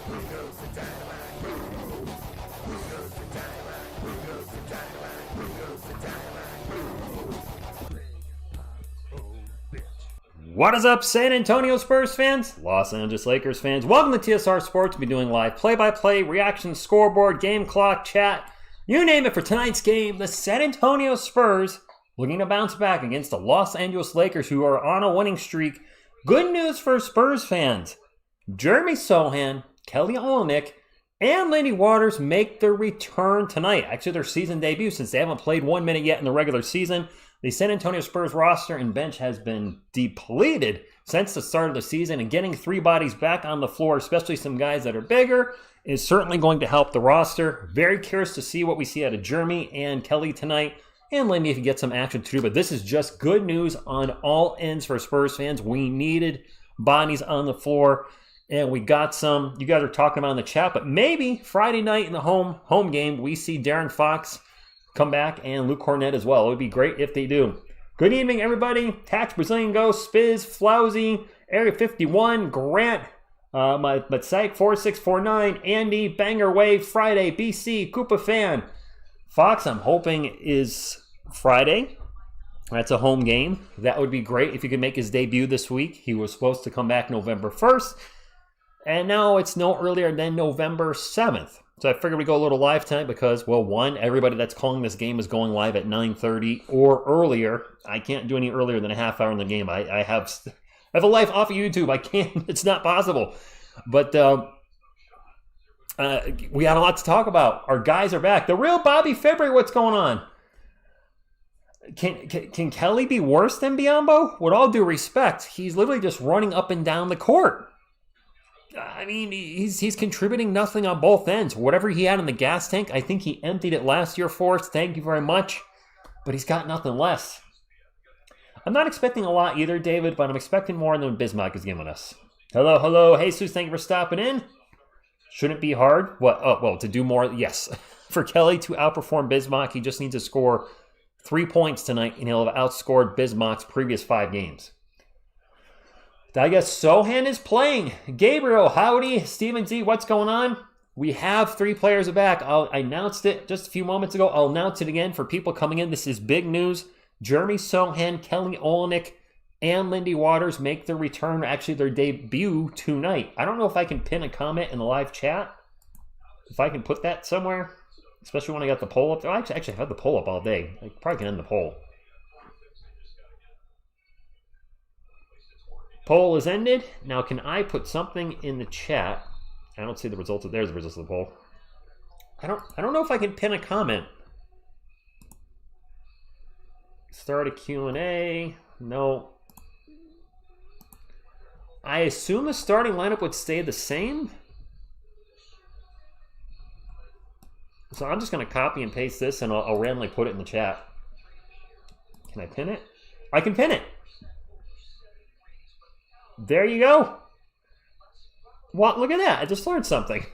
What is up, San Antonio Spurs fans, Los Angeles Lakers fans? Welcome to TSR Sports. We'll be doing live play-by-play, reaction, scoreboard, game clock, chat, you name it for tonight's game. The San Antonio Spurs looking to bounce back against the Los Angeles Lakers, who are on a winning streak. Good news for Spurs fans. Jeremy Sochan, Kelly Olynyk, and Lindy Waters make their return tonight. Actually, their season debut, since they haven't played 1 minute yet in the regular season. The San Antonio Spurs roster and bench has been depleted since the start of the season, and getting three bodies back on the floor, especially some guys that are bigger, is certainly going to help the roster. Very curious to see what we see out of Jeremy and Kelly tonight, and Lindy if you get some action too. But this is just good news on all ends for Spurs fans. We needed bodies on the floor, and we got some. You guys are talking about in the chat, but maybe Friday night in the home game, we see De'Aaron Fox come back and Luke Cornett as well. It would be great if they do. Good evening, everybody. Tax Brazilian Ghost, Spiz, Flowsy, Area 51, Grant, Psych 4649, Andy, Banger Wave, Friday, BC, Koopa Fan. Fox, I'm hoping, is Friday. That's a home game. That would be great if he could make his debut this week. He was supposed to come back November 1st, and now it's no earlier than November 7th. So I figured we'd go a little live tonight because, well, one, everybody that's calling this game is going live at 9:30 or earlier. I can't do any earlier than a half hour in the game. I have a life off of YouTube. I can't. It's not possible. But we got a lot to talk about. Our guys are back. The real Bobby February, what's going on? Can Kelly be worse than Biyombo? With all due respect, he's literally just running up and down the court. I mean, he's contributing nothing on both ends. Whatever he had in the gas tank, I think he emptied it last year for us. Thank you very much. But he's got nothing less. I'm not expecting a lot either, David, but I'm expecting more than Bismarck is giving us. Hello. Jesus, thank you for stopping in. Shouldn't be hard. What? Oh, well, to do more, yes. For Kelly to outperform Bismarck, he just needs to score 3 points tonight, and he'll have outscored Bismarck's previous 5 games. I guess Sochan is playing. Gabriel, howdy. Steven Z, what's going on? We have 3 players back. I announced it just a few moments ago. I'll announce it again for people coming in. This is big news. Jeremy Sochan, Kelly Olynyk, and Lindy Waters make their return, actually their debut tonight. I don't know if I can pin a comment in the live chat. If I can put that somewhere, especially when I got the poll up there. I actually had the poll up all day. I probably can end the poll. Poll is ended. Now, can I put something in the chat? I don't see the results. There's the results of the poll. I don't know if I can pin a comment. Start a Q&A. No. I assume the starting lineup would stay the same. So I'm just going to copy and paste this, and I'll randomly put it in the chat. Can I pin it? I can pin it. There you go. What? Look at that. I just learned something.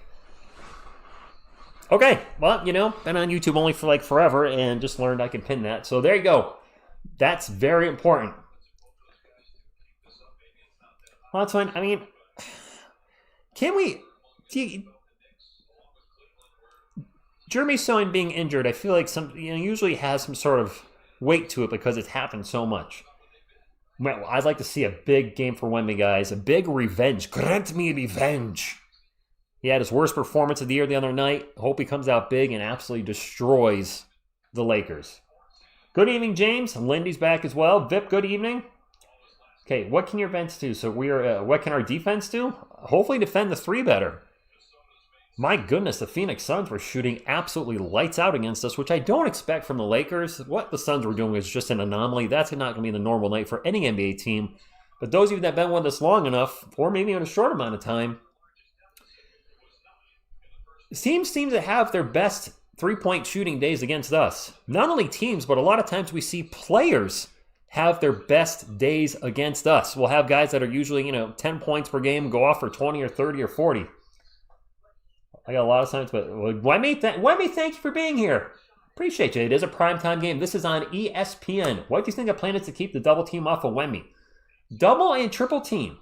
Okay. Well, been on YouTube only for like forever and just learned I can pin that. So there you go. That's very important. Well, that's fine. I mean, can we... Jeremy Sochan being injured, I feel like usually has some sort of weight to it because it's happened so much. Well, I'd like to see a big game for Wemby, guys. A big revenge. Grant me revenge. He had his worst performance of the year the other night. Hope he comes out big and absolutely destroys the Lakers. Good evening, James. Lindy's back as well. Vip, good evening. Okay, what can your vents do? So what can our defense do? Hopefully defend the 3 better. My goodness, the Phoenix Suns were shooting absolutely lights out against us, which I don't expect from the Lakers. What the Suns were doing was just an anomaly. That's not going to be the normal night for any NBA team. But those of you that have been with us long enough, or maybe in a short amount of time, teams seem to have their best three-point shooting days against us. Not only teams, but a lot of times we see players have their best days against us. We'll have guys that are usually, 10 points per game go off for 20 or 30 or 40. I got a lot of signs, but Wemby, thank you for being here. Appreciate you. It is a primetime game. This is on ESPN. What do you think the plan is to keep the double team off of Wemby? Double and triple team.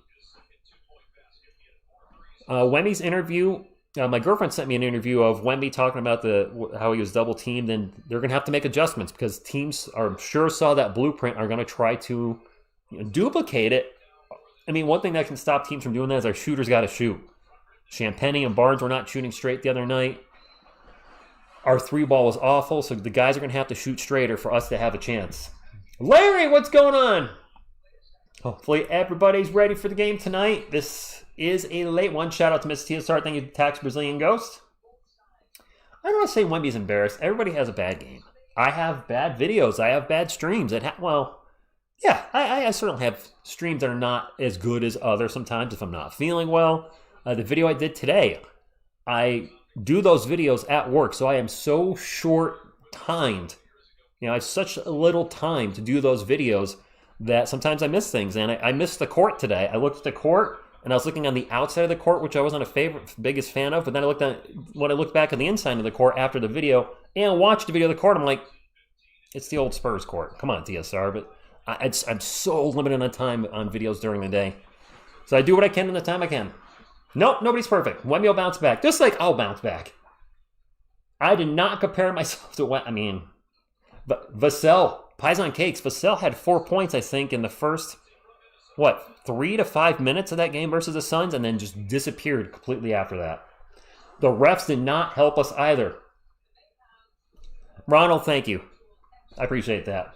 Wemby's interview, my girlfriend sent me an interview of Wemby talking about how he was double teamed, and they're going to have to make adjustments because teams are sure saw that blueprint, are going to try to duplicate it. I mean, one thing that can stop teams from doing that is our shooters got to shoot. Champagny and Barnes were not shooting straight the other night. Our 3-ball was awful, so the guys are going to have to shoot straighter for us to have a chance. Larry, what's going on? Hopefully everybody's ready for the game tonight. This is a late one. Shout out to Miss TSR. Thank you to Tax Brazilian Ghost. I don't want to say Wemby's embarrassed. Everybody has a bad game. I have bad videos. I have bad streams. I certainly have streams that are not as good as others sometimes if I'm not feeling well. The video I did today, I do those videos at work, so I am so short-timed. I have such a little time to do those videos that sometimes I miss things. And I missed the court today. I looked at the court, and I was looking on the outside of the court, which I wasn't biggest fan of. But then when I looked back on the inside of the court after the video and watched the video of the court, I'm like, it's the old Spurs court. Come on, TSR. But I'm so limited on time on videos during the day. So I do what I can in the time I can. Nope, nobody's perfect. Wemby will bounce back. Just like I'll bounce back. I did not compare myself to but Vassell, pies on cakes. Vassell had 4 points, I think, in the first, 3 to 5 minutes of that game versus the Suns, and then just disappeared completely after that. The refs did not help us either. Ronald, thank you. I appreciate that.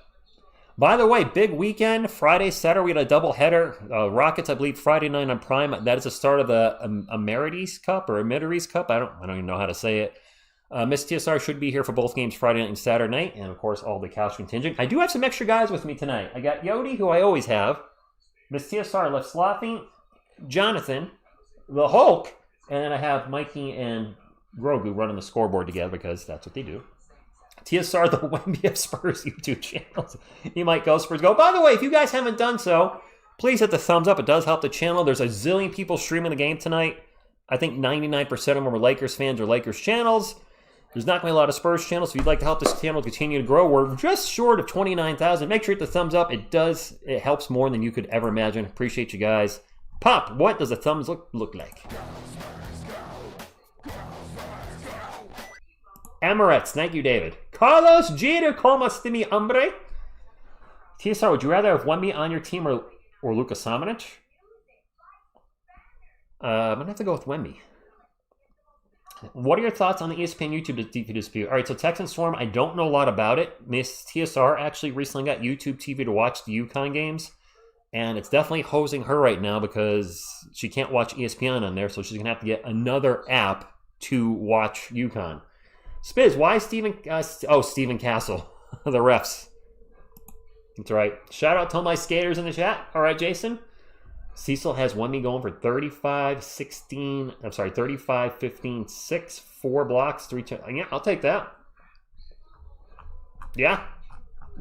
By the way, big weekend. Friday, Saturday, we had a doubleheader. Rockets, I believe, Friday night on Prime. That is the start of the Amerities Cup or Amerities Cup. I don't even know how to say it. Miss TSR should be here for both games Friday night and Saturday night, and of course all the couch contingent. I do have some extra guys with me tonight. I got Yodi, who I always have, Miss TSR left Sloppy, Jonathan, the Hulk, and then I have Mikey and Grogu running the scoreboard together because that's what they do. TSR, the Wemby of Spurs YouTube channels. You might go Spurs go. By the way, if you guys haven't done so, please hit the thumbs up. It does help the channel. There's a zillion people streaming the game tonight. I think 99% of them are Lakers fans or Lakers channels. There's not going to be a lot of Spurs channels. If you'd like to help this channel continue to grow, we're just short of 29,000. Make sure you hit the thumbs up. It helps more than you could ever imagine. Appreciate you guys. Pop, what does the thumbs look like? Emirates, thank you, David. Carlos Jeter, como este mi hombre? TSR, would you rather have Wemby on your team or Luka Doncic? I'm going to have to go with Wemby. What are your thoughts on the ESPN YouTube dispute? All right, so Texan Storm, I don't know a lot about it. Miss TSR actually recently got YouTube TV to watch the UConn games, and it's definitely hosing her right now because she can't watch ESPN on there, so she's going to have to get another app to watch UConn. Spiz, why Stephen Castle, the refs. That's right. Shout out to all my skaters in the chat. All right, Jason. Cecil has Wemby going for 35, 15, 6, 4 blocks, 3. Yeah, I'll take that. Yeah.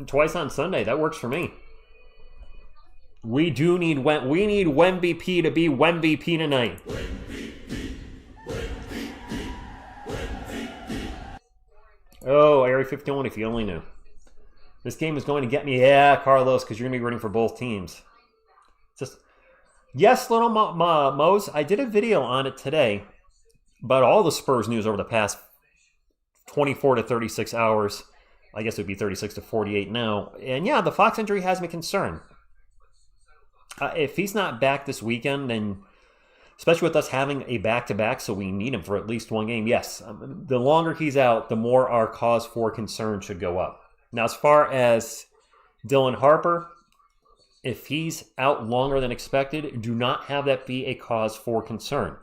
Twice on Sunday. That works for me. We need Wemby P to be Wemby P tonight. Oh, Area 51, if you only knew. This game is going to get me. Yeah, Carlos, because you're going to be rooting for both teams. Yes, little Mose, I did a video on it today about all the Spurs news over the past 24 to 36 hours. I guess it would be 36 to 48 now. And yeah, the Fox injury has me concerned. If he's not back this weekend, then especially with us having a back-to-back, so we need him for at least one game, yes, the longer he's out, the more our cause for concern should go up. Now, as far as Dylan Harper, if he's out longer than expected, do not have that be a cause for concern.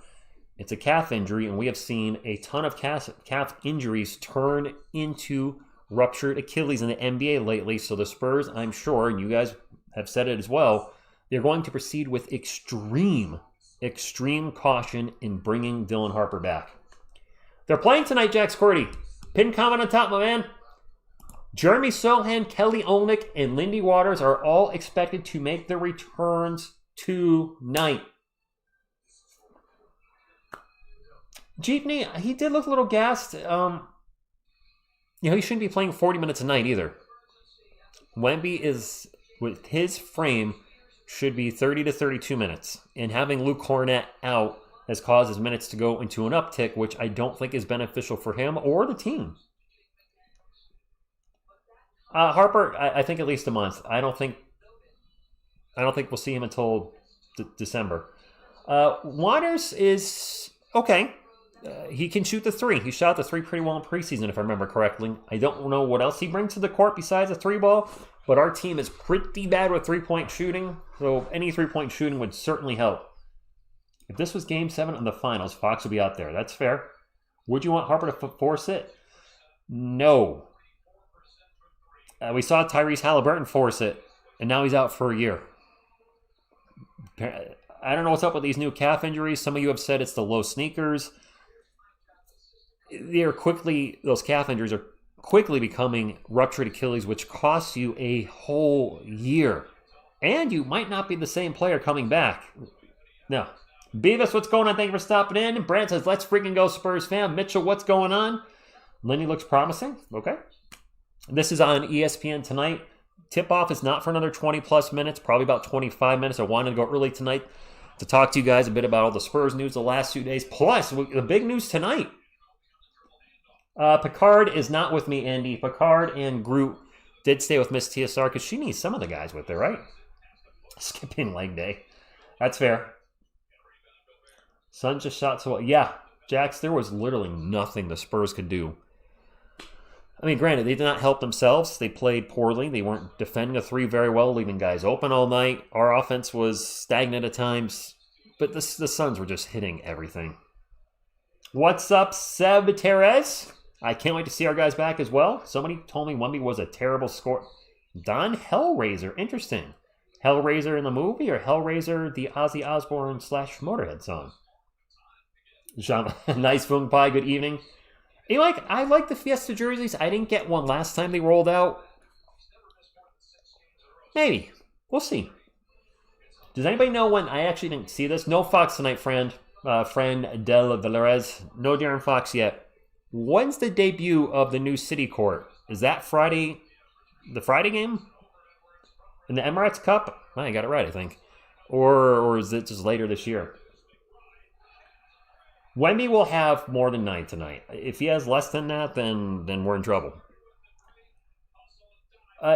It's a calf injury, and we have seen a ton of calf injuries turn into ruptured Achilles in the NBA lately. So the Spurs, I'm sure, and you guys have said it as well, they're going to proceed with extreme caution in bringing Dylan Harper back. They're playing tonight, Jack Squirty. Pin comment on top, my man. Jeremy Sohan, Kelly Olynyk, and Lindy Waters are all expected to make their returns tonight. Jeepney, he did look a little gassed. He shouldn't be playing 40 minutes a night either. Wemby is, with his frame, should be 30 to 32 minutes. And having Luke Cornett out has caused his minutes to go into an uptick, which I don't think is beneficial for him or the team. Harper, I think at least a month. I don't think we'll see him until December. Waters is okay. He can shoot the three. He shot the three pretty well in preseason, if I remember correctly. I don't know what else he brings to the court besides a three ball, but our team is pretty bad with three-point shooting, so any three-point shooting would certainly help. If this was Game 7 in the finals, Fox would be out there. That's fair. Would you want Harper to force it? No. We saw Tyrese Halliburton force it, and now he's out for a year. I don't know what's up with these new calf injuries. Some of you have said it's the low sneakers. Those calf injuries are quickly becoming ruptured Achilles, which costs you a whole year. And you might not be the same player coming back. Now, Beavis, what's going on? Thank you for stopping in. Brad says, let's freaking go, Spurs fan. Mitchell, what's going on? Lenny looks promising. Okay. This is on ESPN tonight. Tip-off is not for another 20-plus minutes, probably about 25 minutes. I wanted to go early tonight to talk to you guys a bit about all the Spurs news the last 2 days. Plus, the big news tonight. Picard is not with me, Andy. Picard and Groot did stay with Miss TSR because she needs some of the guys with her, right? Skipping leg day. That's fair. Sun just shot so well. Yeah, Jax, there was literally nothing the Spurs could do. I mean, granted, they did not help themselves. They played poorly. They weren't defending a three very well, leaving guys open all night. Our offense was stagnant at times, but the Suns were just hitting everything. What's up, Seb Terez? I can't wait to see our guys back as well. Somebody told me Wemby was a terrible scorer. Don Hellraiser, interesting. Hellraiser in the movie or Hellraiser, the Ozzy Osbourne / Motorhead song? Jean, nice Fung Pie, good evening. Hey, Mike, I like the Fiesta jerseys. I didn't get one last time they rolled out. Maybe. We'll see. Does anybody know when? I actually didn't see this. No Fox tonight, friend. Friend Del Valerez. No Darren Fox yet. When's the debut of the new City Court? Is that Friday? The Friday game? In the Emirates Cup? I got it right, I think. Or is it just later this year? Wemby will have more than 9 tonight. If he has less than that, then we're in trouble.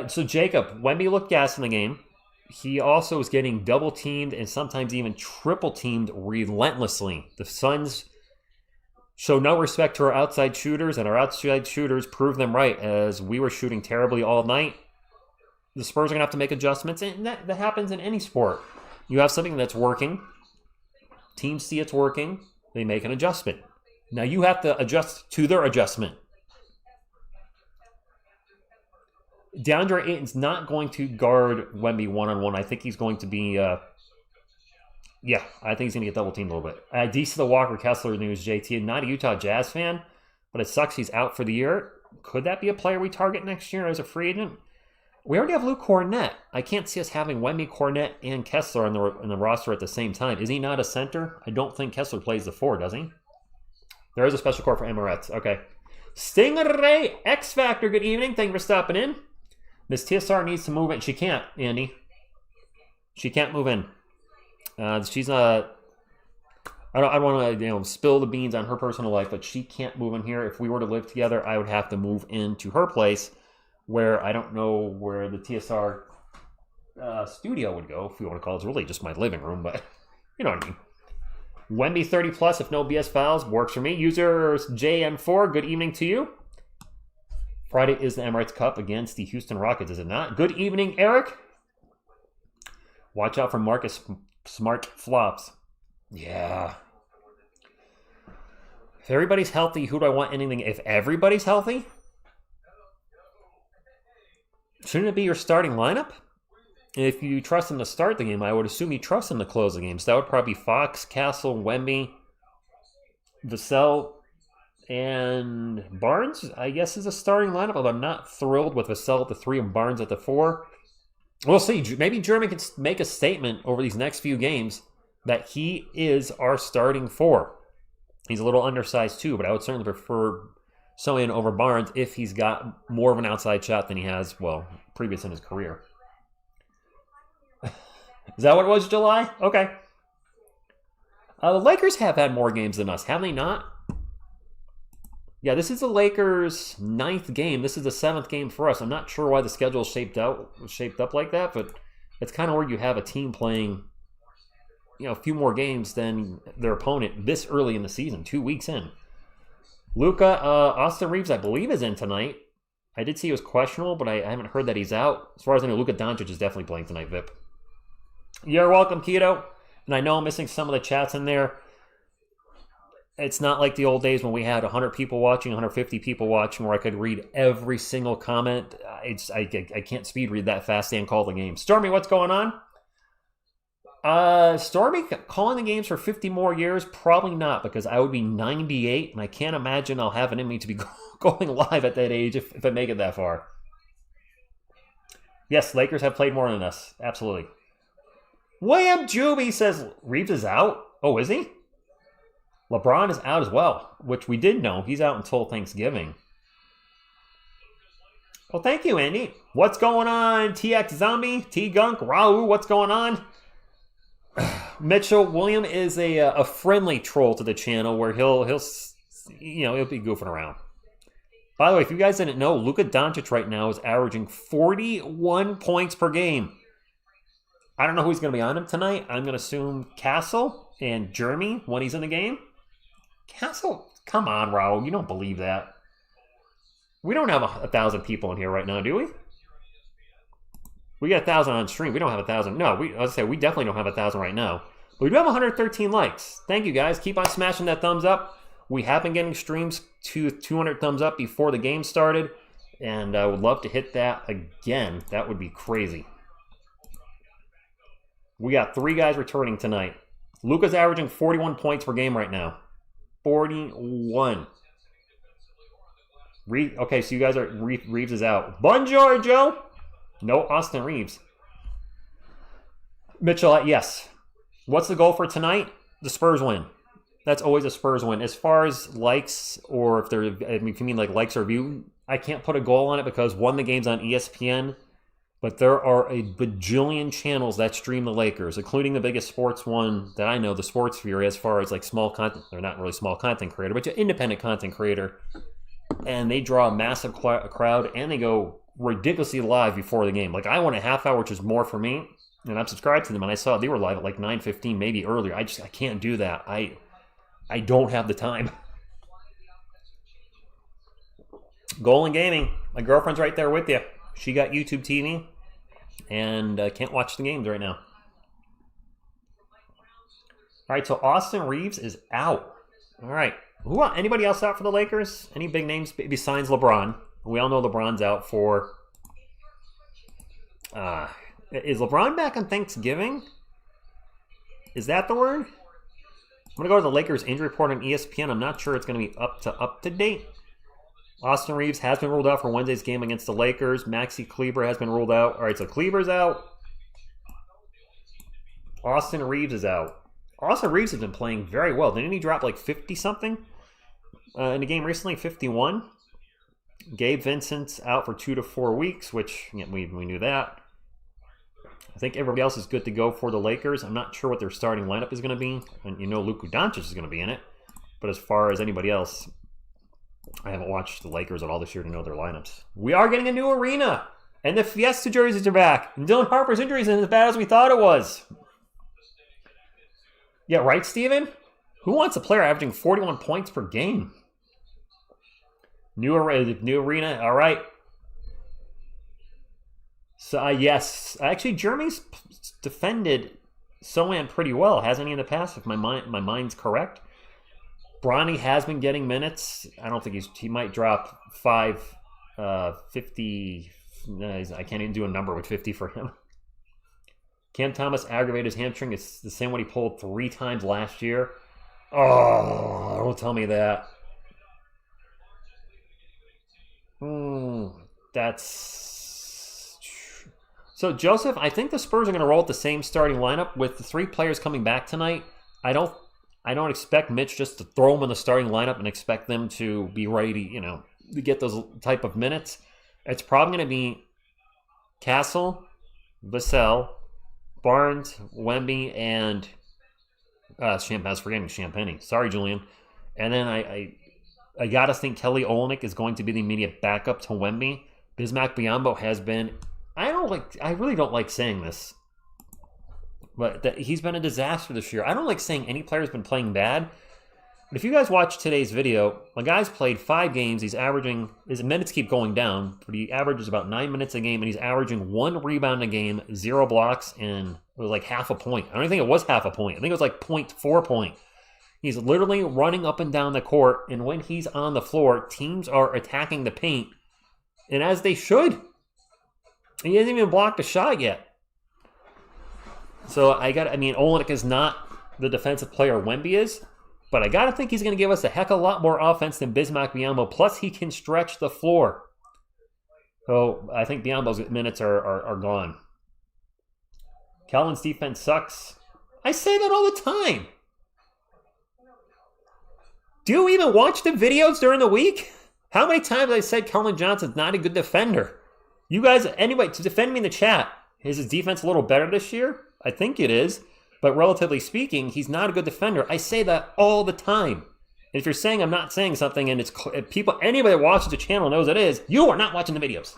So Jacob, Wemby looked gas in the game. He also was getting double-teamed and sometimes even triple-teamed relentlessly. The Suns show no respect to our outside shooters, and our outside shooters prove them right as we were shooting terribly all night. The Spurs are going to have to make adjustments, and that happens in any sport. You have something that's working. Teams see it's working. They make an adjustment. Now you have to adjust to their adjustment. DeAndre Ayton's not going to guard Wemby one-on-one. I think he's going to be... I think he's going to get double-teamed a little bit. DC the Walker Kessler news, JT. Not a Utah Jazz fan, but it sucks he's out for the year. Could that be a player we target next year as a free agent? We already have Luke Cornett. I can't see us having Wemby, Cornett, and Kessler on the roster at the same time. Is he not a center? I don't think Kessler plays the 4, does he? There is a special court for Emirates. Okay. Stingray X Factor, good evening. Thank you for stopping in. Miss TSR needs to move in. She can't, Andy. She can't move in. She's I don't want to spill the beans on her personal life, but she can't move in here. If we were to live together, I would have to move into her place, where I don't know where the TSR studio would go, if you want to call it. It's really just my living room, but you know what I mean. Wemby 30 plus, if no BS fouls, works for me. User JM4, good evening to you. Friday is the Emirates Cup against the Houston Rockets, is it not? Good evening, Eric. Watch out for Marcus Smart flops. Yeah. If everybody's healthy, who do I want anything? If everybody's healthy? Shouldn't it be your starting lineup? If you trust him to start the game, I would assume you trust him to close the game. So that would probably be Fox, Castle, Wemby, Vassell, and Barnes, I guess, is a starting lineup. Although I'm not thrilled with Vassell at the 3 and Barnes at the 4. We'll see. Maybe Jeremy can make a statement over these next few games that he is our starting 4. He's a little undersized too, but I would certainly prefer Sohan over Barnes if he's got more of an outside shot than he has, previous in his career. Is that what it was, July? Okay. The Lakers have had more games than us, have they not? Yeah, this is the Lakers' 9th game. This is the 7th game for us. I'm not sure why the schedule is shaped up like that, but it's kind of weird you have a team playing, a few more games than their opponent this early in the season, 2 weeks in. Luka, Austin Reeves, I believe, is in tonight. I did see he was questionable, but I haven't heard that he's out. As far as I know, Luka Doncic is definitely playing tonight, Vip. You're welcome, Keto. And I know I'm missing some of the chats in there. It's not like the old days when we had 100 people watching, 150 people watching, where I could read every single comment. I can't speed read that fast and call the game. Stormy, what's going on? Stormy, calling the games for 50 more years? Probably not, because I would be 98, and I can't imagine I'll have it in me to be going live at that age if I make it that far. Yes, Lakers have played more than us. Absolutely. William Juby says Reeves is out. Oh, is he? LeBron is out as well, which we did know. He's out until Thanksgiving. Well, thank you, Andy. What's going on? TX Zombie, T-Gunk, Raul, what's going on? Mitchell, William is a friendly troll to the channel where he'll be goofing around. By the way, if you guys didn't know, Luka Doncic right now is averaging 41 points per game. I don't know who's going to be on him tonight. I'm going to assume Castle and Jeremy when he's in the game. Castle, come on, Raul. You don't believe that. We don't have 1,000 people in here right now, do we? We got 1,000 on stream. We don't have 1,000. No, we definitely don't have 1,000 right now. But we do have 113 likes. Thank you, guys. Keep on smashing that thumbs up. We have been getting streams to 200 thumbs up before the game started. And I would love to hit that again. That would be crazy. We got 3 guys returning tonight. Luka's averaging 41 points per game right now. 41. Okay, so you guys are... Reeves is out. Bonjour, Joe. No Austin Reeves. Mitchell, yes. What's the goal for tonight? The Spurs win. That's always a Spurs win. As far as likes, or if you mean like likes or view, I can't put a goal on it because one, the game's on ESPN, but there are a bajillion channels that stream the Lakers, including the biggest sports one that I know, the Sports Fury, as far as like small content, or not really small content creator, but independent content creator. And they draw a massive crowd, and they go ridiculously live before the game. Like, I want a half hour, which is more for me, and I'm subscribed to them, and I saw they were live at like 9:15, maybe earlier. I can't do that. I don't have the time. Golan Gaming, my girlfriend's right there with you. She got YouTube TV and can't watch the games right now. All right, so Austin Reeves is out. All right. Anybody else out for the Lakers? Any big names besides LeBron? We all know LeBron's out for... is LeBron back on Thanksgiving? Is that the word? I'm going to go to the Lakers injury report on ESPN. I'm not sure it's going to be up to date. Austin Reeves has been ruled out for Wednesday's game against the Lakers. Maxi Kleber has been ruled out. All right, so Kleber's out. Austin Reeves is out. Austin Reeves has been playing very well. Didn't he drop like 50-something in the game recently? 51. Gabe Vincent's out for 2 to 4 weeks, which we knew that. I think everybody else is good to go for the Lakers. I'm not sure what their starting lineup is going to be. And Luka Doncic is going to be in it. But as far as anybody else, I haven't watched the Lakers at all this year to know their lineups. We are getting a new arena. And the Fiesta jerseys are back. And Dylan Harper's injury isn't as bad as we thought it was. Yeah, right, Steven? Who wants a player averaging 41 points per game? New arena. All right. So, yes. Actually, Jeremy's defended So-Am pretty well, hasn't he, in the past, if my mind's correct? Bronny has been getting minutes. I don't think he might drop 50. I can't even do a number with 50 for him. Cam Thomas aggravated his hamstring. It's the same one he pulled 3 times last year. Oh, don't tell me that. That's... So, Joseph, I think the Spurs are going to roll with the same starting lineup with the 3 players coming back tonight. I don't expect Mitch just to throw them in the starting lineup and expect them to be ready to, to get those type of minutes. It's probably going to be Castle, Vassell, Barnes, Wemby, and I was forgetting Champagny. Sorry, Julian. And then I got to think Kelly Olynyk is going to be the immediate backup to Wemby. Bismack Biyombo has been... I really don't like saying this, but he's been a disaster this year. I don't like saying any player's been playing bad. But if you guys watch today's video, my guy's played 5 games. He's averaging... His minutes keep going down, but he averages about 9 minutes a game, and he's averaging 1 rebound a game, 0 blocks, and it was like half a point. I don't think it was half a point. I think it was like 0.4 point. He's literally running up and down the court, and when he's on the floor, teams are attacking the paint, and as they should. He hasn't even blocked a shot yet. So Olynyk is not the defensive player Wemby is, but I got to think he's going to give us a heck of a lot more offense than Bismack Biyombo, plus he can stretch the floor. So I think Biyombo's minutes are gone. Calvin's defense sucks. I say that all the time. Do you even watch the videos during the week? How many times have I said Keldon Johnson's not a good defender? You guys, anyway, to defend me in the chat, is his defense a little better this year? I think it is. But relatively speaking, he's not a good defender. I say that all the time. And if you're saying I'm not saying something and it's anybody that watches the channel knows it is, you are not watching the videos.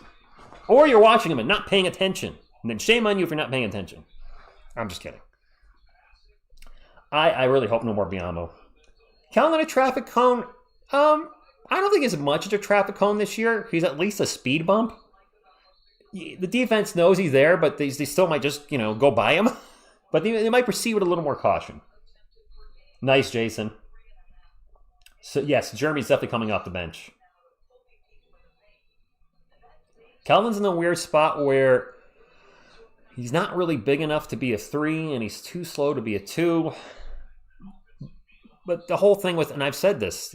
Or you're watching them and not paying attention. And then shame on you if you're not paying attention. I'm just kidding. I really hope no more Biyombo. Calvin a traffic cone. I don't think as much as a traffic cone this year. He's at least a speed bump. The defense knows he's there, but they still might just, go by him. But they might proceed with a little more caution. Nice, Jason. So, yes, Jeremy's definitely coming off the bench. Calvin's in a weird spot where he's not really big enough to be a 3, and he's too slow to be a 2. But the whole thing with, and I've said this,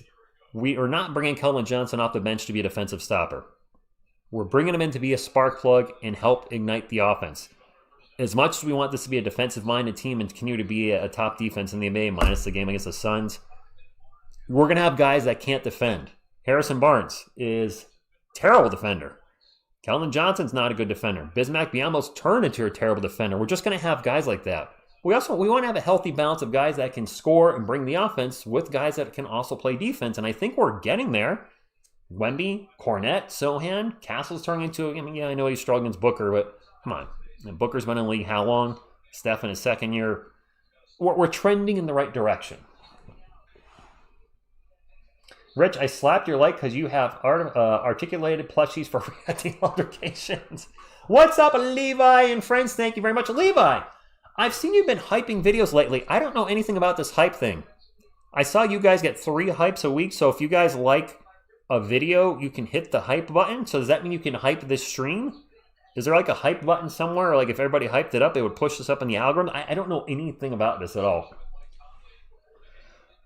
we are not bringing Keldon Johnson off the bench to be a defensive stopper. We're bringing him in to be a spark plug and help ignite the offense. As much as we want this to be a defensive-minded team and continue to be a top defense in the NBA, minus the game against the Suns, we're going to have guys that can't defend. Harrison Barnes is a terrible defender. Keldon Johnson's not a good defender. Bismack Biyombo's turned into a terrible defender. We're just going to have guys like that. We want to have a healthy balance of guys that can score and bring the offense with guys that can also play defense, and I think we're getting there. Wemby, Cornette, Sohan, Castle's turning into, I know he's struggling against Booker, but come on. And Booker's been in the league how long? Steph in his second year. We're trending in the right direction. Rich, I slapped your like because you have articulated plushies for reacting altercations. What's up, Levi and friends? Thank you very much. Levi, I've seen you've been hyping videos lately. I don't know anything about this hype thing. I saw you guys get 3 hypes a week, so if you guys like a video, you can hit the hype button. So does that mean you can hype this stream? Is there like a hype button somewhere? Or like if everybody hyped it up, it would push this up in the algorithm? I don't know anything about this at all.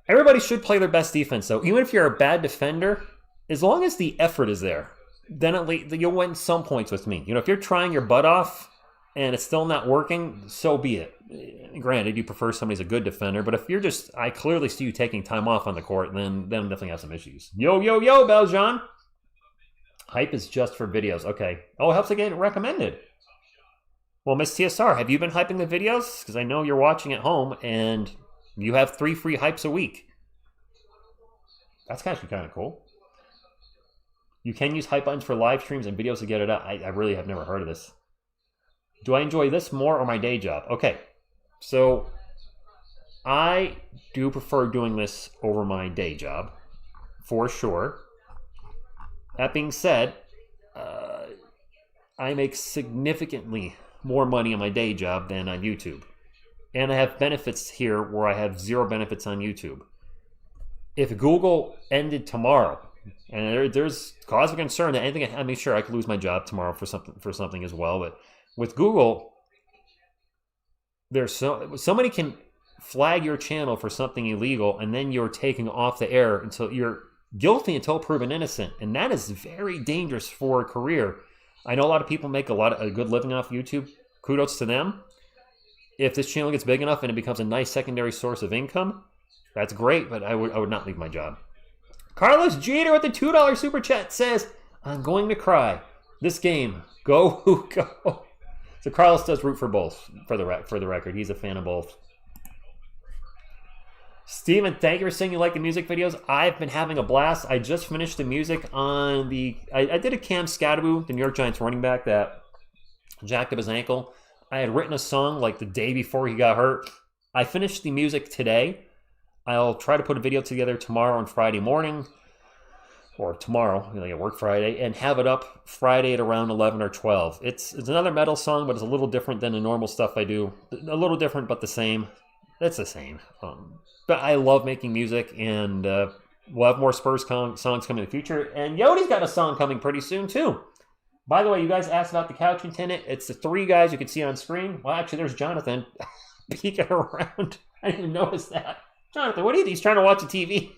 Everybody should play their best defense, though. Even if you're a bad defender, as long as the effort is there, then at least you'll win some points with me. If you're trying your butt off and it's still not working, so be it. Granted, you prefer somebody's a good defender, but if you're I clearly see you taking time off on the court, then definitely have some issues. Yo, Beljean. Hype is just for videos. Okay. Oh, it helps to get recommended. Well, Miss TSR, have you been hyping the videos? Because I know you're watching at home, and you have 3 free hypes a week. That's actually kind of cool. You can use hype buttons for live streams and videos to get it out. I really have never heard of this. Do I enjoy this more or my day job? Okay. So, I do prefer doing this over my day job, for sure. That being said, I make significantly more money on my day job than on YouTube. And I have benefits here where I have 0 benefits on YouTube. If Google ended tomorrow, and there's cause for concern that anything, I mean, sure, I could lose my job tomorrow for something as well, but with Google, there's somebody can flag your channel for something illegal, and then you're taken off the air until you're guilty until proven innocent, and that is very dangerous for a career. I know a lot of people make a good living off YouTube. Kudos to them. If this channel gets big enough and it becomes a nice secondary source of income, that's great, but I would not leave my job. Carlos Jeter with the $2 super chat says, I'm going to cry. This game, go who go. So Carlos does root for both, for the record. He's a fan of both. Steven, thank you for saying you like the music videos. I've been having a blast. I just finished the music on the... I did a Cam Scatteraboo, the New York Giants running back that jacked up his ankle. I had written a song like the day before he got hurt. I finished the music today. I'll try to put a video together tomorrow and Friday morning. Or tomorrow, like at work Friday, and have it up Friday at around 11 or 12. It's another metal song, but it's a little different than the normal stuff I do. A little different, but the same. It's the same. But I love making music, and we'll have more Spurs songs coming in the future. And Yodi's got a song coming pretty soon, too. By the way, you guys asked about the couch antenna. It's the 3 guys you can see on screen. Well, actually, there's Jonathan peeking around. I didn't even notice that. Jonathan, what are you doing? He's trying to watch the TV.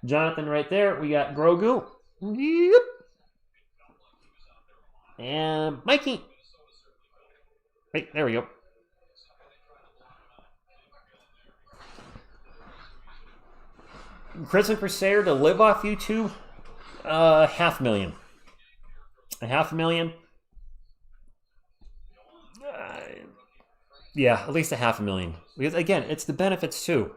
Jonathan right there. We got Grogu. Yep. And Mikey. Wait, there we go. Prison Crusader to live off YouTube, $500,000. $500,000. Yeah, at least $500,000. Because again, it's the benefits too.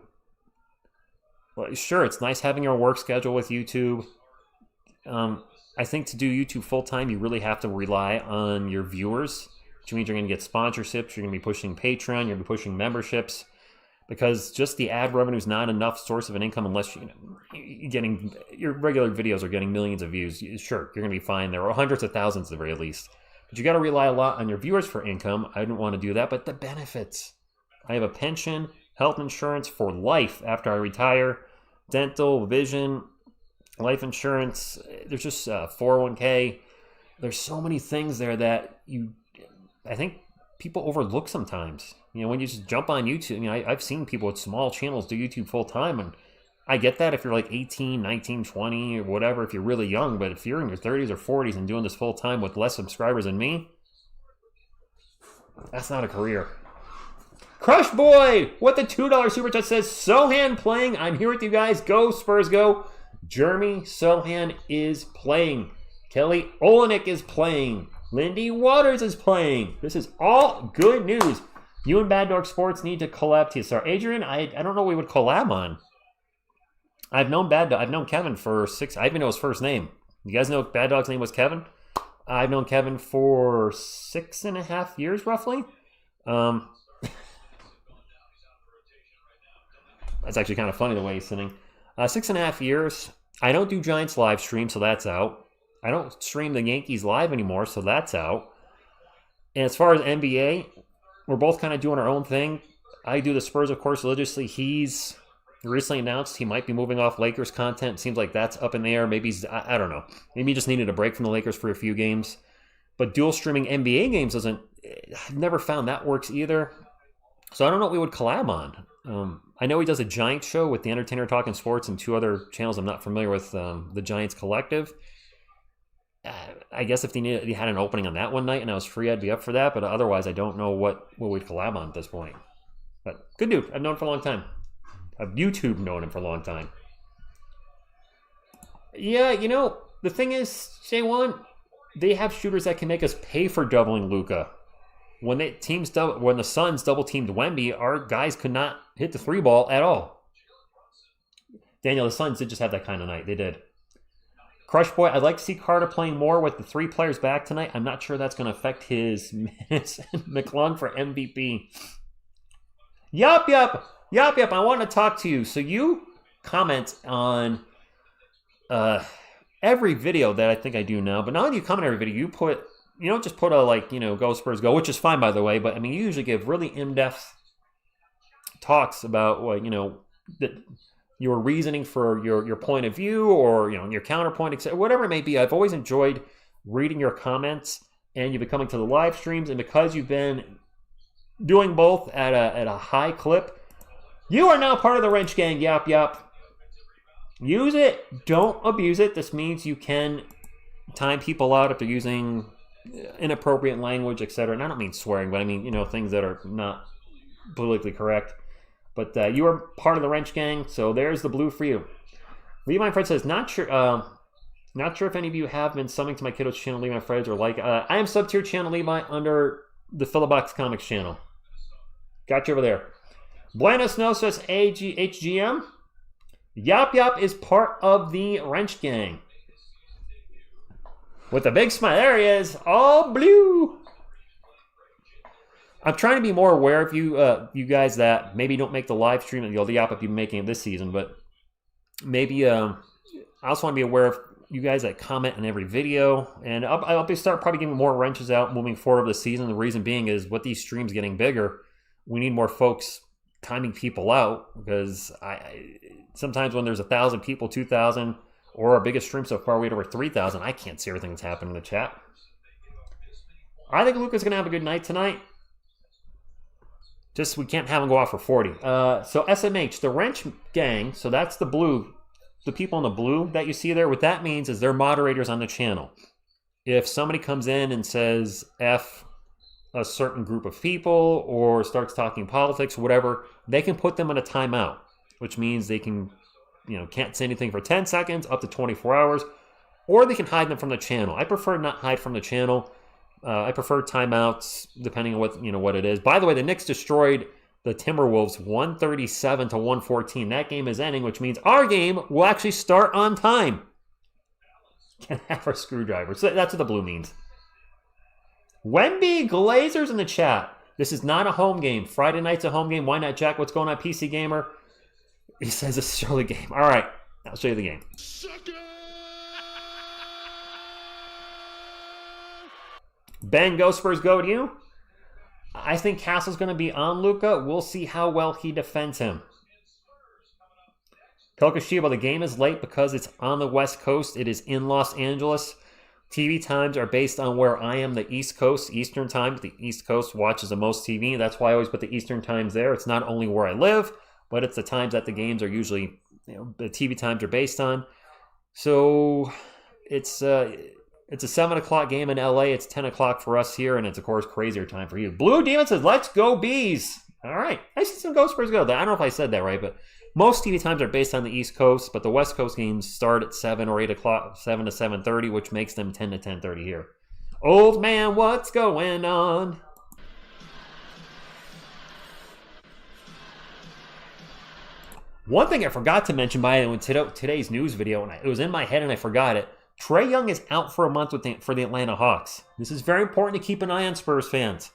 Well, sure, it's nice having your work schedule with YouTube. I think to do YouTube full time, you really have to rely on your viewers, which means you're going to get sponsorships. You're going to be pushing Patreon. You're going to be pushing memberships. Because just the ad revenue is not enough source of an income unless you're getting your regular videos are getting millions of views. Sure, you're going to be fine. There are hundreds of thousands at the very least. But you got to rely a lot on your viewers for income. I didn't want to do that, but the benefits. I have a pension, health insurance for life after I retire, dental, vision, life insurance. There's just 401k. There's so many things there that I think people overlook sometimes. When you just jump on YouTube, I've seen people with small channels do YouTube full time, and I get that if you're like 18, 19, 20, or whatever, if you're really young, but if you're in your 30s or 40s and doing this full time with less subscribers than me, that's not a career. Crush Boy with the $2 super chat says, Sohan playing. I'm here with you guys. Go Spurs, go. Jeremy Sohan is playing. Kelly Olenek is playing. Lindy Waters is playing. This is all good news. You and Bad Dog Sports need to collab TSR. Adrian, I don't know what we would collab on. I've known Kevin for 6. I even know his first name. You guys know Bad Dog's name was Kevin? I've known Kevin for 6.5 years, roughly. That's actually kind of funny the way he's sitting. 6.5 years. I don't do Giants live stream, so that's out. I don't stream the Yankees live anymore, so that's out. And as far as NBA, we're both kind of doing our own thing. I do the Spurs, of course, religiously. He's recently announced he might be moving off Lakers content. Seems like that's up in the air. Maybe I don't know. Maybe he just needed a break from the Lakers for a few games. But dual streaming NBA games I've never found that works either. So I don't know what we would collab on. I know he does a Giants show with The Entertainer Talking Sports and 2 other channels I'm not familiar with, the Giants Collective. I guess if he had an opening on that one night and I was free, I'd be up for that. But otherwise, I don't know what we'd collab on at this point. But good dude. I've known him for a long time. I've YouTube known him for a long time. Yeah, the thing is, J1, they have shooters that can make us pay for doubling Luka. When the Suns double teamed Wemby, our guys could not hit the 3 ball at all. Daniel, the Suns did just have that kind of night. They did. Crush Boy, I'd like to see Carter playing more with the 3 players back tonight. I'm not sure that's going to affect his minutes. McClung for MVP. Yup. I want to talk to you. So you comment on every video that I think I do now. But not only do you comment on every video, you don't just put a go Spurs go, which is fine by the way. But I mean, you usually give really in-depth talks about your reasoning for your point of view or your counterpoint, etc. Whatever it may be. I've always enjoyed reading your comments, and you've been coming to the live streams, and because you've been doing both at a high clip, you are now part of the Wrench Gang. Yap. Use it. Don't abuse it. This means you can time people out if they're using inappropriate language, etc. And I don't mean swearing, but I mean things that are not politically correct. But you are part of the Wrench Gang, so there's the blue for you. Levi Fred says, not sure if any of you have been subbing to my kiddo's channel, Levi Fred, or I am sub-tier channel Levi under the Philobox Comics channel. Got you over there. Buenos Noches HGM. Yop Yop is part of the Wrench Gang. With a big smile. There he is. All blue. I'm trying to be more aware of you guys that maybe don't make the live stream and the Yop Yop you've been making it this season, but maybe I also want to be aware of you guys that comment on every video, and I'll start probably getting more wrenches out moving forward this season. The reason being is with these streams getting bigger, we need more folks timing people out, because sometimes when there's 1,000 people, 2,000, or our biggest stream so far, we had over 3,000. I can't see everything that's happening in the chat. I think Luka's going to have a good night tonight. Just we can't have him go off for 40. So SMH, the Wrench Gang, so that's the blue. The people in the blue that you see there, what that means is they're moderators on the channel. If somebody comes in and says F a certain group of people or starts talking politics or whatever, they can put them in a timeout, which means they can, can't say anything for 10 seconds, up to 24 hours, or they can hide them from the channel. I prefer not hide from the channel. I prefer timeouts, depending on what it is. By the way, the Knicks destroyed the Timberwolves 137 to 114. That game is ending, which means our game will actually start on time. Can have our screwdriver. So that's what the blue means. Wemby Glazers in the chat. This is not a home game. Friday night's a home game. Why not, Jack? What's going on, PC Gamer? He says this is early game. All right, I'll show you the game. Ben, go Spurs, go to you. I think Castle's going to be on Luka. We'll see how well he defends him. Kokoshiba, the game is late because it's on the West Coast. It is in Los Angeles. TV times are based on where I am, the East Coast, Eastern time. The East Coast watches the most TV. That's why I always put the Eastern times there. It's not only where I live, but it's the times that the games are usually, the TV times are based on. So it's a 7 o'clock game in LA. It's 10 o'clock for us here, and it's, of course, crazier time for you. Blue Demon says, let's go Bees. All right. I see some Go Spurs go. I don't know if I said that right, but most TV times are based on the East Coast, but the West Coast games start at 7 or 8 o'clock, 7 to 7:30, which makes them 10 to 10:30 here. Old man, what's going on? One thing I forgot to mention by today's news video, and it was in my head and I forgot it, Trae Young is out for a month for the Atlanta Hawks. This is very important to keep an eye on, Spurs fans.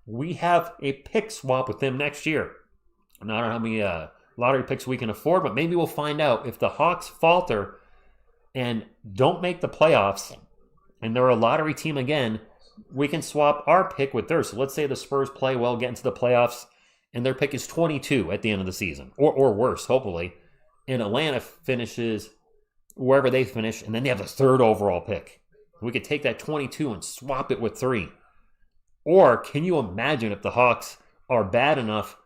We have a pick swap with them next year. I don't know how many lottery picks we can afford, but maybe we'll find out. If the Hawks falter and don't make the playoffs, and they're a lottery team again, we can swap our pick with theirs. So let's say the Spurs play well, get into the playoffs, and their pick is 22 at the end of the season, or worse, hopefully, and Atlanta finishes wherever they finish, and then they have the 3rd overall pick. We could take that 22 and swap it with 3. Or can you imagine if the Hawks are bad enough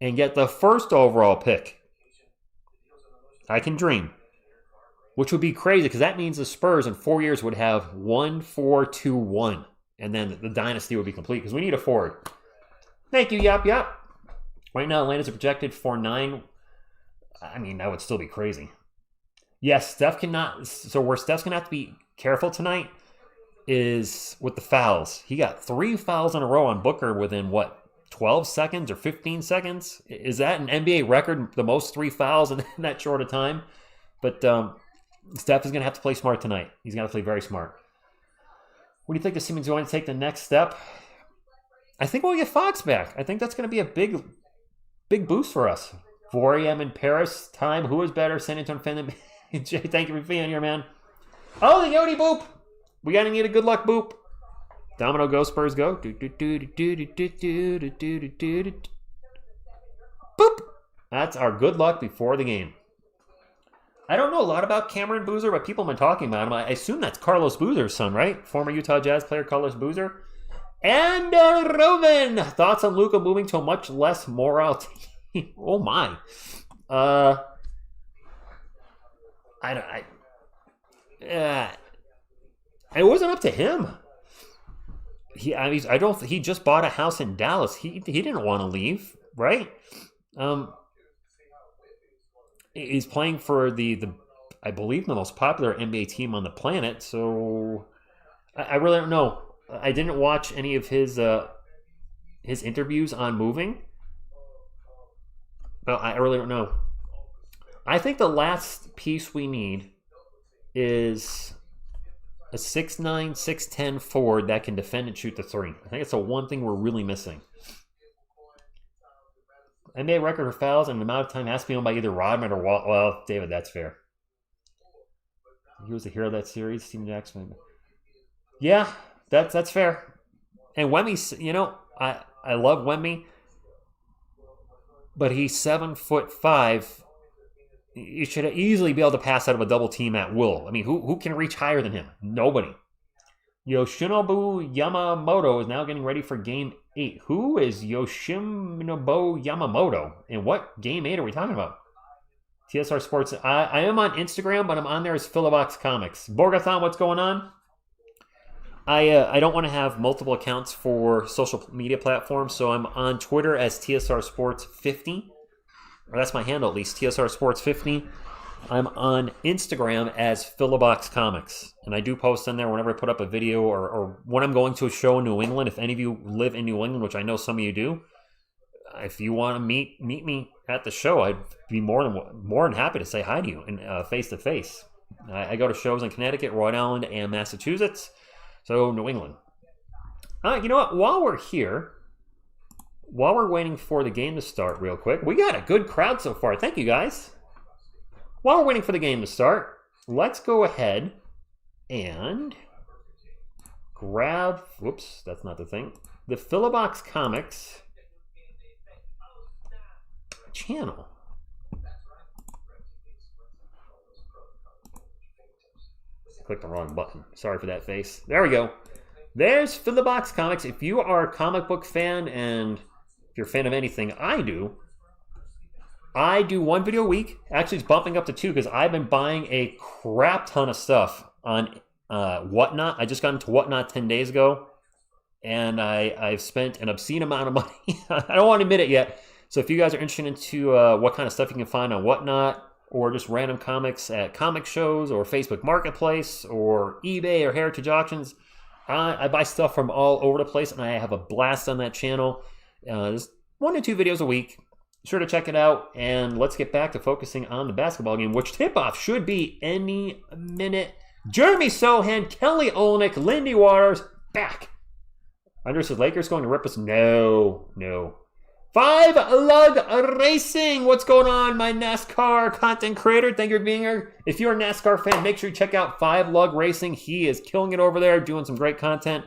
and get the 1st overall pick? I can dream. Which would be crazy, because that means the Spurs in 4 years would have 1-4-2-1. And then the dynasty would be complete, because we need a forward. Thank you, Yop Yop. Right now, Atlanta's projected for 9. I mean, that would still be crazy. Yes, Steph cannot. So where Steph's going to have to be careful tonight is with the fouls. He got 3 fouls in a row on Booker within, 12 seconds or 15 seconds? Is that an NBA record, the most 3 fouls in that short of time? But Steph is going to have to play smart tonight. He's going to play very smart. What do you think the Siemens going to take the next step? I think we'll get Fox back. I think that's going to be a big boost for us. 4 a.m. in Paris time. Who is better? San Antonio fan. Jay, thank you for being here, man. Oh, the Yodi boop. We gotta need a good luck boop. Domino go Spurs go. Boop. That's our good luck before the game. I don't know a lot about Cameron Boozer, but people have been talking about him. I assume that's Carlos Boozer's son, right? Former Utah Jazz player Carlos Boozer. And Roman, thoughts on Luka moving to a much less moral team? Oh my. It wasn't up to him. He just bought a house in Dallas. He didn't want to leave, right? He's playing for the I believe the most popular NBA team on the planet. So I really don't know. I didn't watch any of his interviews on moving. Well, I really don't know. I think the last piece we need is a 6'9", 6'10" forward that can defend and shoot the three. I think it's the one thing we're really missing. NBA record for fouls and the amount of time has to be owned by either Rodman or Walt. Well, David, that's fair. He was the hero of that series, Steven Jackson. Yeah, that's fair. And Wemby, you know, I love Wemby, but he's 7'5". You should easily be able to pass out of a double team at will. I mean, who can reach higher than him? Nobody. Yoshinobu Yamamoto is now getting ready for Game 8. Who is Yoshinobu Yamamoto? And what Game 8 are we talking about? TSR Sports. I am on Instagram, but I'm on there as Philobox Comics. Borgathon, what's going on? I don't want to have multiple accounts for social media platforms, so I'm on Twitter as TSR Sports 50. Or that's my handle at least, TSR Sports 50. I'm on Instagram as Philobox Comics. And I do post on there whenever I put up a video or when I'm going to a show in New England. If any of you live in New England, which I know some of you do, if you want to meet me at the show, I'd be more than happy to say hi to you in face to face. I go to shows in Connecticut, Rhode Island, and Massachusetts. So New England. You know what? While we're here, while we're waiting for the game to start real quick, we got a good crowd so far. Thank you, guys. While we're waiting for the game to start, let's go ahead and grab, whoops, that's not the thing, the Philobox Comics channel. I clicked the wrong button. Sorry for that face. There we go. There's Philobox Comics. If you are a comic book fan and if you're a fan of anything I do one video a week. Actually, it's bumping up to 2 because I've been buying a crap ton of stuff on Whatnot. I just got into Whatnot 10 days ago, and I've spent an obscene amount of money. I don't want to admit it yet. So if you guys are interested into what kind of stuff you can find on Whatnot, or just random comics at comic shows, or Facebook Marketplace, or eBay, or Heritage Auctions, I buy stuff from all over the place, and I have a blast on that channel. There's 1 to 2 videos a week. Sure to check it out, and let's get back to focusing on the basketball game, which tip-off should be any minute. Jeremy Sohan, Kelly Olynyk, Lindy Waters, back. Under says Lakers going to rip us? No. 5 Lug Racing, what's going on, my NASCAR content creator? Thank you for being here. If you're a NASCAR fan, make sure you check out 5 Lug Racing. He is killing it over there, doing some great content.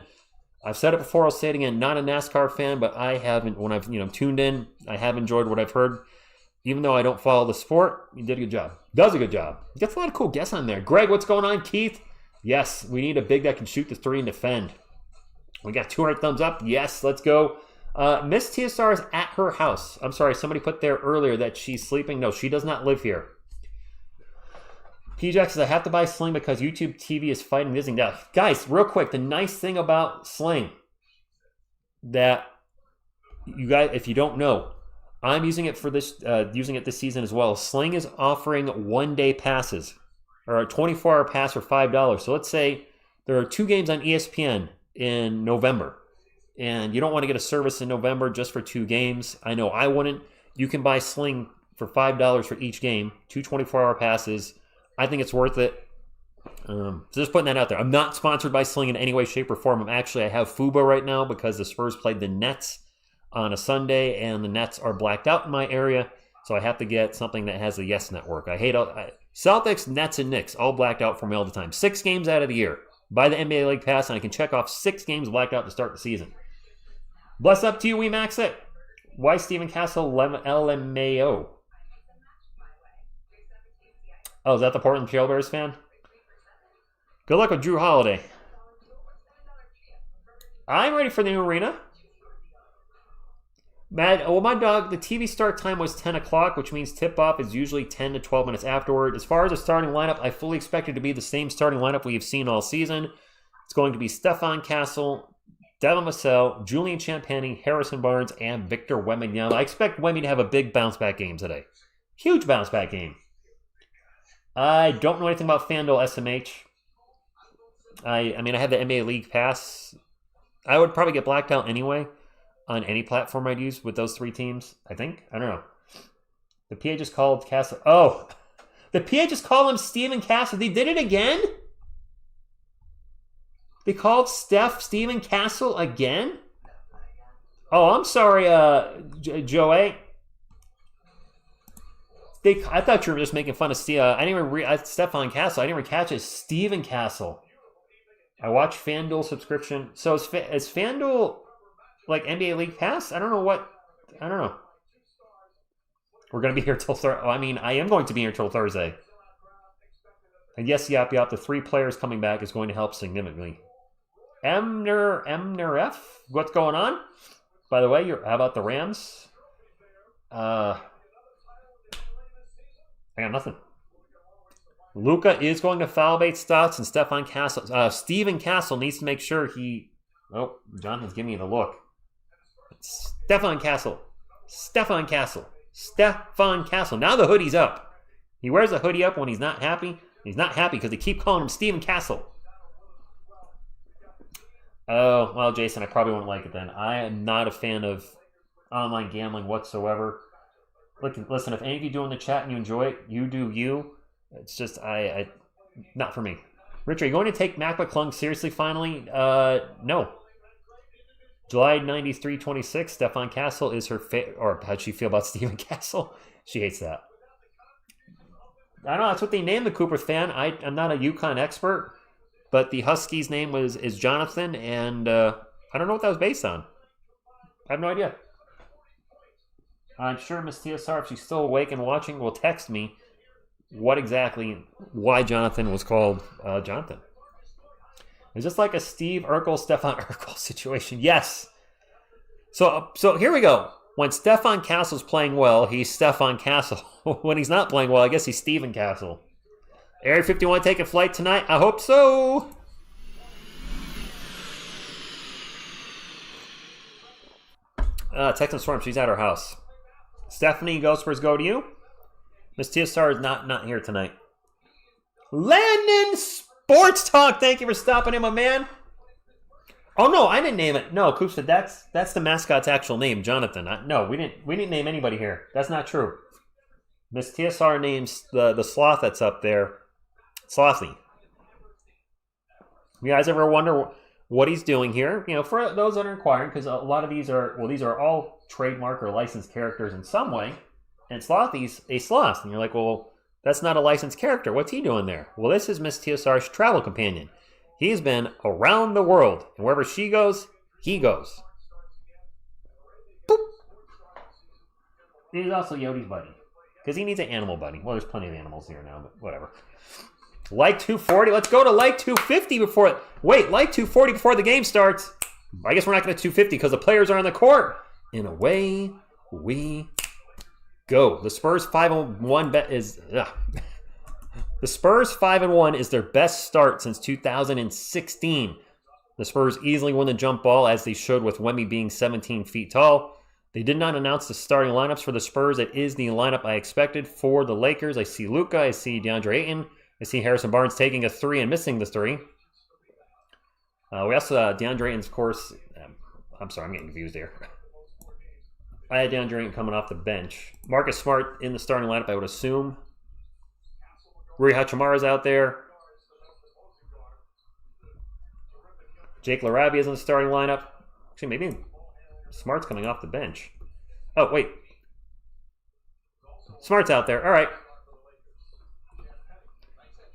I've said it before, I'll say it again, not a NASCAR fan, but I haven't, when I've tuned in, I have enjoyed what I've heard. Even though I don't follow the sport, he did a good job. Does a good job. Gets a lot of cool guests on there. Greg, what's going on? Keith? Yes, we need a big that can shoot the 3 and defend. We got 200 thumbs up. Yes, let's go. Miss TSR is at her house. I'm sorry, somebody put there earlier that she's sleeping. No, she does not live here. PJack says, I have to buy Sling because YouTube TV is fighting Disney. Now, guys, real quick, the nice thing about Sling that you guys, if you don't know, I'm using it for this, using it this season as well. Sling is offering 1-day passes or a 24-hour pass for $5. So let's say there are 2 games on ESPN in November, and you don't want to get a service in November just for 2 games. I know I wouldn't. You can buy Sling for $5 for each game, 2 24-hour passes. I think it's worth it. So just putting that out there. I'm not sponsored by Sling in any way, shape, or form. I have Fubo right now because the Spurs played the Nets on a Sunday, and the Nets are blacked out in my area, so I have to get something that has the Yes Network. I hate Celtics, Nets, and Knicks, all blacked out for me all the time. 6 games out of the year. Buy the NBA League Pass, and I can check off 6 games blacked out to start the season. Bless up to you, we max it. Why Stephen Castle LMAO? Oh, is that the Portland Trailblazers fan? Good luck with Drew Holiday. I'm ready for the new arena. My dog, the TV start time was 10 o'clock, which means tip-off is usually 10 to 12 minutes afterward. As far as the starting lineup, I fully expect it to be the same starting lineup we have seen all season. It's going to be Stephon Castle, Devin Vassell, Julian Champagnie, Harrison Barnes, and Victor Wembanyama. I expect Wemby to have a big bounce-back game today. Huge bounce-back game. I don't know anything about FanDuel SMH. I mean, I have the NBA League Pass. I would probably get blacked out anyway on any platform I'd use with those 3 teams, I think. I don't know. The PA just called Castle. Oh, the PA just called him Steven Castle. They did it again? They called Steph Steven Castle again? Oh, I'm sorry, Joey. I thought you were just making fun of Steve. I didn't even read Stephon Castle. I didn't even catch it. Steven Castle. I watch FanDuel subscription. So is FanDuel like NBA League Pass? I don't know. We're going to be here till Thursday. I mean, I am going to be here till Thursday. And yes, yap. The 3 players coming back is going to help significantly. Emner F? What's going on? By the way, how about the Rams? I got nothing. Luka is going to foul bait Stotts and Stephon Castle. Steven Castle needs to make sure he... Oh, Jonathan's giving me the look. Stephon Castle. Now the hoodie's up. He wears the hoodie up when he's not happy. He's not happy because they keep calling him Steven Castle. Oh, well, Jason, I probably won't like it then. I am not a fan of online gambling whatsoever. Listen, if any of you do in the chat and you enjoy it, you do you. It's just, not for me. Rich, are you going to take Mac McClung seriously finally? No. July 93-26, Stephon Castle is her or how'd she feel about Steven Castle? She hates that. I don't know, that's what they named the Cooper fan. I'm not a UConn expert, but the Huskies' name is Jonathan, and I don't know what that was based on. I have no idea. I'm sure Miss TSR, if she's still awake and watching, will text me why Jonathan was called Jonathan. Is this like a Steve Urkel, Stephon Urkel situation? Yes. So here we go. When Stephon Castle's playing well, he's Stephon Castle. When he's not playing well, I guess he's Steven Castle. Area 51 taking flight tonight? I hope so. Texan Storm, she's at her house. Stephanie, Go Spurs, go to you. Miss TSR is not here tonight. Landon Sports Talk, thank you for stopping in, my man. Oh no, I didn't name it. No, Coop said that's the mascot's actual name, Jonathan. No, we didn't name anybody here. That's not true. Miss TSR names the sloth that's up there, Slothy. You guys ever wonder what he's doing here? You know, for those that are inquiring, because a lot of these are all trademark or licensed characters in some way, and Slothy's a sloth, and you're like, well, that's not a licensed character. What's he doing there? Well, this is Miss TSR's travel companion. He's been around the world, and wherever she goes, he goes. Boop. He's also Yodi's buddy, because he needs an animal buddy. Well, there's plenty of animals here now, but whatever. Like 240. Let's go to like 250 before... Wait, like 240 before the game starts. I guess we're not going to 250 because the players are on the court. And away we go. The Spurs 5-1 bet is... The Spurs 5-1 is their best start since 2016. The Spurs easily win the jump ball, as they should with Wemby being 17 feet tall. They did not announce the starting lineups for the Spurs. It is the lineup I expected for the Lakers. I see Luka. I see DeAndre Ayton. I see Harrison Barnes taking a 3 and missing the 3. We also, DeAndre Ayton's, of course... I'm sorry, I'm getting confused here. I had DeAndre Ayton coming off the bench. Marcus Smart in the starting lineup, I would assume. Rui Hachimura's out there. Jake Larabia is in the starting lineup. Actually, maybe Smart's coming off the bench. Oh, wait. Smart's out there. All right.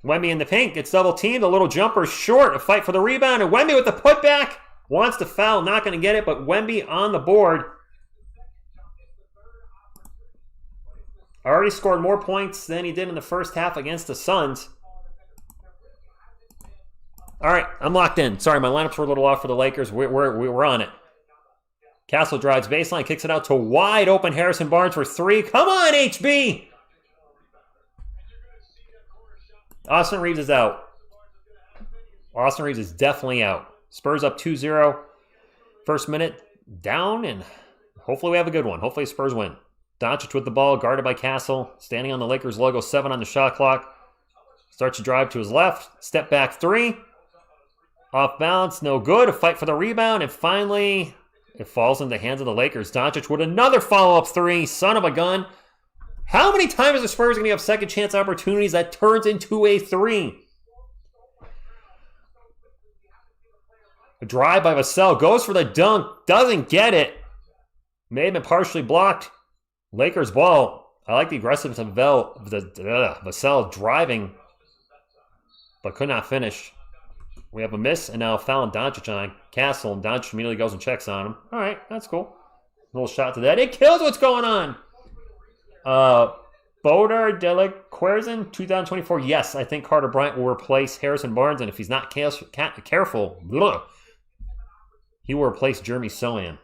Wemby in the paint gets double teamed. A little jumper short. A fight for the rebound. And Wemby with the putback. Wants to foul. Not going to get it. But Wemby on the board. Already scored more points than he did in the first half against the Suns. All right. I'm locked in. Sorry, my lineups were a little off for the Lakers. We're on it. Castle drives baseline. Kicks it out to wide open Harrison Barnes for 3. Come on, HB. Austin Reeves is out. Austin Reeves is definitely out. Spurs up 2-0. First minute down, and hopefully we have a good one. Hopefully Spurs win. Doncic with the ball, guarded by Castle. Standing on the Lakers logo, 7 on the shot clock. Starts to drive to his left. Step back 3. Off balance, no good. A fight for the rebound, and finally it falls in the hands of the Lakers. Doncic with another follow-up 3. Son of a gun. How many times are the Spurs going to have second chance opportunities that turns into a 3? A drive by Vassell. Goes for the dunk. Doesn't get it. May have been partially blocked. Lakers ball. I like the aggressiveness of Vassell driving, but could not finish. We have a miss, and now a foul on Doncic on Castle, and Doncic immediately goes and checks on him. All right, that's cool. A little shot to that. It kills what's going on. Bodar Delaquerzen, 2024. Yes, I think Carter Bryant will replace Harrison Barnes, and if he's not careful, he will replace Jeremy Sohan.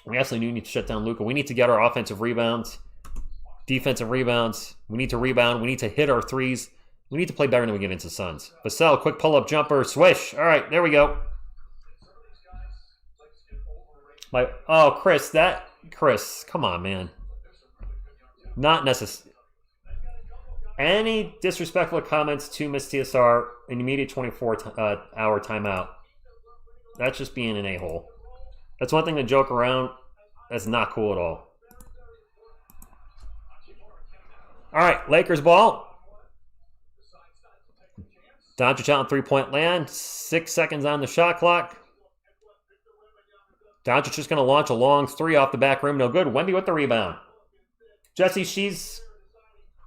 We absolutely need to shut down Luka. We need to get our offensive rebounds, defensive rebounds. We need to rebound. We need to hit our threes. We need to play better than we get into Suns. Vassell, quick pull-up jumper, swish. All right, there we go. Chris, come on, man. Not necessary. Any disrespectful comments to Miss TSR in immediate 24-hour timeout. That's just being an a-hole. That's one thing to joke around. That's not cool at all. All right, Lakers ball. Doncic out on three-point land. 6 seconds on the shot clock. Doncic just going to launch a long 3 off the back rim. No good. Wemby with the rebound. Jesse, she's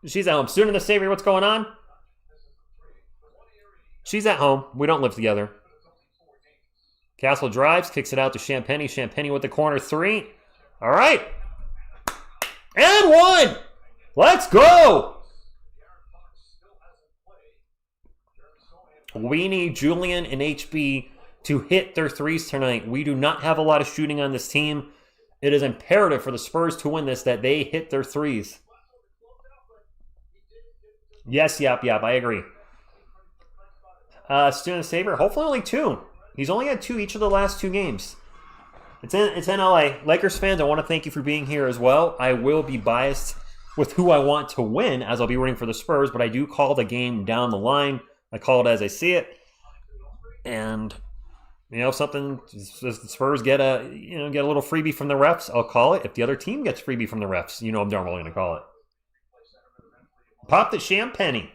at home. Student of the Savior, what's going on? She's at home. We don't live together. Castle drives, kicks it out to Champagny. Champagny with the corner 3. All right. And 1. Let's go. We need Julian and HB to hit their threes tonight. We do not have a lot of shooting on this team. It is imperative for the Spurs to win this that they hit their threes. Yes, yep, I agree. Student Saver, hopefully only 2. He's only had 2 each of the last 2 games. It's in LA. Lakers fans, I want to thank you for being here as well. I will be biased with who I want to win, as I'll be rooting for the Spurs, but I do call the game down the line. I call it as I see it. And if something, if the Spurs get a little freebie from the refs, I'll call it. If the other team gets freebie from the refs, I'm darn well going to call it. Pop the Champagny.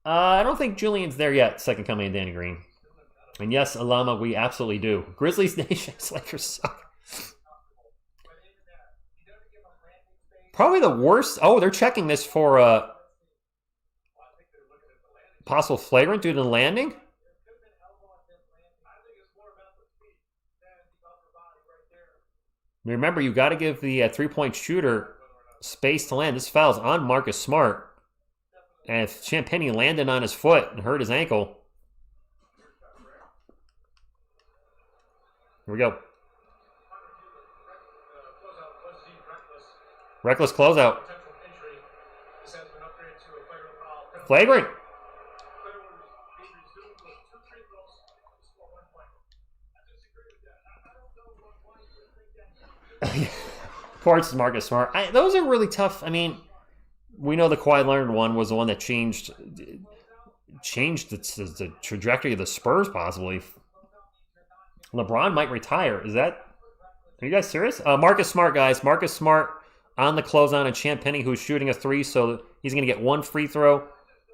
I don't think Julian's there yet. Second coming of Danny Green. And yes, Alama, we absolutely do. Grizzlies Nation, Lakers suck. Probably the worst. Oh, they're checking this for possible flagrant due to the landing. Remember, you got to give the three-point shooter space to land. This foul's on Marcus Smart. And if Champagny landed on his foot and hurt his ankle. Here we go. Reckless closeout. Flagrant. Of course, it's Marcus Smart. Those are really tough. I mean, we know the Kawhi Leonard one was the one that changed the trajectory of the Spurs, possibly. LeBron might retire. Are you guys serious? Marcus Smart, guys. Marcus Smart on the closeout and Champagny, who's shooting a 3, so he's going to get 1 free throw.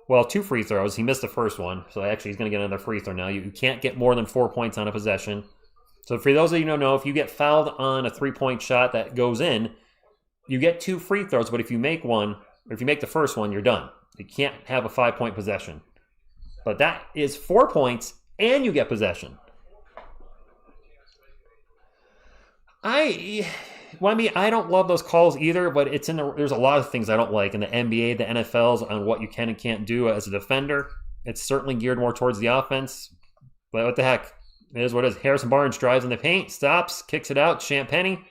Well, 2 free throws. He missed the first one, so actually he's going to get another free throw now. You can't get more than 4 points on a possession. So for those of you who don't know, if you get fouled on a 3-point shot that goes in, you get 2 free throws, but if you make one, or if you make the first one, you're done. You can't have a 5-point possession. But that is 4 points, and you get possession. I don't love those calls either, but there's a lot of things I don't like in the NBA, the NFLs, on what you can and can't do as a defender. It's certainly geared more towards the offense, but what the heck? It is what it is. Harrison Barnes drives in the paint, stops, kicks it out. Champagny,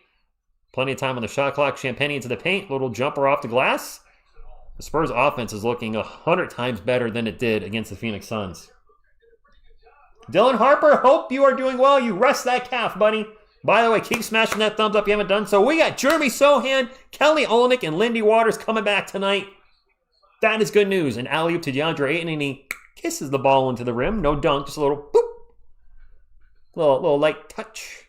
plenty of time on the shot clock. Champagny into the paint, little jumper off the glass. The Spurs offense is looking 100 times better than it did against the Phoenix Suns. Dylan Harper, hope you are doing well. You rest that calf, buddy. By the way, keep smashing that thumbs up if you haven't done so. We got Jeremy Sohan, Kelly Olynyk, and Lindy Waters coming back tonight. That is good news. An alley-oop to DeAndre Ayton, and he kisses the ball into the rim. No dunk, just a little boop. Little light touch.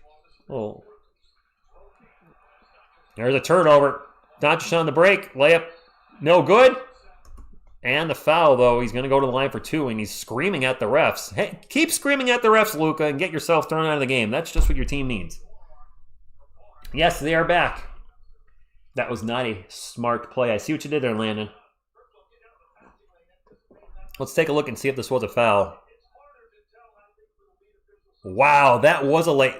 There's a turnover. Doncic on the break. Layup. No good. And the foul, though. He's going to go to the line for 2, and he's screaming at the refs. Hey, keep screaming at the refs, Luka, and get yourself thrown out of the game. That's just what your team needs. Yes, they are back. That was not a smart play. I see what you did there, Landon. Let's take a look and see if this was a foul. Wow, that was a late...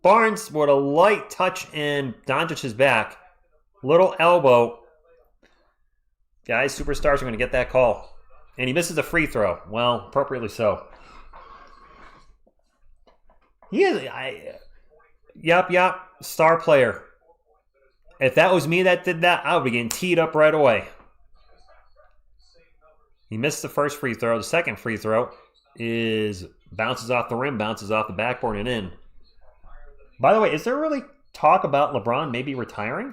Barnes with a light touch in Doncic's back. Little elbow. Guys, superstars are going to get that call. And he misses a free throw. Well, appropriately so. He is... Yep. Star player. If that was me that did that, I would be getting teed up right away. He missed the first free throw. The second free throw is bounces off the rim, bounces off the backboard and in. By the way, is there really talk about LeBron maybe retiring?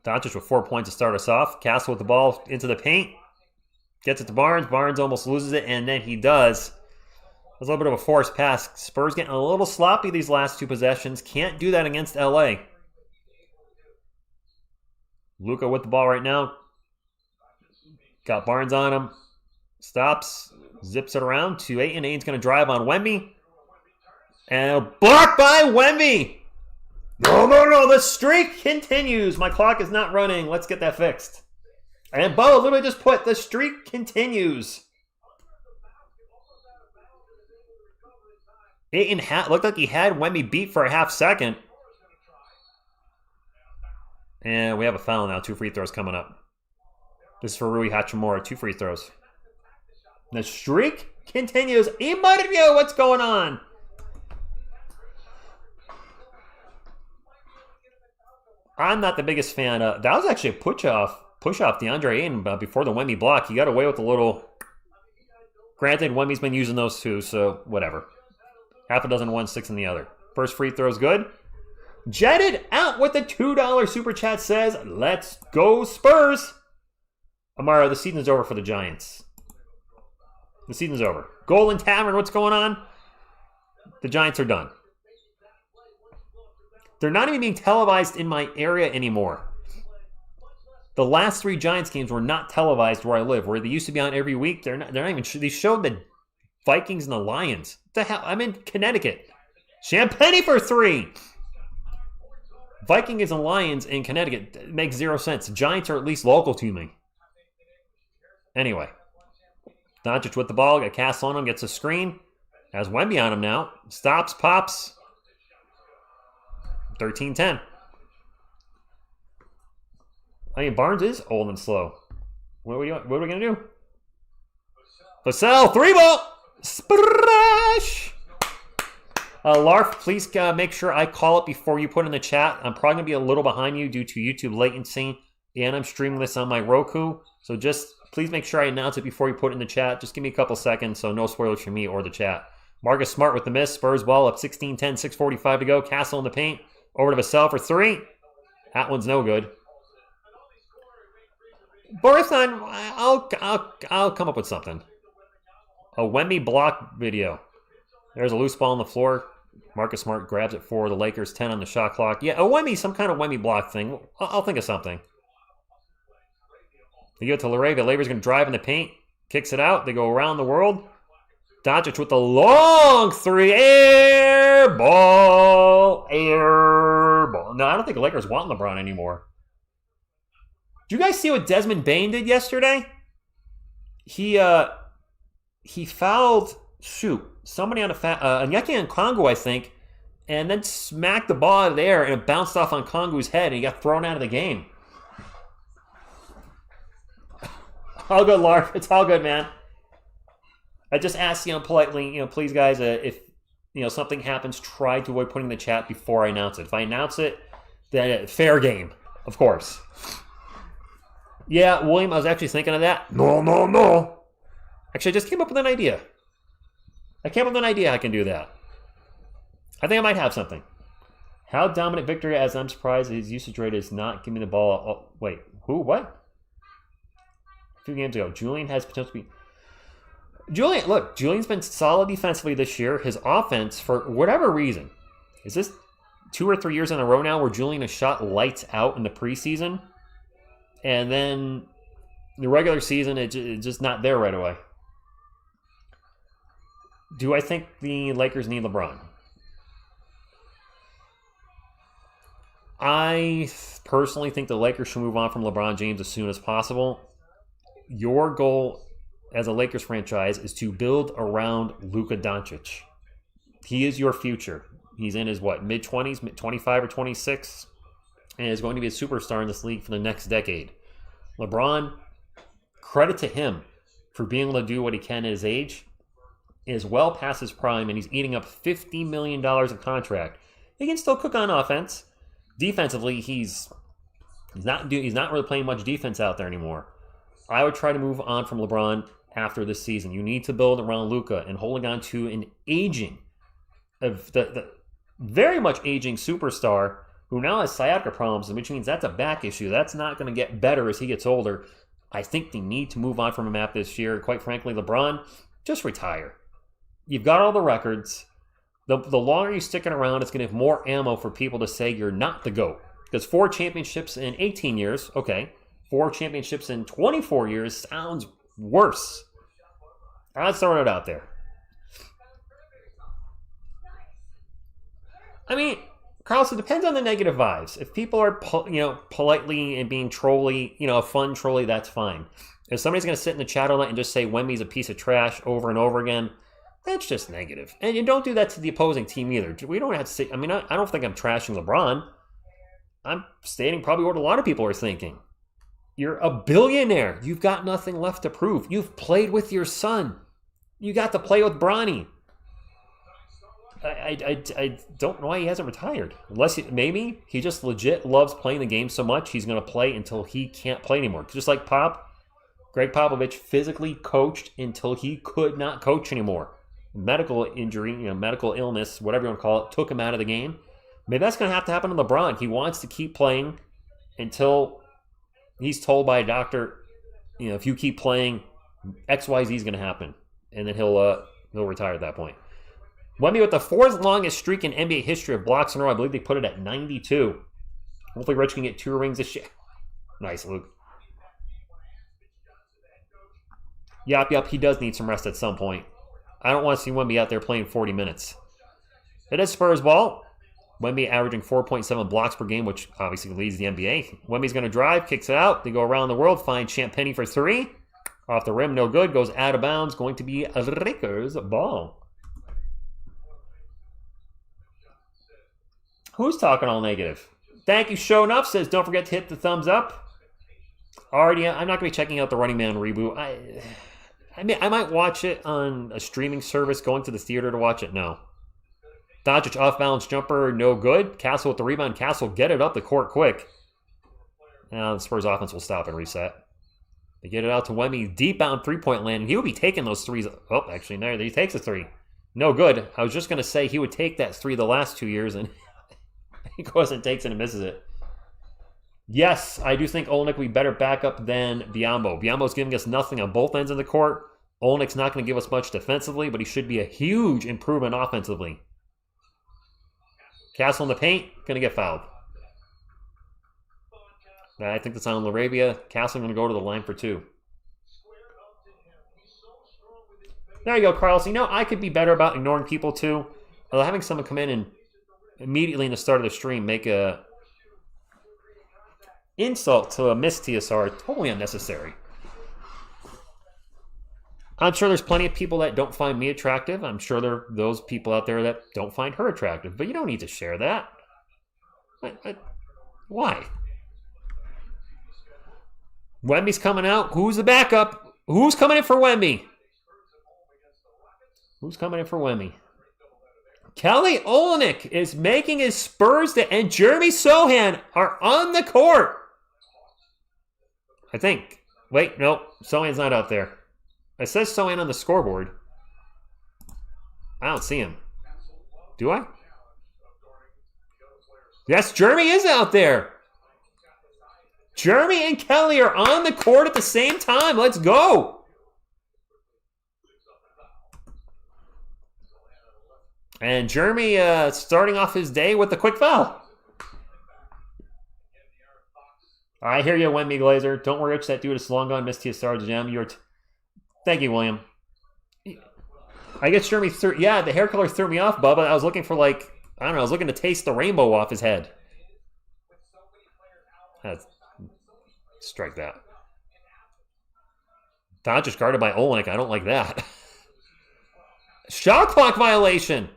Doncic with 4 points to start us off. Castle with the ball into the paint. Gets it to Barnes. Barnes almost loses it, and then he does. It was a little bit of a forced pass. Spurs getting a little sloppy these last 2 possessions. Can't do that against LA. Luka with the ball right now. Got Barnes on him. Stops. Zips it around to 8, and Aiden's going to drive on Wemby. And blocked by Wemby. No. The streak continues. My clock is not running. Let's get that fixed. And Bo literally just put, the streak continues. Aiton looked like he had Wemby beat for a half second. And we have a foul now. 2 free throws coming up. This is for Rui Hachimura. 2 free throws. The streak continues. Imario, what's going on? I'm not the biggest fan. That was actually a push-off DeAndre Ayton before the Wemby block. He got away with a little... Granted, Wemby's been using those too, so whatever. Half a dozen one, 6 in the other. First free throw's good. Jetted out with the $2 super chat says, let's go Spurs. Amaro, the season's over for the Giants. The season's over. Golden Tavern, what's going on? The Giants are done. They're not even being televised in my area anymore. The last 3 Giants games were not televised where I live, where they used to be on every week. They're not even. They showed the Vikings and the Lions. What the hell? I'm in Connecticut. Champagne for 3. Vikings and Lions in Connecticut. It makes 0 sense. The Giants are at least local to me. Anyway. Doncic with the ball. Got Castle on him. Gets a screen. Has Wemby on him now. Stops. Pops. 13-10. I mean, Barnes is old and slow. What are we going to do? Vassell, 3-ball. Splash. Larf, please make sure I call it before you put in the chat. I'm probably going to be a little behind you due to YouTube latency. And I'm streaming this on my Roku. So just please make sure I announce it before you put it in the chat. Just give me a couple seconds so no spoilers for me or the chat. Marcus Smart with the miss. Spurs ball up 16-10, 6:45 to go. Castle in the paint. Over to Vassell for 3. That one's no good. Borathan, I'll come up with something. A Wemby block video. There's a loose ball on the floor. Marcus Smart grabs it for the Lakers. 10 on the shot clock. Yeah, a Wemby, some kind of Wemby block thing. I'll think of something. They go to Lareva. Laver's going to drive in the paint. Kicks it out. They go around the world. Doncic with the long 3. Air ball. No, I don't think the Lakers want LeBron anymore. Did you guys see what Desmond Bane did yesterday? He fouled, somebody on Onyeka Okongwu, I think, and then smacked the ball out of the air, and it bounced off on Kongu's head, and he got thrown out of the game. All good, Lark. It's all good, man. I just asked, politely, please, guys, if, something happens, try to avoid putting in the chat before I announce it. If I announce it, then fair game, of course. Yeah, William, I was actually thinking of that. No. Actually, I just came up with an idea. I can do that. I think I might have something. How dominant Victor is, I'm surprised his usage rate is not giving the ball. Oh, wait, who? What? A few games ago. Julian has potential to be... Julian's been solid defensively this year. His offense, for whatever reason, is this 2 or 3 years in a row now where Julian has shot lights out in the preseason. And then the regular season, it's just not there right away. Do I think the Lakers need LeBron? I personally think the Lakers should move on from LeBron James as soon as possible. Your goal as a Lakers franchise is to build around Luka Doncic. He is your future. He's in his, mid-20s, mid-25 or 26, and is going to be a superstar in this league for the next decade. LeBron, credit to him for being able to do what he can at his age. He is well past his prime, and he's eating up $50 million of contract. He can still cook on offense. Defensively, he's not really playing much defense out there anymore. I would try to move on from LeBron after this season. You need to build around Luka and holding on to an aging, the very much aging superstar who now has sciatica problems, which means that's a back issue. That's not going to get better as he gets older. I think they need to move on from him after this year. Quite frankly, LeBron, just retire. You've got all the records. The longer you're sticking around, it's going to have more ammo for people to say you're not the GOAT. Because 4 championships in 18 years, okay. 4 championships in 24 years sounds worse. Let's throw it out there. I mean, Carlos, it depends on the negative vibes. If people are, politely and being trolly, a fun trolly, that's fine. If somebody's going to sit in the chat all night and just say Wemby's a piece of trash over and over again, that's just negative. And you don't do that to the opposing team either. We don't have to say, I don't think I'm trashing LeBron. I'm stating probably what a lot of people are thinking. You're a billionaire. You've got nothing left to prove. You've played with your son. You got to play with Bronny. I don't know why he hasn't retired. Maybe he just legit loves playing the game so much he's going to play until he can't play anymore. Just like Greg Popovich physically coached until he could not coach anymore. Medical injury, medical illness, whatever you want to call it, took him out of the game. Maybe that's going to have to happen to LeBron. He wants to keep playing until he's told by a doctor, if you keep playing, XYZ is going to happen. And then he'll retire at that point. Wemby with the 4th longest streak in NBA history of blocks in a row. I believe they put it at 92. Hopefully Rich can get 2 rings this year. Nice, Luke. Yup, he does need some rest at some point. I don't want to see Wemby out there playing 40 minutes. It is Spurs ball. Wemby averaging 4.7 blocks per game, which obviously leads the NBA. Wemby's going to drive, kicks it out. They go around the world, find Champagny for 3. Off the rim, no good. Goes out of bounds. Going to be a Lakers ball. Who's talking all negative? Thank you, Show Enough says, don't forget to hit the thumbs up. Already, I'm not going to be checking out the Running Man reboot. I might watch it on a streaming service. Going to the theater to watch it, no. Doncic off-balance jumper, no good. Castle with the rebound. Castle get it up the court quick. Now the Spurs offense will stop and reset. They get it out to Wemby. Deep bound three-point land. And he would be taking those threes. Oh, actually, no, he takes a 3. No good. I was just going to say he would take that 3 the last 2 years, and he goes and takes it and misses it. Yes, I do think Olenek will be better backup than Biyombo. Biyombo's giving us nothing on both ends of the court. Olenek's not going to give us much defensively, but he should be a huge improvement offensively. Castle in the paint, going to get fouled. I think that's on Laravia. Castle going to go to the line for 2. There you go, Carlos. I could be better about ignoring people too. Having someone come in and immediately in the start of the stream make a insult to a Miss TSR, totally unnecessary. I'm sure there's plenty of people that don't find me attractive. I'm sure there are those people out there that don't find her attractive. But you don't need to share that. Why? Wemby's coming out. Who's the backup? Who's coming in for Wemby? Who's coming in for Wemby? Kelly Olynyk is making his Spurs and Jeremy Sohan are on the court. I think. Wait, no. Sohan's not out there. It says Sohan on the scoreboard. I don't see him. Do I? Yes, Jeremy is out there. Jeremy and Kelly are on the court at the same time. Let's go. And Jeremy starting off his day with a quick foul. I hear you, Wemby Glazer. Don't worry, that dude is long gone. Miss TSR Jam. Thank you, William. I guess Jeremy yeah, the hair color threw me off, Bubba. I was looking for I don't know, I was looking to taste the rainbow off his head. Strike that. Doncic guarded by Olenek. I don't like that. Shot clock violation.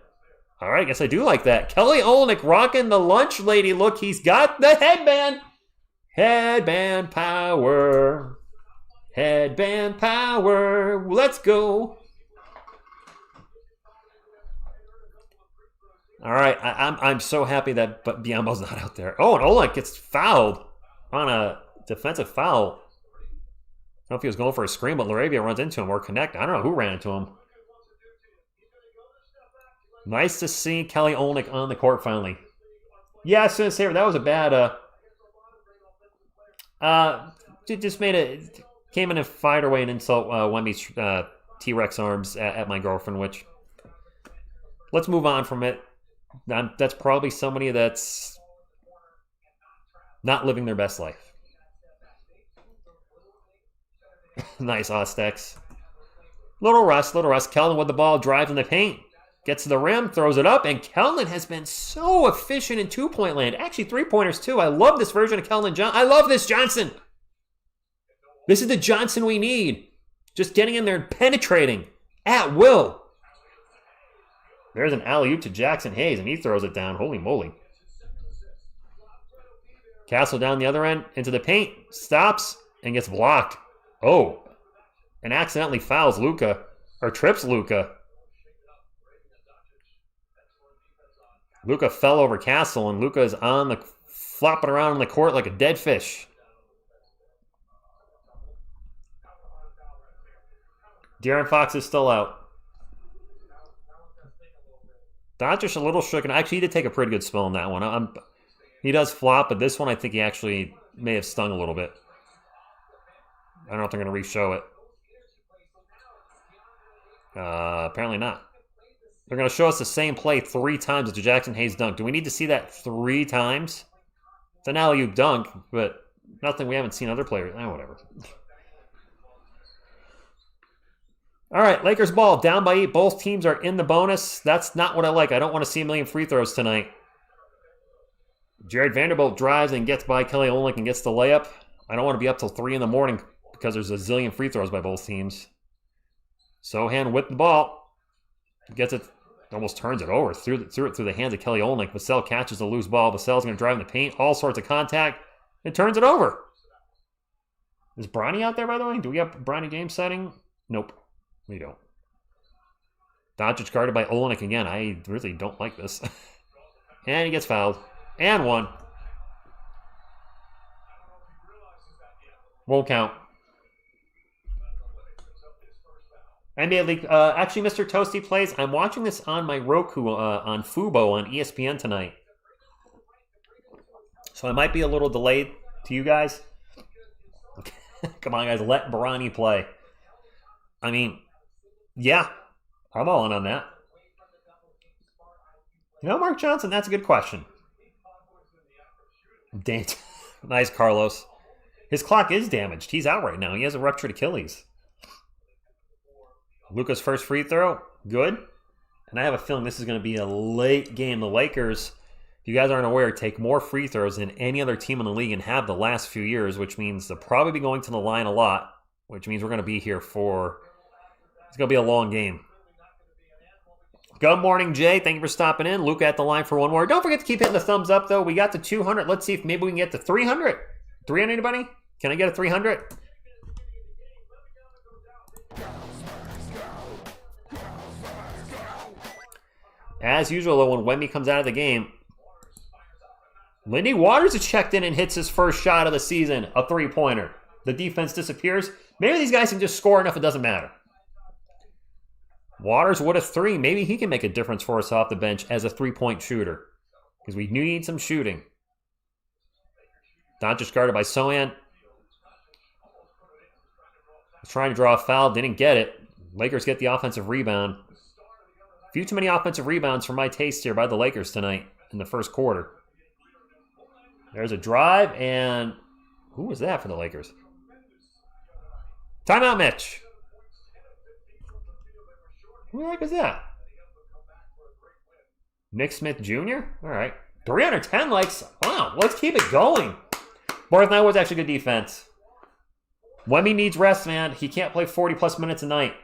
All right, I guess I do like that. Kelly Olenek rocking the lunch lady look. He's got the headband. Headband power. Headband power. Let's go. All right, I'm so happy that Biombo's not out there. Oh, and Olenek gets fouled on a defensive foul. I don't know if he was going for a screen, but Laravia runs into him or connect. I don't know who ran into him. Nice to see Kelly Olenek on the court finally. Yeah, I was going to say that was a bad. Just made it. Came in and fired away and insult Wemby's T-Rex arms at my girlfriend, which. Let's move on from it. That's probably somebody that's not living their best life. Nice, Ostex. Little rust. Keldon with the ball, drives in the paint. Gets to the rim, throws it up, and Keldon has been so efficient in two-point land. Actually, three-pointers, too. I love this version of Keldon Johnson. I love this Johnson. This is the Johnson we need. Just getting in there and penetrating at will. There's an alley-oop to Jackson Hayes, and he throws it down. Holy moly. Castle down the other end, into the paint, stops, and gets blocked. Oh, and accidentally fouls Luka, or trips Luka. Luka fell over Castle, and Luka is flopping around on the court like a dead fish. De'Aaron Fox is still out. Doncic a little shook, and actually he did take a pretty good spill in that one. He does flop, but this one I think he actually may have stung a little bit. I don't know if they're going to re-show it. Apparently not. They're going to show us the same play 3 times as the Jackson Hayes dunk. Do we need to see that 3 times? It's an alley-oop dunk, but nothing we haven't seen other players. Whatever. All right, Lakers ball, down by 8. Both teams are in the bonus. That's not what I like. I don't want to see a million free throws tonight. Jared Vanderbilt drives and gets by Kelly Olynyk and gets the layup. I don't want to be up till 3 in the morning because there's a zillion free throws by both teams. Sohan with the ball. Gets it, almost turns it over. Threw it through the hands of Kelly Olynyk. Vassell catches the loose ball. Vassell's going to drive in the paint. All sorts of contact. It turns it over. Is Bronny out there, by the way? Do we have Bronny James setting? Nope. We don't. Doncic guarded by Olynyk again. I really don't like this. And he gets fouled. And one. Won't count. NBA League. Actually, Mr. Toasty plays. I'm watching this on my Roku on Fubo on ESPN tonight. So I might be a little delayed to you guys. Come on, guys. Let Bronny play. I mean, yeah. I'm all in on that. Mark Johnson, that's a good question. Nice, Carlos. His clock is damaged. He's out right now. He has a ruptured Achilles. Luka's first free throw, good. And I have a feeling this is going to be a late game. The Lakers, if you guys aren't aware, take more free throws than any other team in the league and have the last few years, which means they'll probably be going to the line a lot, which means we're going to be here for, it's going to be a long game. Good morning, Jay. Thank you for stopping in. Luka at the line for one more. Don't forget to keep hitting the thumbs up, though. We got to 200. Let's see if maybe we can get to 300. 300, anybody? Can I get a 300? As usual, though, when Wemby comes out of the game, Lindy Waters is checked in and hits his first shot of the season, a three-pointer. The defense disappears. Maybe these guys can just score enough it doesn't matter. Waters with a 3. Maybe he can make a difference for us off the bench as a three-point shooter. Because we need some shooting. Doncic guarded by Sohan. Trying to draw a foul, didn't get it. Lakers get the offensive rebound. Few too many offensive rebounds for my taste here by the Lakers tonight in the first quarter. There's a drive, and who was that for the Lakers? Timeout, Mitch. Who the heck is that? Nick Smith Jr.? All right. 310 likes. Wow, let's keep it going. Barth, that was actually good defense. Wemby needs rest, man. He can't play 40-plus minutes a night.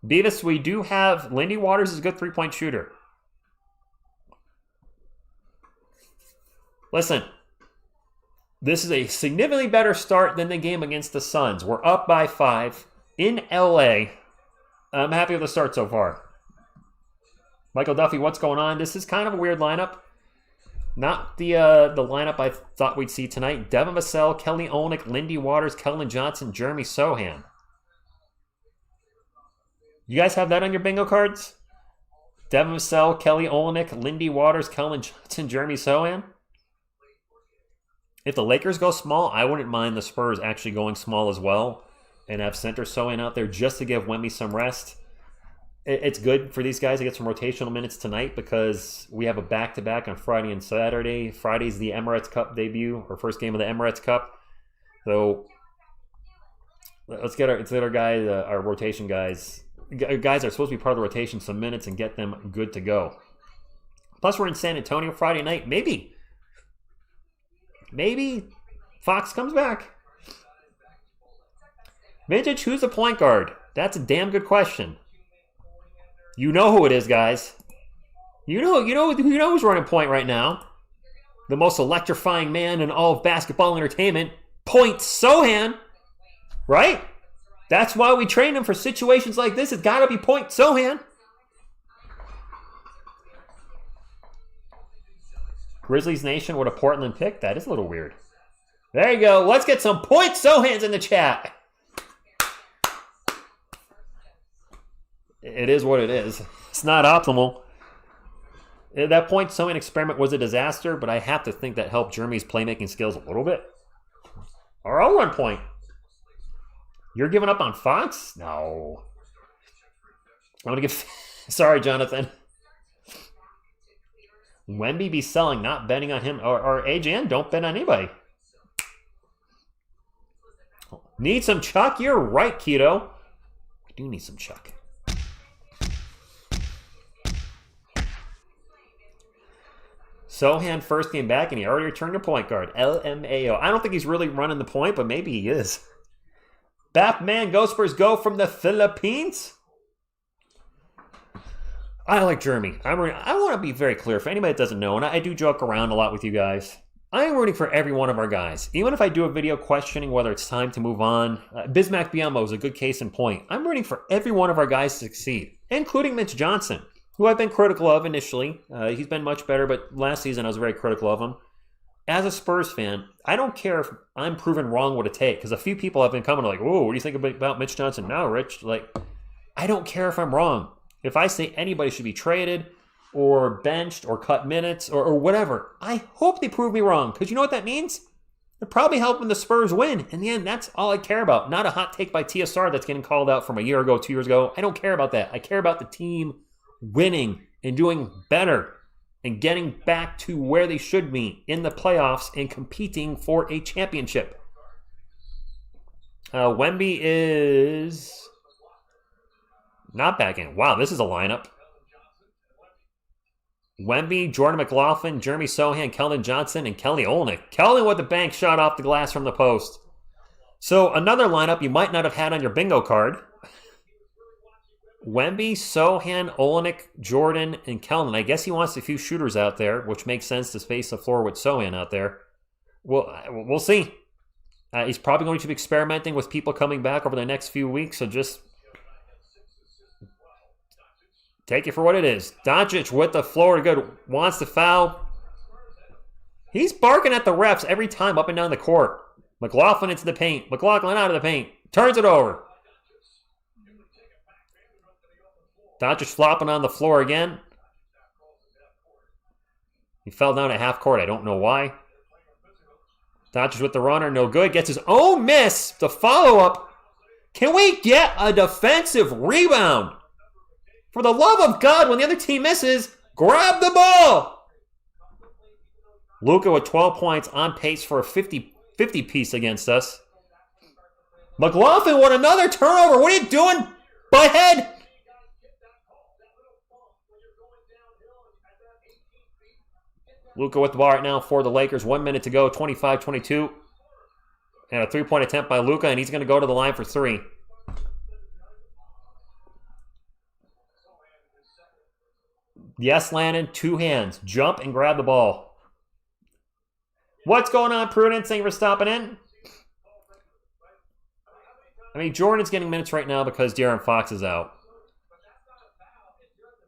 Beavis, we do have Lindy Waters is a good three-point shooter. Listen, this is a significantly better start than the game against the Suns. We're up by 5 in LA. I'm happy with the start so far. Michael Duffy, what's going on? This is kind of a weird lineup. Not the lineup I thought we'd see tonight. Devin Vassell, Kelly Olynyk, Lindy Waters, Keldon Johnson, Jeremy Sohan. You guys have that on your bingo cards? Devin Vassell, Kelly Olynyk, Lindy Waters, Keldon Johnson, Jeremy Sohan. If the Lakers go small, I wouldn't mind the Spurs actually going small as well and have center Sohan out there just to give Wemby some rest. It's good for these guys to get some rotational minutes tonight because we have a back-to-back on Friday and Saturday. Friday's the Emirates Cup debut, or first game of the Emirates Cup. So let's get our guys, our rotation guys. Guys are supposed to be part of the rotation some minutes and get them good to go. Plus, we're in San Antonio Friday night. Maybe Fox comes back. Vintage, who's the point guard? That's a damn good question. You know who it is, guys. You know who's running point right now. The most electrifying man in all of basketball entertainment, Point Sohan. Right? That's why we train him for situations like this. It's got to be Point Sohan. Grizzlies Nation with a Portland pick. That is a little weird. There you go. Let's get some Point Sohans in the chat. It is what it is. It's not optimal. That Point Sohan experiment was a disaster, but I have to think that helped Jeremy's playmaking skills a little bit. Or I'll run point. You're giving up on Fox? No. I'm going to give... Sorry, Jonathan. Wemby be selling, not betting on him. Or AJN, don't bet on anybody. Need some Chuck? You're right, Keto. I do need some Chuck. Sohan first game back, and he already returned to point guard. LMAO. I don't think he's really running the point, but maybe he is. Batman, Go Spurs go from the Philippines. I like Jeremy. I want to be very clear. For anybody that doesn't know, and I do joke around a lot with you guys, I am rooting for every one of our guys. Even if I do a video questioning whether it's time to move on, Bismack Biyombo is a good case in point. I'm rooting for every one of our guys to succeed, including Mitch Johnson, who I've been critical of initially. He's been much better, but last season I was very critical of him. As a Spurs fan, I don't care if I'm proven wrong with a take, because a few people have been coming like, "Whoa, what do you think about Mitch Johnson now, Rich?" Like, I don't care if I'm wrong. If I say anybody should be traded or benched or cut minutes or whatever, I hope they prove me wrong, because you know what that means? They're probably helping the Spurs win. In the end, that's all I care about. Not a hot take by TSR that's getting called out from a year ago, 2 years ago. I don't care about that. I care about the team winning and doing better and getting back to where they should be in the playoffs and competing for a championship. Wemby is not back in. Wow, this is a lineup. Wemby, Jordan McLaughlin, Jeremy Sohan, Keldon Johnson, and Kelly Olynyk. Keldon with the bank shot off the glass from the post. So another lineup you might not have had on your bingo card. Wemby, Sohan, Olynyk, Jordan, and Keldon. I guess he wants a few shooters out there, which makes sense to space the floor with Sohan out there. Well, we'll see. He's probably going to be experimenting with people coming back over the next few weeks, so just take it for what it is. Doncic with the floor, good. Wants to foul. He's barking at the refs every time up and down the court. McLaughlin into the paint. McLaughlin out of the paint. Turns it over. Doncic flopping on the floor again. He fell down at half court. I don't know why. Doncic with the runner. No good. Gets his own miss. The follow-up. Can we get a defensive rebound For the love of God, when the other team misses, grab the ball. Luka with 12 points, on pace for a 50 piece against us. McLaughlin with another turnover. What are you doing? Butt head. Luka with the ball right now for the Lakers. 1 minute to go, 25-22. And a three-point attempt by Luka, and he's going to go to the line for three. Yes, Landon, two hands. Jump and grab the ball. What's going on, Prudence? Thank you for stopping in. I mean, Jordan's getting minutes right now because De'Aaron Fox is out.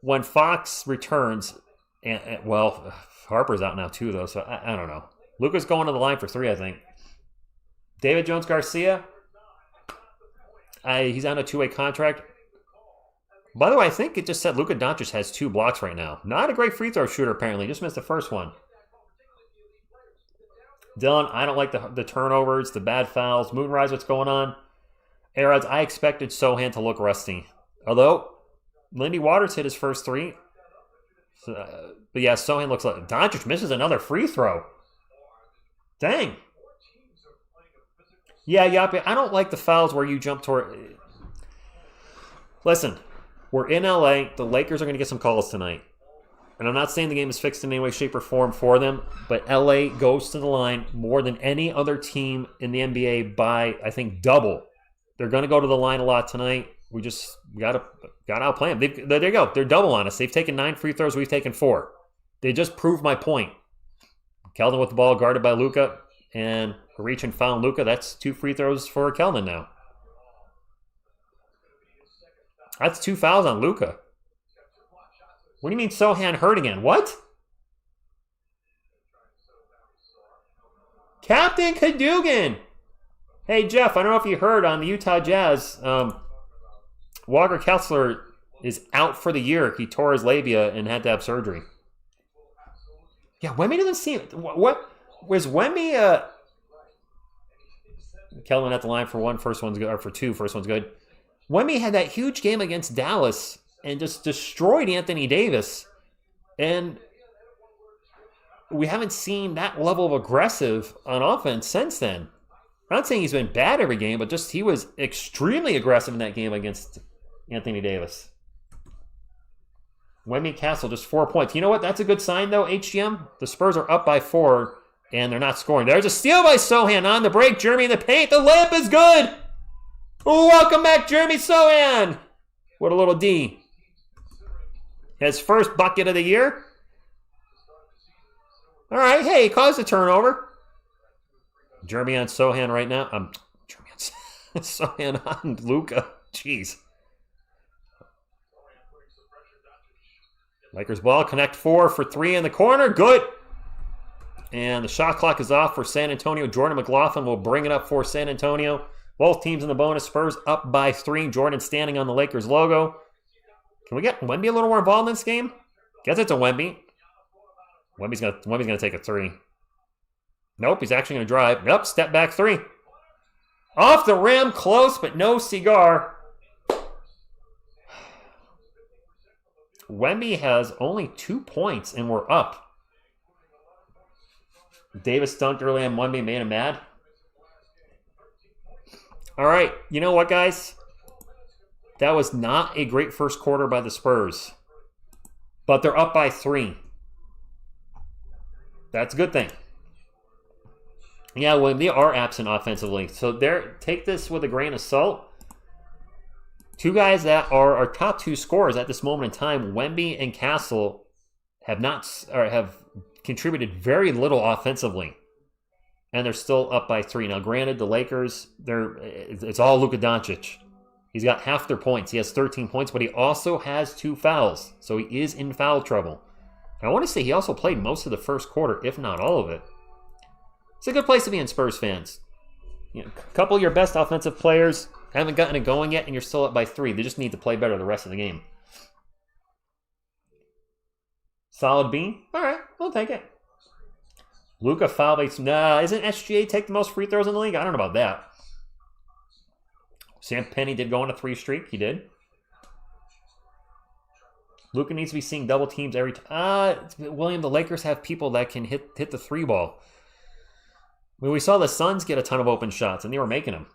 When Fox returns, well, Harper's out now too, though, so I don't know. Luka's going to the line for three, I think. David Jones-Garcia, he's on a two-way contract. By the way, I think it just said Luka Doncic has 2 blocks right now. Not a great free throw shooter, apparently. Just missed the first one. Dylan, I don't like the turnovers, the bad fouls. Moonrise, what's going on? Arods, I expected Sohan to look rusty. Although, Lindy Waters hit his first 3. So, but yeah, Sohan looks like... Doncic misses another free throw. Dang. Yeah, Yappy, I don't like the fouls where you jump toward... Listen, we're in LA. The Lakers are going to get some calls tonight. And I'm not saying the game is fixed in any way, shape, or form for them, but LA goes to the line more than any other team in the NBA by, I think, double. They're going to go to the line a lot tonight. We got to outplay them. There you go. They're double on us. They've taken 9 free throws. We've taken 4. They just proved my point. Keldon with the ball guarded by Luka, and a reach and foul Luka. That's 2 free throws for Keldon now. That's 2 fouls on Luka. What do you mean Sohan hurt again? What? Captain Cadogan. Hey, Jeff, I don't know if you heard on the Utah Jazz, Walker Kessler is out for the year. He tore his labia and had to have surgery. Yeah, Wemby doesn't seem... What? Was Wemby... Kelvin at the line for 1. First one's good. Or for 2. First one's good. Wemby had that huge game against Dallas and just destroyed Anthony Davis. And we haven't seen that level of aggressive on offense since then. I'm not saying he's been bad every game, but just he was extremely aggressive in that game against Anthony Davis. Wemby Castle, just 4 points. You know what? That's a good sign, though, HGM. The Spurs are up by 4, and they're not scoring. There's a steal by Sohan on the break. Jeremy in the paint. The layup is good. Welcome back, Jeremy Sohan. What a little D. His first bucket of the year. All right, hey, he caused a turnover. Jeremy on Sohan right now. Jeremy on Sohan on Luka. Jeez. Lakers ball, connect 4 for 3 in the corner. Good. And the shot clock is off for San Antonio. Jordan McLaughlin will bring it up for San Antonio. Both teams in the bonus. Spurs up by 3. Jordan standing on the Lakers logo. Can we get Wemby a little more involved in this game? Guess it's a Wemby. Wemby's gonna take a 3. Nope, he's actually gonna drive. Yep, step back 3. Off the rim, close, but no cigar. Wemby has only 2 points, and we're up. Davis dunked early on Wemby, made him mad. All right, you know what, guys? That was not a great first quarter by the Spurs. But they're up by 3. That's a good thing. Yeah, well, they are absent offensively. So take this with a grain of salt. 2 guys that are our top 2 scorers at this moment in time, Wemby and Castle, have contributed very little offensively. And they're still up by 3. Now, granted, the Lakers, it's all Luka Doncic. He's got half their points. He has 13 points, but he also has 2 fouls. So he is in foul trouble. And I want to say he also played most of the first quarter, if not all of it. It's a good place to be in, Spurs fans. You know, a couple of your best offensive players haven't gotten it going yet, and you're still up by 3. They just need to play better the rest of the game. Solid B? All right, we'll take it. Luka foul baits. Nah, isn't SGA take the most free throws in the league? I don't know about that. Sam Penny did go on a 3 streak. He did. Luka needs to be seeing double teams every time. William, the Lakers have people that can hit the three ball. I mean, we saw the Suns get a ton of open shots, and they were making them.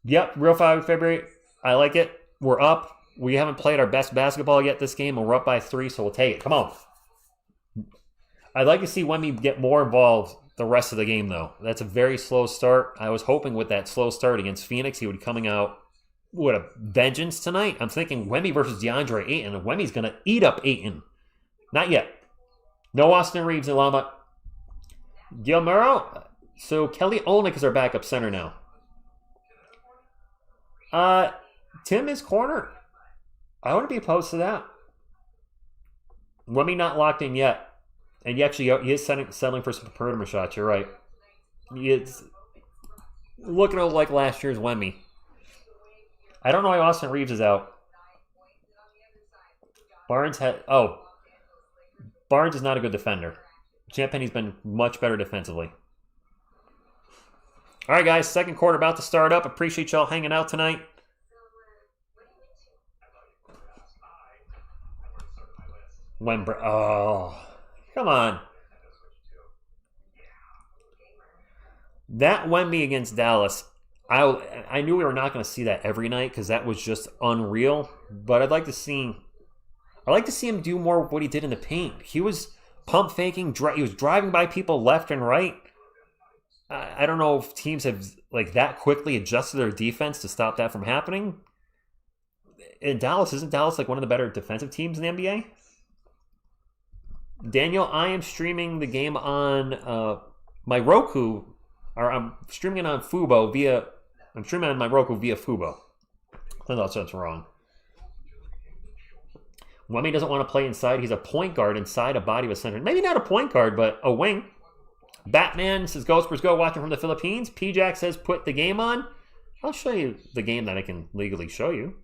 Yep, real 5 February. I like it. We're up. We haven't played our best basketball yet this game, and we're up by 3, so we'll take it. Come on. I'd like to see Wemby get more involved the rest of the game, though. That's a very slow start. I was hoping with that slow start against Phoenix, he would be coming out with a vengeance tonight. I'm thinking Wemby versus DeAndre Ayton, and Wemby's going to eat up Ayton. Not yet. No Austin Reeves and Lama. Gilmero. So Kelly Olynyk is our backup center now. Tim is corner. I wouldn't be opposed to that. Wemby not locked in yet. And he is settling for some perimeter shots. You're right. He is looking like last year's Wemby. I don't know why Austin Reeves is out. Barnes is not a good defender. Champagne's been much better defensively. All right, guys. Second quarter about to start up. Appreciate y'all hanging out tonight. Oh, come on. That Wemby against Dallas, I knew we were not going to see that every night because that was just unreal. But I'd like to see him do more of what he did in the paint. He was pump faking. He was driving by people left and right. I don't know if teams have like that quickly adjusted their defense to stop that from happening. In Dallas, isn't Dallas like one of the better defensive teams in the NBA? Daniel, I am streaming the game on my Roku, or I'm streaming it on Fubo I'm streaming on my Roku via Fubo. I thought that's wrong. Wemby doesn't want to play inside. He's a point guard inside a body of a center. Maybe not a point guard, but a wing. Batman says, Go Spurs Go, watching from the Philippines. P-Jack says, put the game on. I'll show you the game that I can legally show you.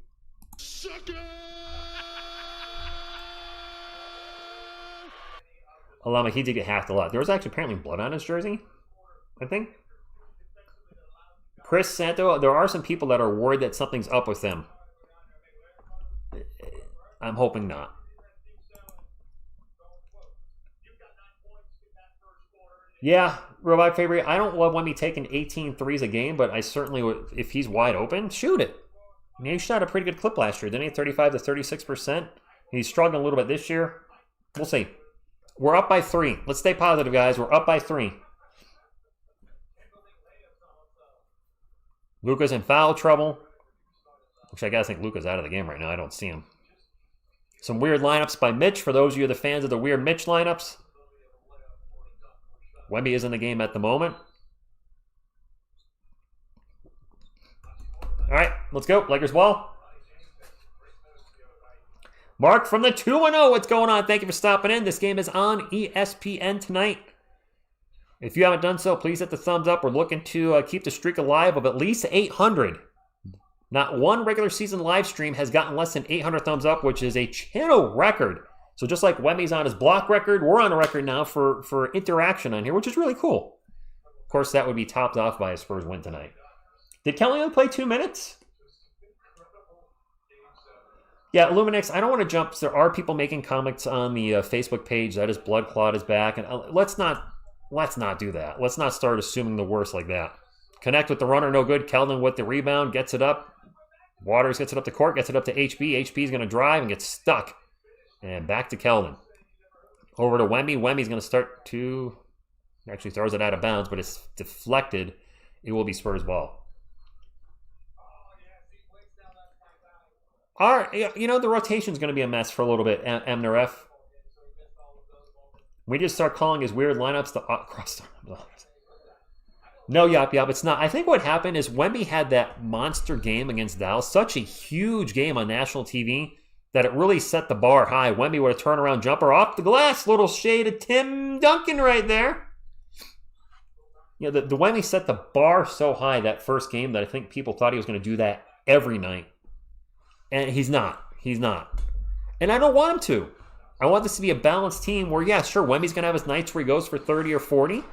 Alama, he did get hacked a lot. There was actually apparently blood on his jersey, I think. Chris Santo, there are some people that are worried that something's up with him. I'm hoping not. Yeah, Robot favorite. I don't love Wemby taking 18 threes a game, but I certainly would, if he's wide open, shoot it. I mean, he shot a pretty good clip last year, didn't he? 35 to 36%. He's struggling a little bit this year. We'll see. We're up by 3. Let's stay positive, guys. We're up by 3. Luka's in foul trouble. Which I gotta think Luka's out of the game right now. I don't see him. Some weird lineups by Mitch. For those of you the fans of the weird Mitch lineups. Wemby is in the game at the moment. All right, let's go. Lakers ball. Mark from the 2-0. What's going on? Thank you for stopping in. This game is on ESPN tonight. If you haven't done so, please hit the thumbs up. We're looking to keep the streak alive of at least 800. Not one regular season live stream has gotten less than 800 thumbs up, which is a channel record. So just like Wemby's on his block record, we're on a record now for interaction on here, which is really cool. Of course, that would be topped off by a Spurs win tonight. Did Kelly only play 2 minutes? Yeah, Illuminix, I don't want to jump. There are people making comments on the Facebook page that his blood clot is back, and let's not do that. Let's not start assuming the worst like that. Connect with the runner, no good. Keldon with the rebound, gets it up. Waters gets it up the court, gets it up to HB. HB is going to drive and get stuck. And back to Keldon. Over to Wemby. Wemby's going to start to... Actually throws it out of bounds, but it's deflected. It will be Spurs ball. All right, you know, the rotation is going to be a mess for a little bit, Amneref. We just start calling his weird lineups the cross. No, Yop, it's not. I think what happened is Wemby had that monster game against Dallas, such a huge game on national TV, that it really set the bar high. Wemby with a turnaround jumper off the glass. Little shade of Tim Duncan right there. You know, the Wemby set the bar so high that first game that I think people thought he was going to do that every night. And he's not. He's not. And I don't want him to. I want this to be a balanced team where, yeah, sure, Wemby's going to have his nights where he goes for 30 or 40.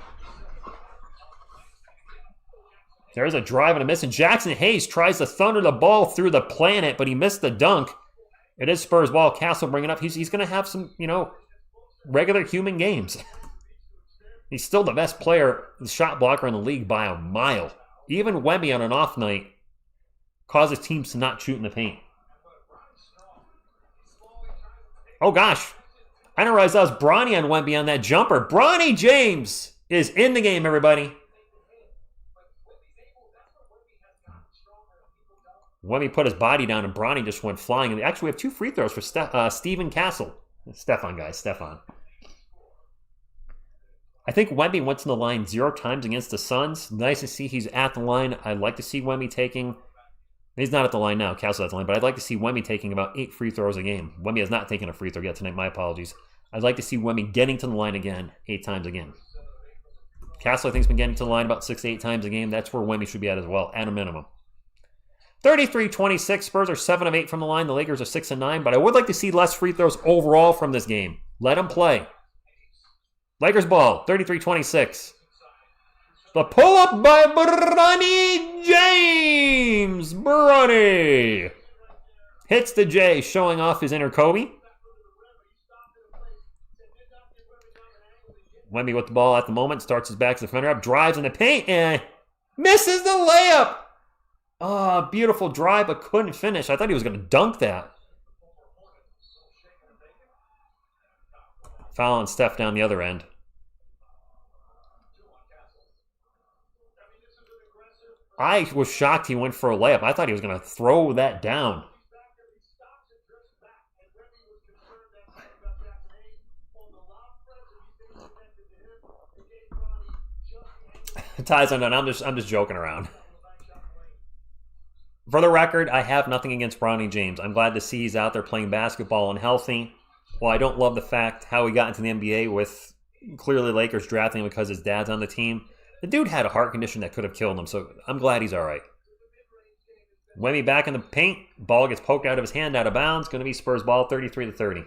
There's a drive and a miss, and Jackson Hayes tries to thunder the ball through the planet, but he missed the dunk. It is Spurs ball. Castle bringing up. He's going to have some, regular human games. He's still the best player, the shot blocker in the league by a mile. Even Wemby on an off night causes teams to not shoot in the paint. Oh, gosh. I didn't realize that was Bronny on Wemby on that jumper. Bronny James is in the game, everybody. Wemby put his body down, and Bronny just went flying. And actually, we have 2 free throws for Stephen Castle. Stefan, guys. Stefan. I think Wemby went to the line 0 times against the Suns. Nice to see he's at the line. I'd like to see Wemby taking... He's not at the line now. Castle's at the line. But I'd like to see Wemby taking about 8 free throws a game. Wemby has not taken a free throw yet tonight. My apologies. I'd like to see Wemby getting to the line again 8 times again. Castle, I think, has been getting to the line about 6 to 8 times a game. That's where Wemby should be at as well, at a minimum. 33-26. Spurs are 7 of 8 from the line. The Lakers are 6 of 9. But I would like to see less free throws overall from this game. Let them play. Lakers ball, 33-26. The pull-up by Bronny James. Bronny hits the J, showing off his inner Kobe. Wemby with the ball at the moment, starts his back defender up, drives in the paint, and misses the layup. Oh, beautiful drive, but couldn't finish. I thought he was going to dunk that. Foul on Steph down the other end. I was shocked he went for a layup. I thought he was going to throw that down. Ties undone. I'm just joking around. For the record, I have nothing against Bronny James. I'm glad to see he's out there playing basketball and healthy. While I don't love the fact how he got into the NBA with clearly Lakers drafting him because his dad's on the team, the dude had a heart condition that could have killed him, so I'm glad he's all right. Wemby back in the paint. Ball gets poked out of his hand, out of bounds. Going to be Spurs ball, 33-30.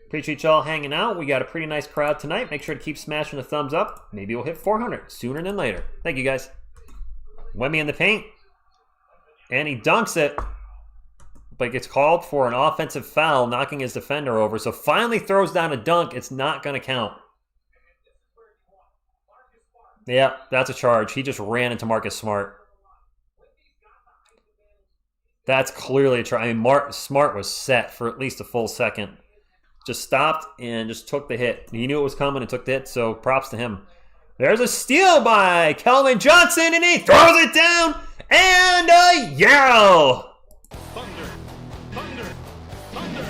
Appreciate y'all hanging out. We got a pretty nice crowd tonight. Make sure to keep smashing the thumbs up. Maybe we'll hit 400 sooner than later. Thank you, guys. Wemby in the paint. And he dunks it. But gets called for an offensive foul, knocking his defender over. So finally throws down a dunk. It's not going to count. Yeah, that's a charge. He just ran into Marcus Smart. That's clearly a charge. I mean, Smart was set for at least a full second. Just stopped and just took the hit. He knew it was coming and took the hit, so props to him. There's a steal by Keldon Johnson, and he throws it down, and a yell! Thunder, thunder, thunder,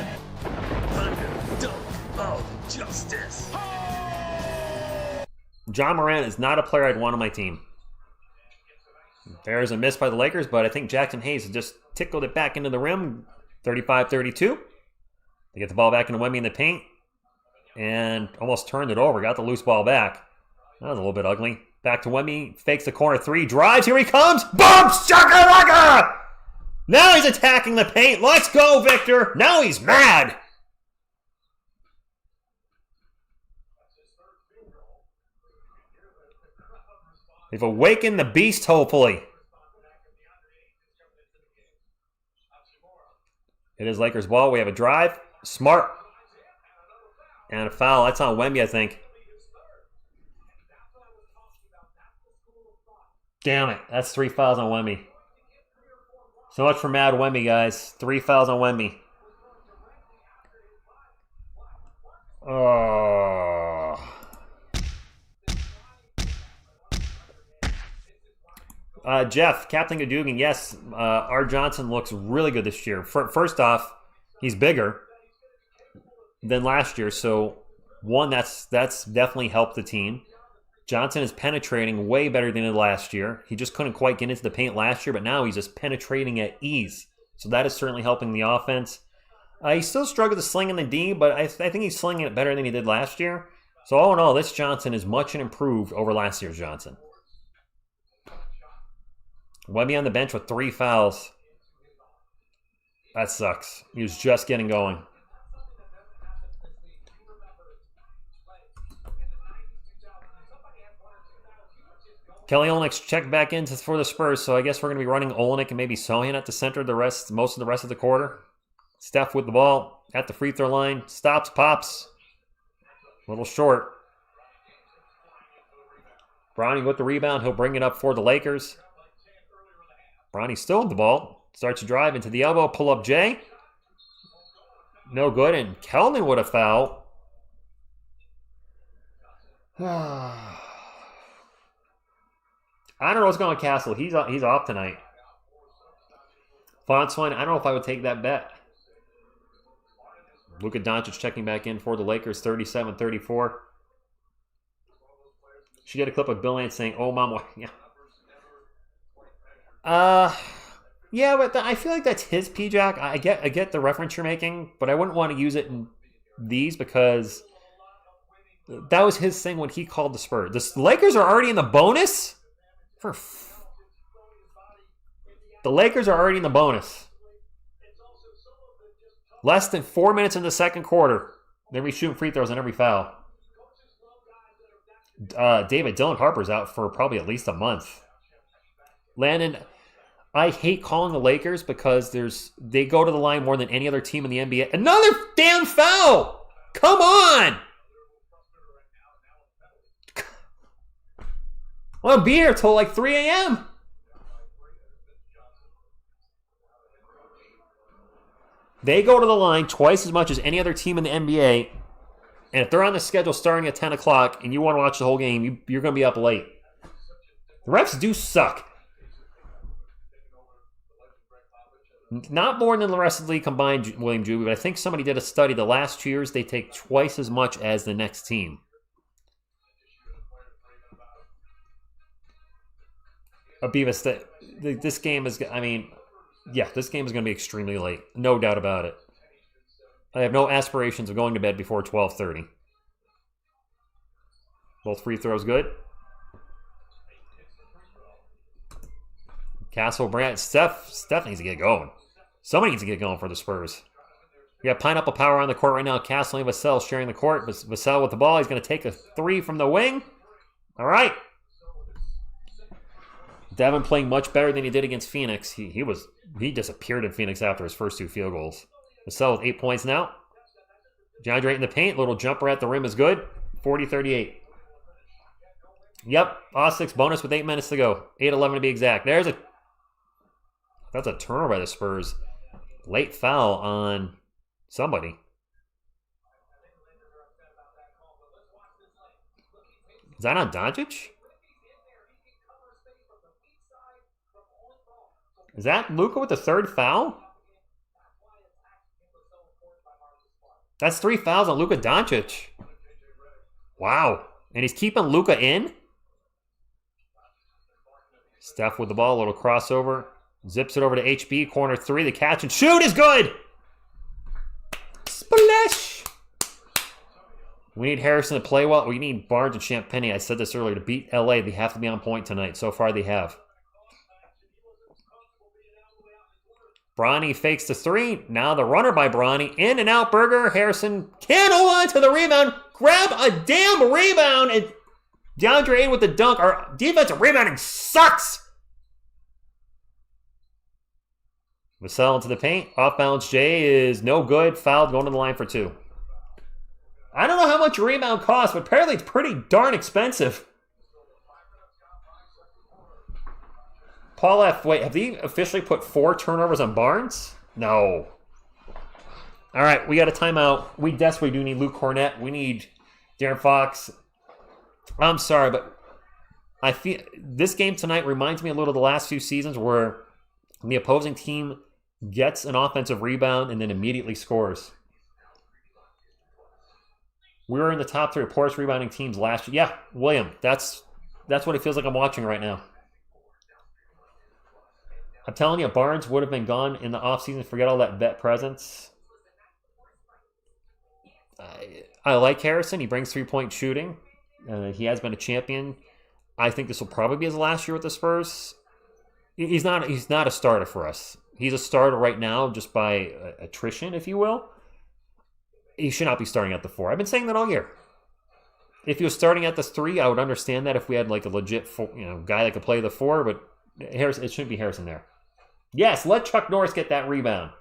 thunder, dunk of justice. John Moran is not a player I'd want on my team. There's a miss by the Lakers, but I think Jackson Hayes just tickled it back into the rim. 35-32. They get the ball back into Wemby in the paint and almost turned it over. Got the loose ball back. That was a little bit ugly. Back to Wemby. Fakes the corner 3. Drives. Here he comes. Boom! Shakalaka! Now he's attacking the paint. Let's go, Victor. Now he's mad. They've awakened the beast, hopefully. It is Lakers ball. We have a drive. Smart. And a foul. That's on Wemby, I think. Damn it. That's 3 fouls on Wemby. So much for Mad Wemby, guys. 3 fouls on Wemby. Oh. Jeff, Captain Gadugan, yes, R. Johnson looks really good this year. First off, he's bigger than last year, so one, that's definitely helped the team. Johnson is penetrating way better than he did last year. He just couldn't quite get into the paint last year, but now he's just penetrating at ease. So that is certainly helping the offense. He still struggled to sling in the D, but I think he's slinging it better than he did last year. So all in all, this Johnson is much improved over last year's Johnson. Wemby on the bench with 3 fouls. That sucks. He was just getting going. Kelly Olynyk's checked back in for the Spurs, so I guess we're going to be running Olynyk and maybe Sohan at the center most of the rest of the quarter. Steph with the ball at the free throw line. Stops, pops. A little short. Bronny with the rebound. He'll bring it up for the Lakers. Bronny still with the ball. Starts to drive into the elbow. Pull up Jay. No good. And Keldon with a foul. I don't know what's going on with Castle. He's off tonight. Fontswine, I don't know if I would take that bet. Luka Doncic checking back in for the Lakers, 37-34. She did a clip of Bill Lance saying, "Oh, mama." Yeah, but I feel like that's his P-Jack. I get the reference you're making, but I wouldn't want to use it in these because that was his thing when he called the Spurs. The Lakers are already in the bonus? The Lakers are already in the bonus. Less than 4 minutes in the second quarter. They're going to be shooting free throws on every foul. Dylan Harper's out for probably at least a month. Landon, I hate calling the Lakers because they go to the line more than any other team in the NBA. Another damn foul! Come on! I'll be here till like 3 a.m. They go to the line twice as much as any other team in the NBA. And if they're on the schedule starting at 10 o'clock and you want to watch the whole game, you're going to be up late. The refs do suck. Not more than the rest of the league combined, William Juby, but I think somebody did a study. The last 2 years, they take twice as much as the next team. Abivas, this game is, this game is going to be extremely late. No doubt about it. I have no aspirations of going to bed before 12:30. Both free throws good. Castle, Brant, Steph needs to get going. Somebody needs to get going for the Spurs. We got Pineapple Power on the court right now. Castle and Vassell sharing the court. Vassell with the ball. He's going to take a three from the wing. All right. Devin playing much better than he did against Phoenix. He disappeared in Phoenix after his first 2 field goals. Vassell with 8 points now. DeAndre in the paint. Little jumper at the rim is good. 40-38. Yep. Osix bonus with 8 minutes to go. 8:11 to be exact. That's a turnover by the Spurs. Late foul on somebody. Is that on Doncic? Is that Luka with the 3rd foul? That's 3 fouls on Luka Doncic. Wow. And he's keeping Luka in? Steph with the ball, a little crossover. Zips it over to HB, corner 3. The catch and shoot is good! Splash! We need Harrison to play well. We need Barnes and Champagnie. I said this earlier. To beat LA, they have to be on point tonight. So far, they have. Bronny fakes the 3. Now the runner by Bronny. In and out burger. Harrison can't hold on to the rebound. Grab a damn rebound. And DeAndre Ayton with the dunk. Our defensive rebounding sucks. Vassell into the paint. Off balance Jay is no good. Fouled, going to the line for 2. I don't know how much a rebound costs, but apparently it's pretty darn expensive. Paul F. Wait, have they officially put 4 turnovers on Barnes? No. All right, we got a timeout. We desperately do need Luke Cornett. We need De'Aaron Fox. I'm sorry, but I feel this game tonight reminds me a little of the last few seasons where the opposing team gets an offensive rebound and then immediately scores. We were in the top 3 poorest rebounding teams last year. Yeah, William, that's what it feels like I'm watching right now. I'm telling you, Barnes would have been gone in the offseason. Forget all that vet presence. I like Harrison. He brings 3-point shooting. He has been a champion. I think this will probably be his last year with the Spurs. He's not a starter for us. He's a starter right now just by attrition, if you will. He should not be starting at the 4. I've been saying that all year. If he was starting at the 3, I would understand that if we had like a legit guy that could play the 4, but Harris, it shouldn't be Harrison there. Yes, let Chuck Norris get that rebound.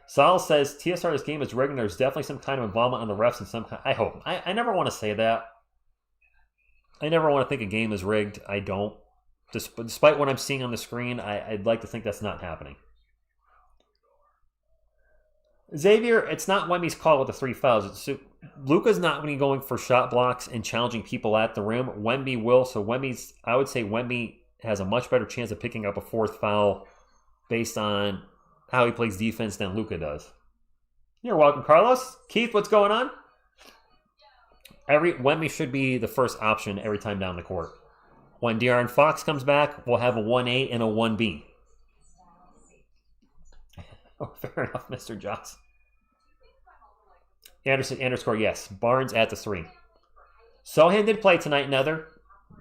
Sal says, TSR, this game is rigged and there's definitely some kind of involvement on the refs and some kind. I hope. I never want to say that. I never want to think a game is rigged. I don't. Despite what I'm seeing on the screen, I'd like to think that's not happening. Xavier, it's not Wemby's call with the 3 fouls. Luka's not going to be going for shot blocks and challenging people at the rim. Wemby will. So I would say Wemby has a much better chance of picking up a 4th foul based on how he plays defense than Luka does. You're welcome, Carlos. Keith, what's going on? Wemby should be the first option every time down the court. When De'Aaron Fox comes back, we'll have a 1A and a 1B. Oh, fair enough, Mr. Joss. Anderson _ yes. Barnes at the 3. Sohan did play tonight, Nether.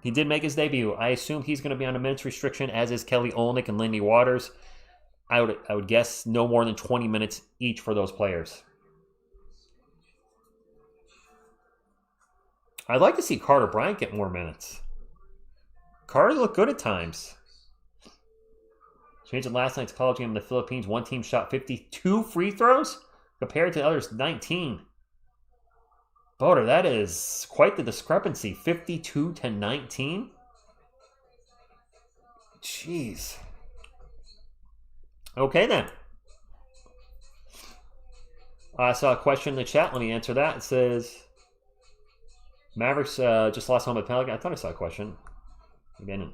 He did make his debut. I assume he's going to be on a minutes restriction, as is Kelly Olynyk and Lindy Waters. I would guess no more than 20 minutes each for those players. I'd like to see Carter Bryant get more minutes. Carter looked good at times. Changing last night's college game in the Philippines. One team shot 52 free throws compared to the others 19. Boder, that is quite the discrepancy. 52 to 19. Jeez. Okay then. I saw a question in the chat. Let me answer that. It says, Mavericks just lost home at Pelican. I thought I saw a question. Again,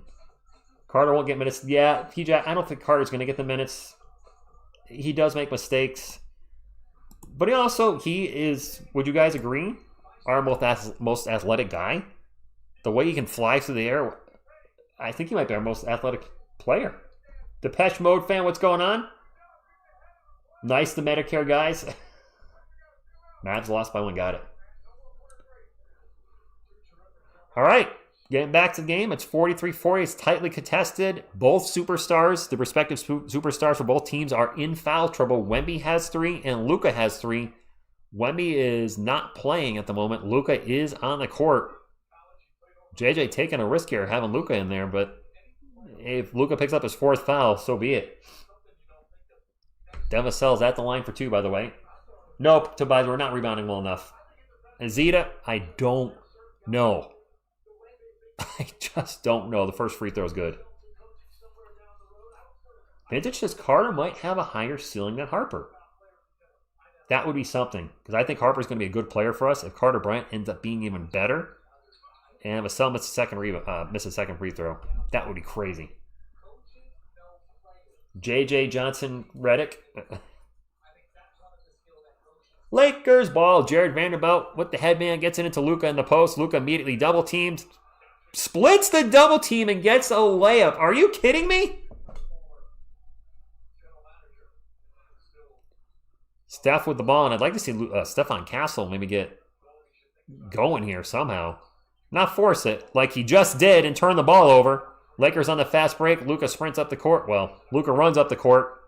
Carter won't get minutes. Yeah, PJ, I don't think Carter's going to get the minutes. He does make mistakes. But he is, would you guys agree, our most athletic guy? The way he can fly through the air, I think he might be our most athletic player. Depeche Mode fan, what's going on? Nice, the Medicare guys. Mavs lost by 1, got it. All right. Getting back to the game, it's 43-40. It's tightly contested. Both superstars, the respective superstars for both teams, are in foul trouble. Wemby has 3 and Luka has 3. Wemby is not playing at the moment. Luka is on the court. JJ taking a risk here having Luka in there, but if Luka picks up his 4th foul, so be it. Devin Vassell's at the line for 2, by the way. Nope, Tobias, we're not rebounding well enough. And Zeta, I don't know. I just don't know. The first free throw is good. Vintage says Carter might have a higher ceiling than Harper. That would be something, because I think Harper's going to be a good player for us if Carter Bryant ends up being even better. And Vassell misses a second free throw. That would be crazy. JJ Johnson Reddick. Lakers ball. Jared Vanderbilt with the headband gets it into Luka in the post. Luka immediately double teams. Splits the double team and gets a layup. Are you kidding me? Steph with the ball, and I'd like to see Stephon Castle maybe get going here somehow. Not force it like he just did and turn the ball over. Lakers on the fast break. Luka sprints up the court. Well, Luka runs up the court.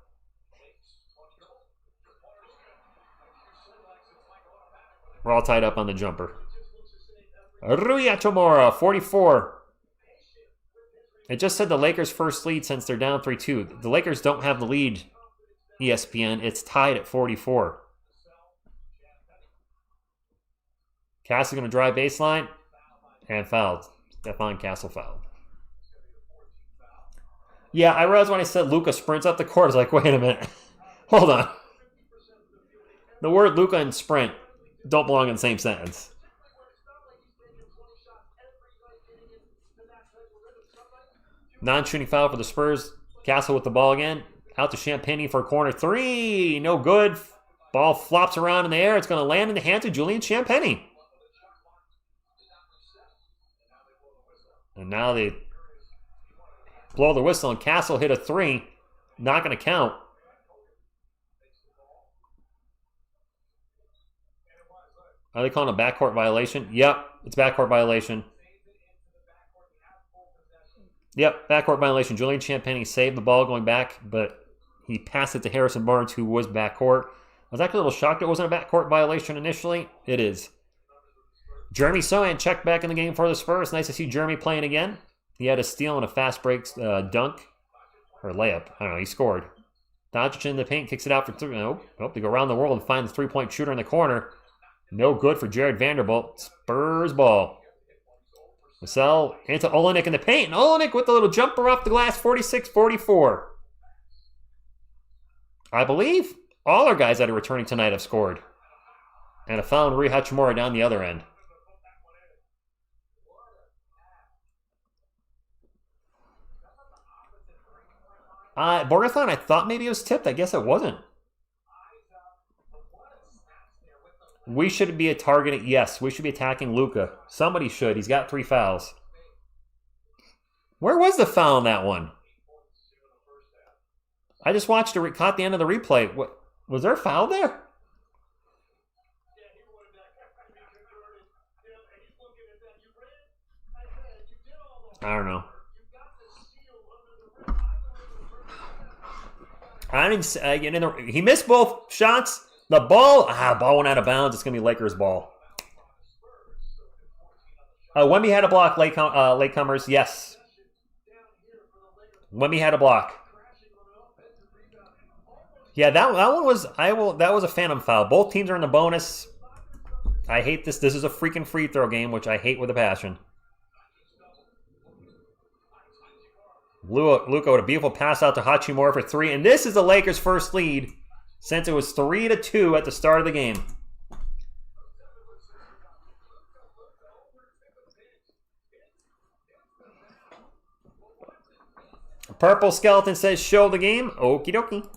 We're all tied up on the jumper. Rui Hachimura, 44. It just said the Lakers' first lead since they're down 3-2. The Lakers don't have the lead, ESPN. It's tied at 44. Cass is going to drive baseline and fouled. Stephon Castle fouled. Yeah, I realized when I said Luka sprints up the court, I was like, wait a minute. Hold on. The word Luka and sprint don't belong in the same sentence. Non-shooting foul for the Spurs. Castle with the ball again. Out to Champagny for a corner 3. No good. Ball flops around in the air. It's going to land in the hands of Julian Champagny. And now they blow the whistle and Castle hit a 3. Not going to count. Are they calling a backcourt violation? Yep, it's backcourt violation. Yep, backcourt violation. Julian Champagny saved the ball going back, but he passed it to Harrison Barnes, who was backcourt. I was actually a little shocked it wasn't a backcourt violation initially. It is. Jeremy Sohan checked back in the game for the Spurs. Nice to see Jeremy playing again. He had a steal and a fast break dunk. Or layup. I don't know. He scored. Doncic in the paint, kicks it out for three. Nope. They go around the world and find the three-point shooter in the corner. No good for Jared Vanderbilt. Spurs ball. Vassell into Olenek in the paint. And Olenek with the little jumper off the glass, 46-44. I believe all our guys that are returning tonight have scored. And a foul on Rui Hachimura down the other end. Borgathon, I thought maybe it was tipped. I guess it wasn't. We should be targeting. Yes, we should be attacking Luka. Somebody should. He's got 3 fouls. Where was the foul in that one? I just watched it. Caught the end of the replay. What was there a foul there? I don't know. I didn't. He missed both shots. The ball went out of bounds. It's gonna be Lakers ball. Wemby had a block. Latecomers, yes. Wemby had a block. Yeah, that one was. That was a phantom foul. Both teams are in the bonus. I hate this. This is a freaking free throw game, which I hate with a passion. Luka with a beautiful pass out to Hachimura for 3. And this is the Lakers' first lead since it was 3-2 at the start of the game. Purple Skeleton says, show the game. Okie dokie.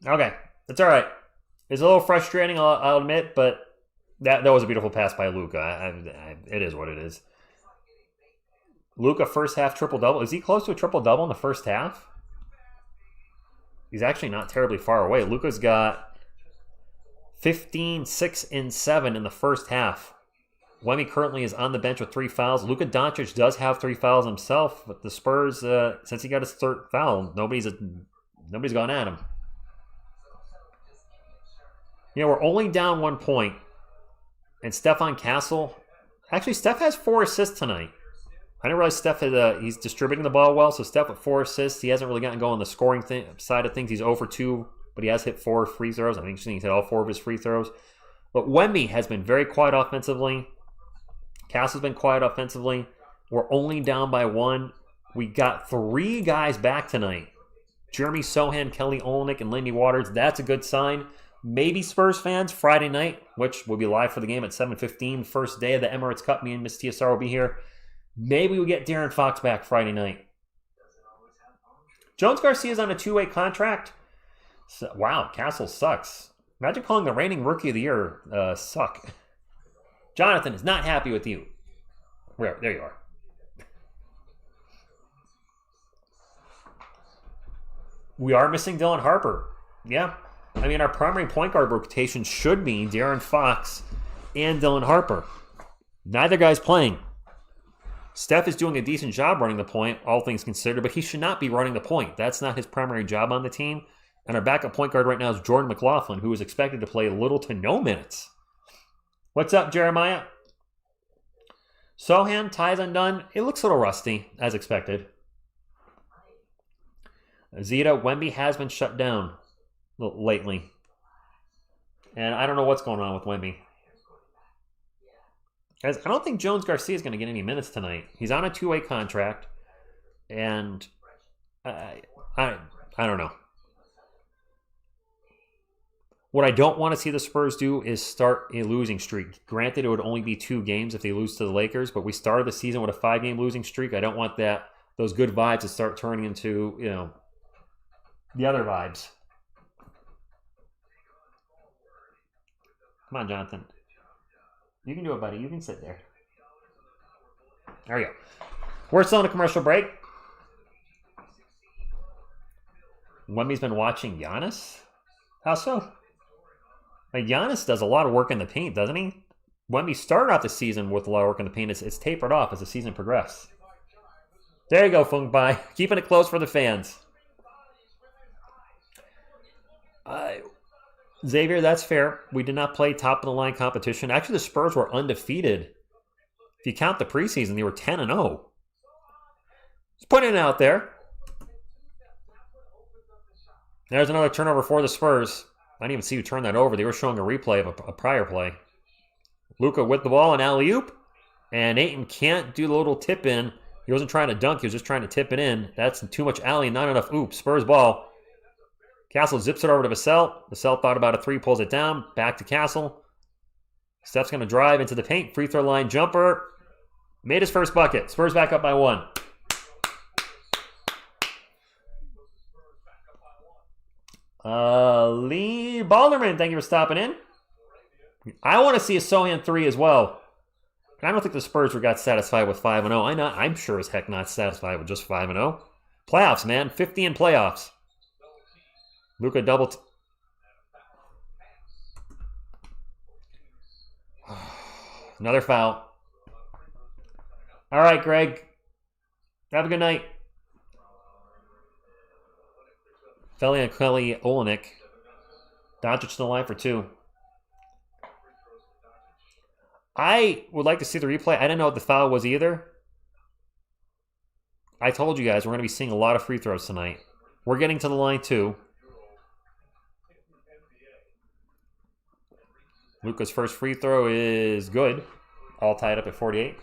Okay, that's all right. It's a little frustrating, I'll admit, but that was a beautiful pass by Luka. It is what it is. Luka first half triple-double. Is he close to a triple-double in the first half? He's actually not terribly far away. Luka's got 15, 6, and 7 in the first half. Wemby currently is on the bench with 3 fouls. Luka Doncic does have 3 fouls himself, but the Spurs, since he got his 3rd foul, nobody's gone at him. You know, we're only down 1 point. And Stephon Castle, actually, Steph has 4 assists tonight. I didn't realize Steph had, he's distributing the ball well, so Steph with 4 assists. He hasn't really gotten going on the scoring side of things. He's 0 for 2, but he has hit 4 free throws. I think he's hit all 4 of his free throws. But Wemby has been very quiet offensively. Castle's been quiet offensively. We're only down by 1. We got 3 guys back tonight. Jeremy Sohan, Kelly Olynyk, and Lindy Waters. That's a good sign. Maybe Spurs fans, Friday night, which will be live for the game at 7:15, first day of the Emirates Cup. Me and Miss TSR will be here. Maybe we get Darren Fox back Friday night. Jones Garcia's on a 2-way contract. So, wow, Castle sucks. Imagine calling the reigning Rookie of the Year suck. Jonathan is not happy with you. There you are. We are missing Dylan Harper. Yeah. I mean, our primary point guard rotation should be Darren Fox and Dylan Harper. Neither guy's playing. Steph is doing a decent job running the point, all things considered, but he should not be running the point. That's not his primary job on the team. And our backup point guard right now is Jordan McLaughlin, who is expected to play little to no minutes. What's up, Jeremiah? Sohan, ties undone. It looks a little rusty, as expected. Zeta, Wemby has been shut down lately. And I don't know what's going on with Wemby. Guys, I don't think Jones Garcia is going to get any minutes tonight. He's on a 2-way contract. And I don't know. What I don't want to see the Spurs do is start a losing streak. Granted, it would only be 2 games if they lose to the Lakers, but we started the season with a 5-game losing streak. I don't want those good vibes to start turning into, the other vibes. Come on, Jonathan. You can do it, buddy. You can sit there. There we go. We're still on a commercial break. Wemby's been watching Giannis? How so? Like, Giannis does a lot of work in the paint, doesn't he? Wemby started off the season with a lot of work in the paint. It's tapered off as the season progressed. There you go, Fung Bai. Keeping it close for the fans. Xavier, that's fair. We did not play top-of-the-line competition. Actually, the Spurs were undefeated. If you count the preseason, they were 10-0. Just putting it out there. There's another turnover for the Spurs. I didn't even see who turned that over. They were showing a replay of a prior play. Luka with the ball and alley-oop. And Ayton can't do the little tip in. He wasn't trying to dunk. He was just trying to tip it in. That's too much alley, not enough oop. Spurs ball. Castle zips it over to Vassell. Vassell thought about a three, pulls it down. Back to Castle. Steph's going to drive into the paint. Free throw line jumper. Made his first bucket. Spurs back up by 1. Lee Balderman, thank you for stopping in. I want to see a Sohan 3 as well. I don't think the Spurs got satisfied with 5-0. I'm sure as heck not satisfied with just 5-0. Playoffs, man. 50 in playoffs. Luka double. Another foul. All right, Greg. Have a good night. Felly and Kelly Olenek. Doncic in the line for 2. I would like to see the replay. I didn't know what the foul was either. I told you guys we're going to be seeing a lot of free throws tonight. We're getting to the line too. Luka's first free throw is good. All tied up at 48.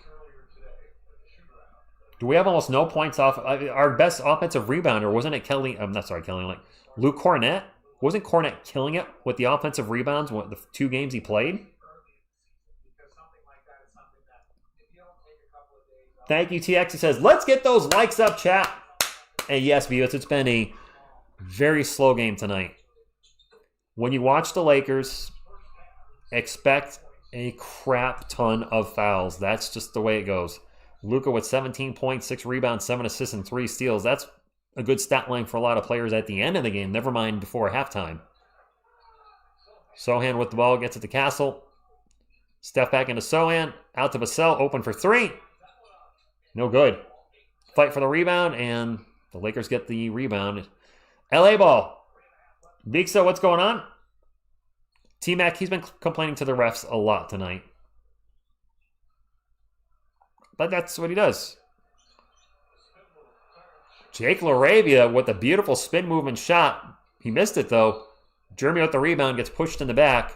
Do we have almost no points off? Our best offensive rebounder, wasn't it Kelly? I'm not sorry, Kelly. Like Luke Cornett. Wasn't Cornett killing it with the offensive rebounds the 2 games he played? Thank you, TX. He says, let's get those likes up, chat. And yes, Beavis, it's been a very slow game tonight. When you watch the Lakers, expect a crap ton of fouls. That's just the way it goes. Luka with 17 points, 6 rebounds, 7 assists, and 3 steals. That's a good stat line for a lot of players at the end of the game, never mind before halftime. Sohan with the ball, gets it to Castle. Steph back into Sohan. Out to Vassell, open for 3. No good. Fight for the rebound, and the Lakers get the rebound. LA ball. Bigso, what's going on? T-Mac, he's been complaining to the refs a lot tonight. But that's what he does. Jake LaRavia with a beautiful spin movement shot. He missed it, though. Jeremy with the rebound gets pushed in the back.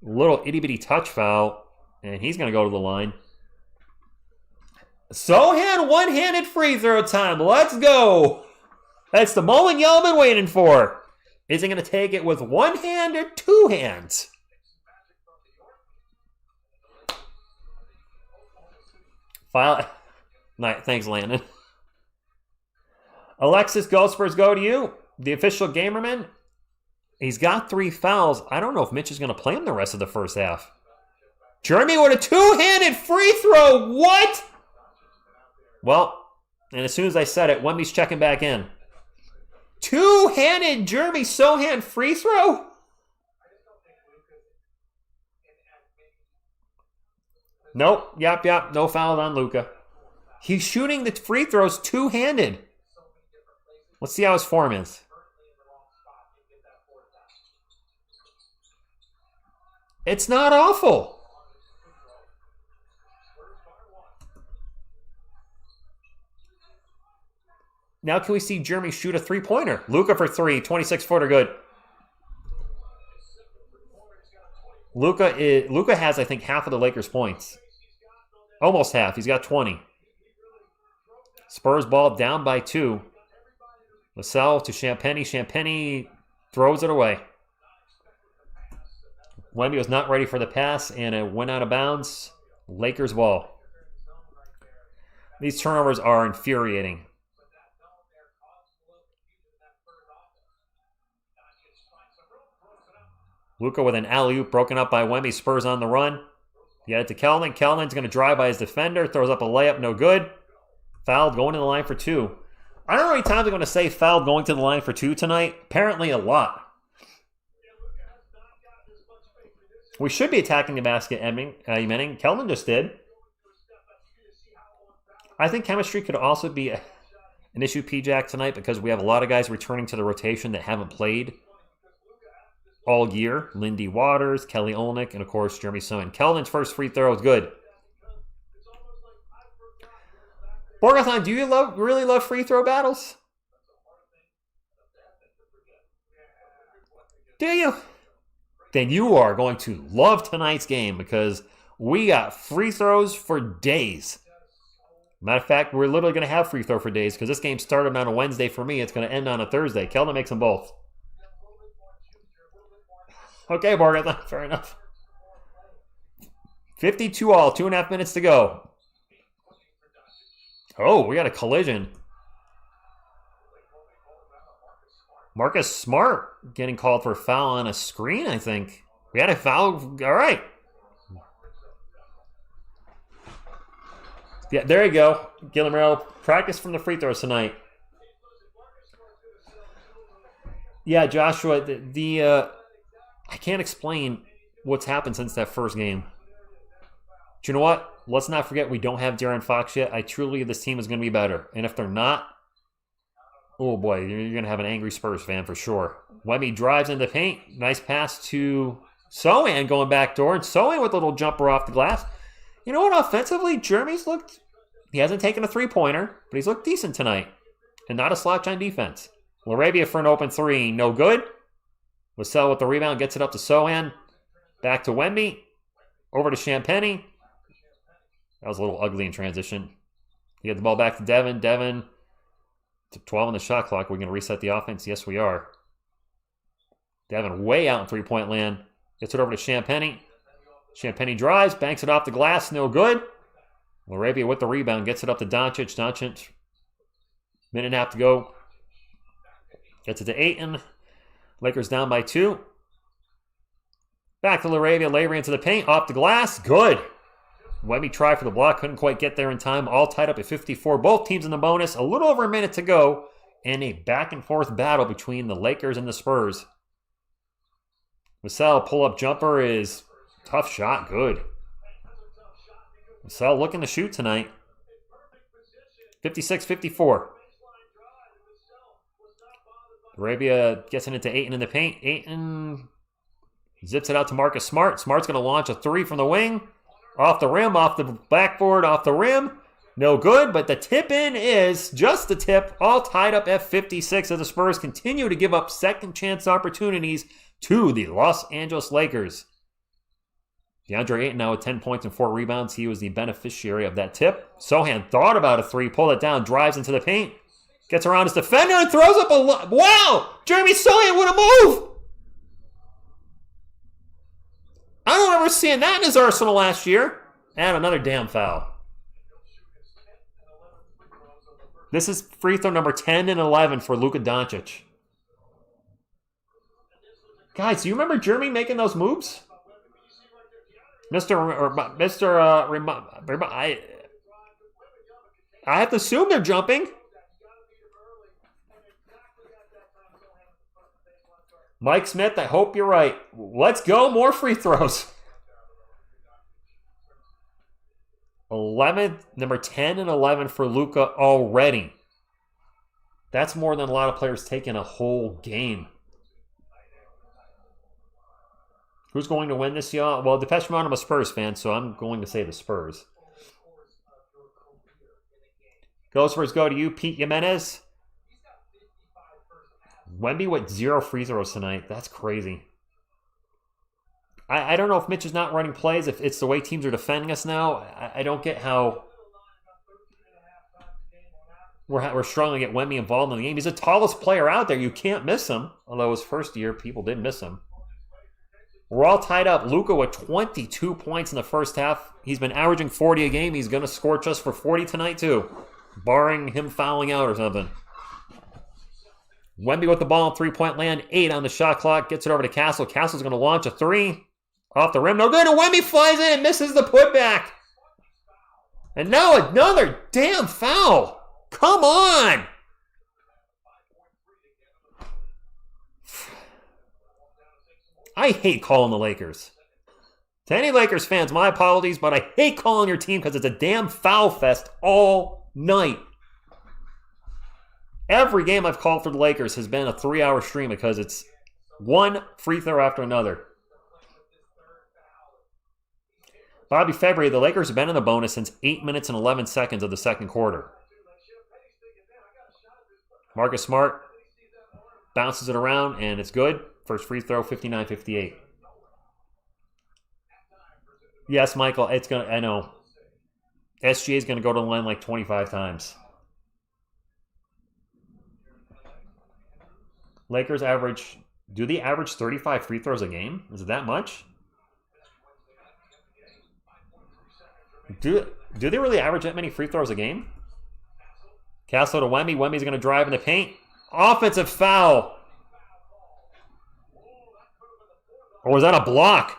Little itty-bitty touch foul, and he's going to go to the line. Sohan one-handed free throw time. Let's go. That's the moment y'all been waiting for. Is he going to take it with one hand or 2 hands? File. Night. Thanks, Landon. Alexis, Go Spurs, go to you. The official gamerman. He's got 3 fouls. I don't know if Mitch is going to play him the rest of the first half. Jeremy with a 2-handed free throw. What? Well, and as soon as I said it, Wemby's checking back in. 2-handed Jeremy Sohan free throw? Nope. Yep. No foul on Luka. He's shooting the free throws 2-handed. Let's see how his form is. It's not awful. Now can we see Jeremy shoot a 3-pointer? Luka for 3, 26-footer good. Luka has, I think, half of the Lakers' points. Almost half. He's got 20. Spurs ball down by 2. Vassell to Champagny. Champagny throws it away. Wemby was not ready for the pass, and it went out of bounds. Lakers ball. These turnovers are infuriating. Luka with an alley-oop broken up by Wemby. Spurs on the run. He had it to Kelvin. Kelvin's going to drive by his defender. Throws up a layup. No good. Fouled going to the line for 2. I don't know how many times I'm going to say fouled going to the line for 2 tonight. Apparently a lot. We should be attacking the basket, Menning. Kelvin just did. I think chemistry could also be an issue, P-Jack, tonight because we have a lot of guys returning to the rotation that haven't played all year. Lindy Waters, Kelly Olynyk, and of course Jeremy Sohan. Keldon's first free throw is good. Borgathon, do you really love free throw battles? Do you? Then you are going to love tonight's game because we got free throws for days. Matter of fact, we're literally going to have free throw for days because this game started on a Wednesday for me. It's going to end on a Thursday. Keldon makes them both. Okay, Borgathon, fair enough. 52 all, 2.5 minutes to go. Oh, we got a collision. Marcus Smart getting called for a foul on a screen, I think. We had a foul. All right. Yeah, there you go. Guillermo, practice from the free throws tonight. Yeah, Joshua, I can't explain what's happened since that first game. But you know what? Let's not forget we don't have De'Aaron Fox yet. This team is going to be better. And if they're not, oh boy, you're going to have an angry Spurs fan for sure. Wemby drives into the paint. Nice pass to Sohan going backdoor. And Sohan with a little jumper off the glass. You know what? Offensively, Jeremy's looked... He hasn't taken a three-pointer, but he's looked decent tonight. And not a slouch on defense. LaRavia for an open three. No good. Vassell with the rebound. Gets it up to Sohan. Back to Wemby. Over to Champagnie. That was a little ugly in transition. He had the ball back to Devin. Devin to 12 on the shot clock. We're going to reset the offense. Yes, we are. Devin way out in three-point land. Gets it over to Champagnie. Champagnie drives. Banks it off the glass. No good. LaRavia with the rebound. Gets it up to Doncic. Doncic. Minute and a half to go. Gets it to Ayton. Lakers down by 2. Back to LaRavia. LaRavia into the paint. Off the glass. Good. Wemby tried for the block. Couldn't quite get there in time. All tied up at 54. Both teams in the bonus. A little over a minute to go. And a back-and-forth battle between the Lakers and the Spurs. Vassell pull-up jumper is tough shot. Good. Vassell looking to shoot tonight. 56-54. Arabia gets it into Ayton in the paint. Ayton zips it out to Marcus Smart. Smart's going to launch a three from the wing. Off the rim, off the backboard, off the rim. No good, but the tip-in is just the tip. All tied up at 56 as the Spurs continue to give up second-chance opportunities to the Los Angeles Lakers. DeAndre Ayton now with 10 points and 4 rebounds. He was the beneficiary of that tip. Sohan thought about a three, pulled it down, drives into the paint. Gets around his defender and throws up a... Wow! Jeremy Sohan with a move! I don't remember seeing that in his arsenal last year. And another damn foul. This is free throw number 10 and 11 for Luka Doncic. Guys, do you remember Jeremy making those moves? I have to assume they're jumping. Mike Smith, I hope you're right. Let's go. More free throws. 11, number 10 and 11 for Luka already. That's more than a lot of players take in a whole game. Who's going to win this, y'all? Well, Depeche Mode, I'm a Spurs fan, so I'm going to say the Spurs. Go Spurs, go to you, Pete Jimenez. Wemby with 0 free throws tonight. That's crazy. I don't know if Mitch is not running plays, if it's the way teams are defending us now. I don't get how we're struggling to get Wemby involved in the game. He's the tallest player out there. You can't miss him. Although his first year, people did miss him. We're all tied up. Luka with 22 points in the first half. He's been averaging 40 a game. He's going to score just for 40 tonight, too. Barring him fouling out or something. Wemby with the ball in three-point land. 8 on the shot clock. Gets it over to Castle. Castle's going to launch a 3. Off the rim. No good. And Wemby flies in and misses the putback. And now another damn foul. Come on. I hate calling the Lakers. To any Lakers fans, my apologies, but I hate calling your team because it's a damn foul fest all night. Every game I've called for the Lakers has been a 3-hour stream because it's one free throw after another. Bobby February, the Lakers have been in the bonus since 8 minutes and 11 seconds of the second quarter. Marcus Smart bounces it around, and it's good. First free throw, 59-58. Yes, Michael, it's gonna. I know. SGA is going to go to the line like 25 times. Lakers average. Do they average 35 free throws a game? Is it that much? Do they really average that many free throws a game? Castle to Wemby. Wemby's going to drive in the paint. Offensive foul. Or was that a block?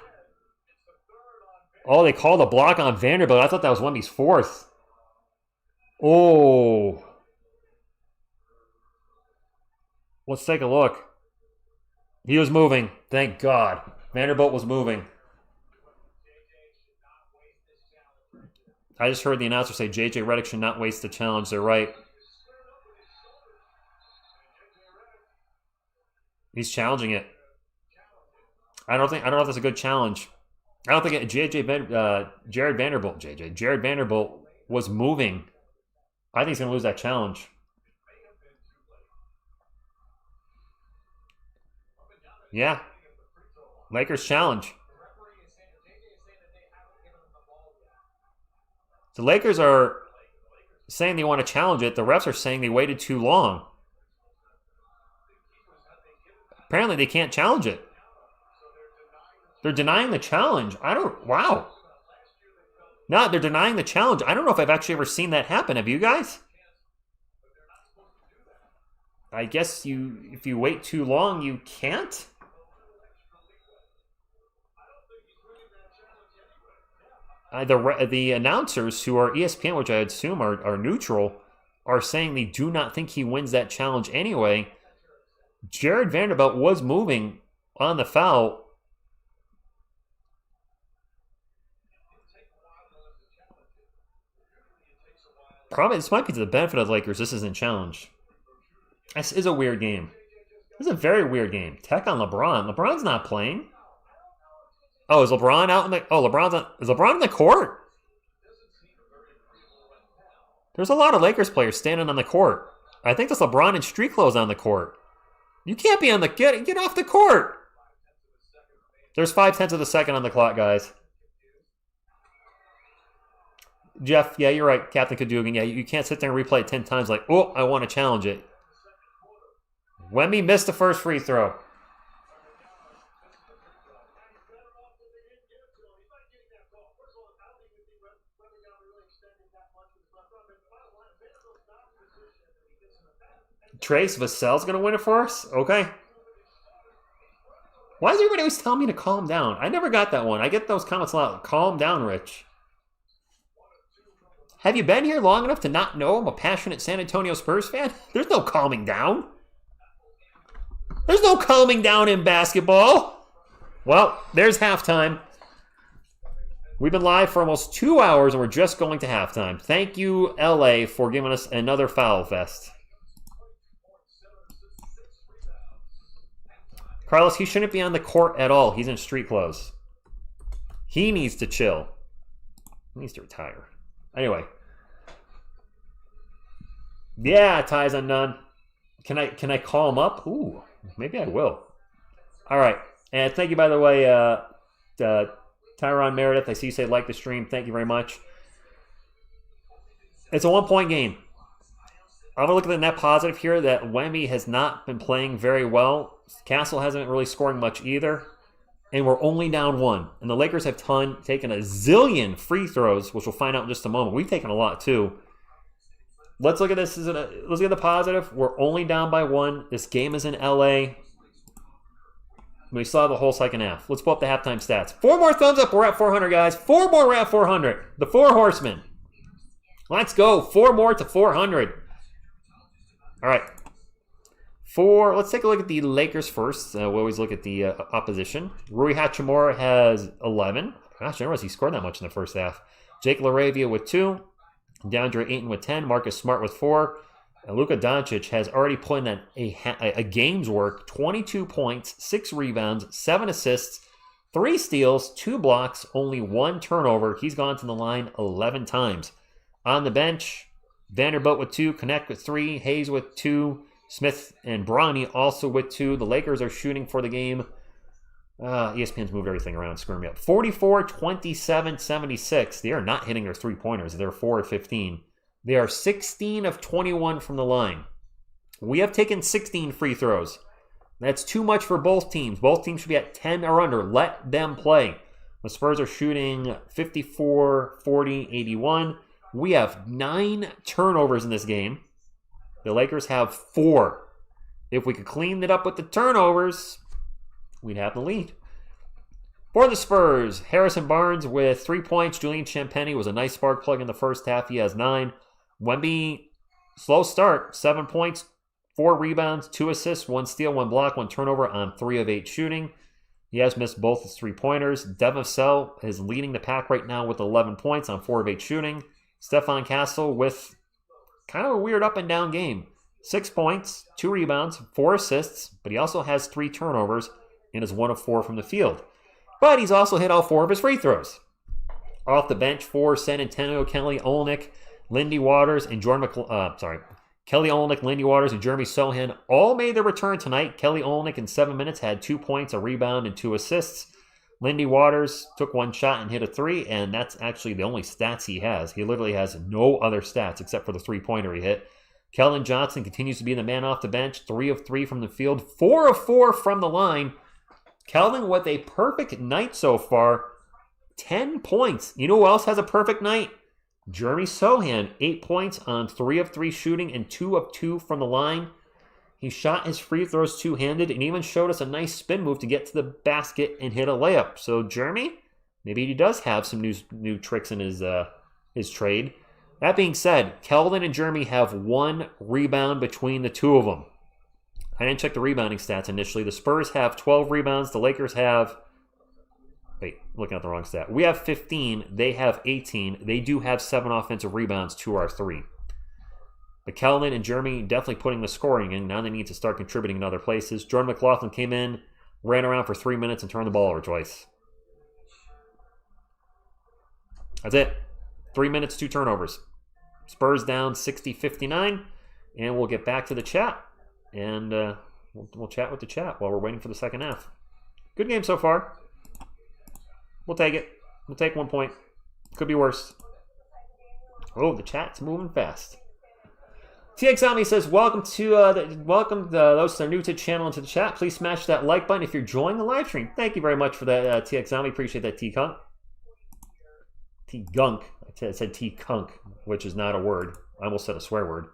Oh, they called a block on Vanderbilt. I thought that was Wemby's fourth. Oh. Let's take a look. He was moving. Thank God. Vanderbilt was moving. I just heard the announcer say J.J. Redick should not waste the challenge. They're right. He's challenging it. I don't know if that's a good challenge. I don't think Jared Vanderbilt was moving. I think he's going to lose that challenge. Yeah. Lakers challenge. The Lakers are saying they want to challenge it. The refs are saying they waited too long. Apparently they can't challenge it. They're denying the challenge. Wow. No, they're denying the challenge. I don't know if I've actually ever seen that happen. Have you guys? I guess if you wait too long, you can't. The announcers, who are ESPN, which I assume are neutral, are saying they do not think he wins that challenge anyway. Jared Vanderbilt was moving on the foul. Probably this might be to the benefit of the Lakers. This isn't challenge. This is a weird game. This is a very weird game. Tech on LeBron. LeBron's not playing. Oh, is LeBron out in the? Oh, is LeBron in the court? There's a lot of Lakers players standing on the court. I think that's LeBron in street clothes on the court. You can't be on the get off the court. There's 0.5 of a second on the clock, guys. Jeff, yeah, you're right, Captain Kadugan. Yeah, you can't sit there and replay it 10 times like, oh, I want to challenge it. Wemby missed the first free throw. Trace Vassell's going to win it for us? Okay. Why is everybody always telling me to calm down? I never got that one. I get those comments a lot. Calm down, Rich. Have you been here long enough to not know I'm a passionate San Antonio Spurs fan? There's no calming down. There's no calming down in basketball. Well, there's halftime. We've been live for almost 2 hours, and we're just going to halftime. Thank you, LA, for giving us another foul fest. Carlos, he shouldn't be on the court at all. He's in street clothes. He needs to chill. He needs to retire. Anyway. Yeah, ties undone. Can I call him up? Ooh, maybe I will. All right. And thank you, by the way, Tyron Meredith. I see you say like the stream. Thank you very much. It's a 1-point game. I'm going to look at the net positive here that Wemby has not been playing very well. Castle hasn't been really scoring much either. And we're only down 1. And the Lakers have taken a zillion free throws, which we'll find out in just a moment. We've taken a lot too. Let's look at this. Let's look at the positive. We're only down by 1. This game is in LA. We still have the whole second half. Let's pull up the halftime stats. 4 more thumbs up. We're at 400, guys. 4 more. We're at 400. The 4 horsemen. Let's go. 4 more to 400. All right. Let's take a look at the Lakers first. We always look at the opposition. Rui Hachimura has 11. Gosh, I didn't realize he scored that much in the first half. Jake LaRavia with 2. DeAndre Ayton with 10. Marcus Smart with 4. And Luka Doncic has already put in a game's work, 22 points, 6 rebounds, 7 assists, 3 steals, 2 blocks, only 1 turnover. He's gone to the line 11 times. On the bench, Vanderbilt with 2, Connect with 3, Hayes with 2, Smith and Bronny also with 2. The Lakers are shooting for the game. ESPN's moved everything around, screwing me up. 44, 27, 76. They are not hitting their three-pointers. They're 4 of 15. They are 16 of 21 from the line. We have taken 16 free throws. That's too much for both teams. Both teams should be at 10 or under. Let them play. The Spurs are shooting 54, 40, 81. We have 9 turnovers in this game. The Lakers have 4. If we could clean it up with the turnovers, we'd have the lead. For the Spurs, Harrison Barnes with 3 points. Julian Champagny was a nice spark plug in the first half. He has 9. Wemby, slow start, 7 points, 4 rebounds, 2 assists, 1 steal, 1 block, 1 turnover on 3 of 8 shooting. He has missed both his 3-pointers. Devin Vassell is leading the pack right now with 11 points on 4 of 8 shooting. Stephon Castle with kind of a weird up and down game. 6 points, 2 rebounds, 4 assists, but he also has 3 turnovers and is 1 of 4 from the field. But he's also hit all 4 of his free throws. Off the bench for San Antonio, Kelly Olynyk, Lindy Waters, and Kelly Olynyk, Lindy Waters, and Jeremy Sohan all made their return tonight. Kelly Olynyk in 7 minutes had 2 points, a rebound, and 2 assists. Lindy Waters took 1 shot and hit a 3, and that's actually the only stats he has. He literally has no other stats except for the 3-pointer he hit. Keldon Johnson continues to be the man off the bench, 3 of 3 from the field, 4 of 4 from the line. Keldon with a perfect night so far, 10 points. You know who else has a perfect night? Jeremy Sohan, 8 points on 3 of 3 shooting and 2 of 2 from the line. He shot his free throws two-handed and even showed us a nice spin move to get to the basket and hit a layup. So Jeremy, maybe he does have some new tricks in his trade. That being said, Keldon and Jeremy have 1 rebound between the two of them. I didn't check the rebounding stats initially. The Spurs have 12 rebounds. The Lakers have... Wait, looking at the wrong stat. We have 15. They have 18. They do have 7 offensive rebounds to our 3. But Keldon and Jeremy definitely putting the scoring in. Now they need to start contributing in other places. Jordan McLaughlin came in, ran around for 3 minutes, and turned the ball over twice. That's it. 3 minutes, 2 turnovers. Spurs down 60-59. And we'll get back to the chat. And we'll chat with the chat while we're waiting for the second half. Good game so far. We'll take it. We'll take 1 point. Could be worse. Oh, the chat's moving fast. TX Zombie says, welcome to those that are new to the channel and to the chat. Please smash that like button if you're enjoying the live stream. Thank you very much for that, TX Zombie. Appreciate that, T-Kunk. T-Gunk. I said T-Kunk, which is not a word. I almost said a swear word.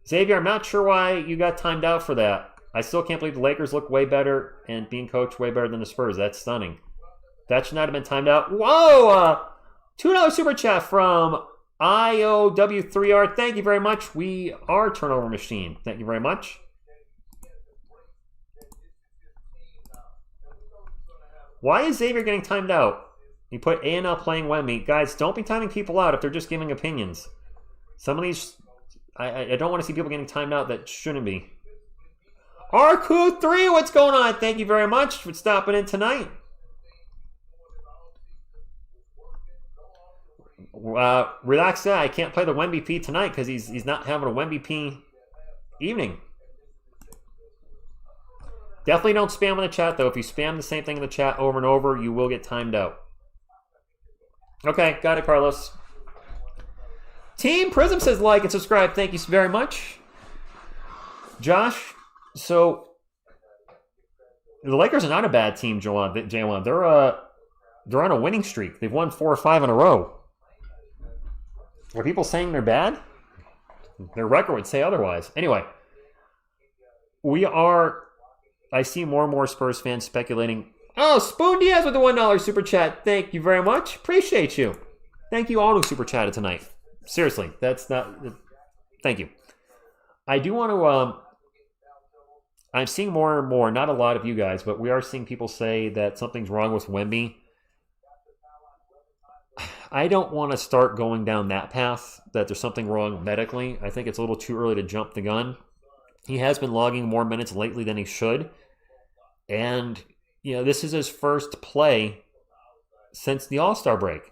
Xavier, I'm not sure why you got timed out for that. I still can't believe the Lakers look way better and being coached way better than the Spurs. That's stunning. That should not have been timed out. Whoa! $2 super chat from IOW3R. Thank you very much. We are Turnover Machine. Thank you very much. Why is Xavier getting timed out? You put A&L playing Wemby. Guys, don't be timing people out if they're just giving opinions. Some of these... I don't want to see people getting timed out that shouldn't be. RQ3, what's going on? Thank you very much for stopping in tonight. Relax, I can't play the Wemby P tonight because he's not having a Wemby P evening. Definitely don't spam in the chat, though. If you spam the same thing in the chat over and over, you will get timed out. Okay, got it, Carlos. Team Prism says like and subscribe. Thank you very much. Josh, so the Lakers are not a bad team, J1. They're on a winning streak. They've won 4 or 5 in a row. Are people saying they're bad? Their record would say otherwise. Anyway, I see more and more Spurs fans speculating. Oh, Spoon Diaz with the $1 super chat. Thank you very much. Appreciate you. Thank you all who super chatted tonight. Seriously, that's not... Thank you. I do want to... I'm seeing more and more, not a lot of you guys, but we are seeing people say that something's wrong with Wemby. I don't want to start going down that path, that there's something wrong medically. I think it's a little too early to jump the gun. He has been logging more minutes lately than he should. And, this is his first play since the All-Star break.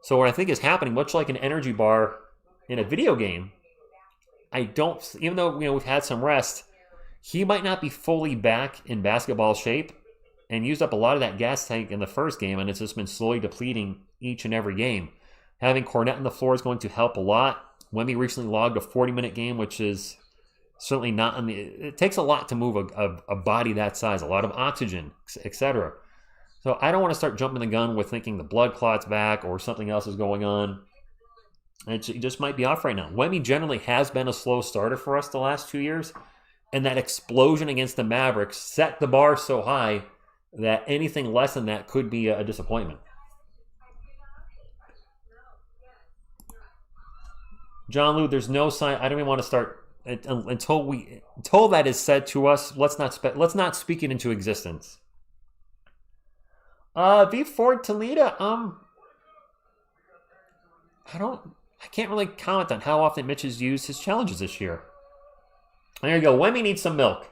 So what I think is happening, much like an energy bar in a video game, even though, we've had some rest, he might not be fully back in basketball shape and used up a lot of that gas tank in the first game, and it's just been slowly depleting each and every game. Having Cornette on the floor is going to help a lot. Wemby recently logged a 40-minute game, which is certainly not it takes a lot to move a body that size, a lot of oxygen, etc. So I don't want to start jumping the gun with thinking the blood clot's back or something else is going on. It just might be off right now. Wemby generally has been a slow starter for us the last 2 years, and that explosion against the Mavericks set the bar so high that anything less than that could be a disappointment. John Lou, there's no sign. I don't even want to start until that is said to us. Let's not speak it into existence. V Ford Toledo. I can't really comment on how often Mitch has used his challenges this year. There you go. Wemby needs some milk.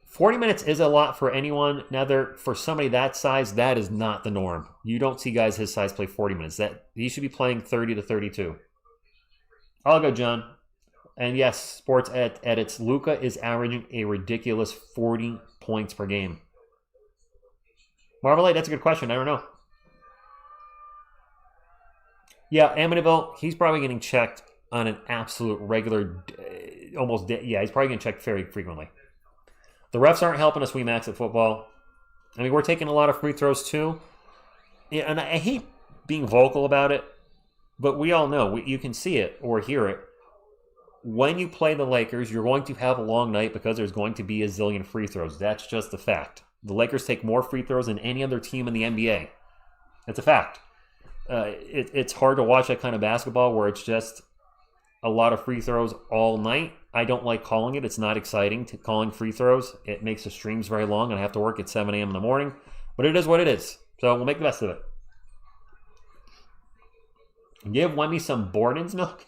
40 minutes is a lot for anyone. Now, for somebody that size, that is not the norm. You don't see guys his size play 40 minutes. He should be playing 30 to 32. I'll go, John. And yes, Sports Edits. Luka is averaging a ridiculous 40 points per game. Marvelade, that's a good question. I don't know. Yeah, Amityville, he's probably getting checked on an absolute regular, he's probably getting checked very frequently. The refs aren't helping us, we max at football. I mean, we're taking a lot of free throws too. Yeah, and I hate being vocal about it, but we all know, you can see it or hear it. When you play the Lakers, you're going to have a long night because there's going to be a zillion free throws. That's just a fact. The Lakers take more free throws than any other team in the NBA. It's a fact. It's hard to watch that kind of basketball where it's just a lot of free throws all night. I don't like calling it. It's not exciting calling free throws. It makes the streams very long, and I have to work at 7 a.m. in the morning. But it is what it is. So we'll make the best of it. Give Wemby some Borden's milk.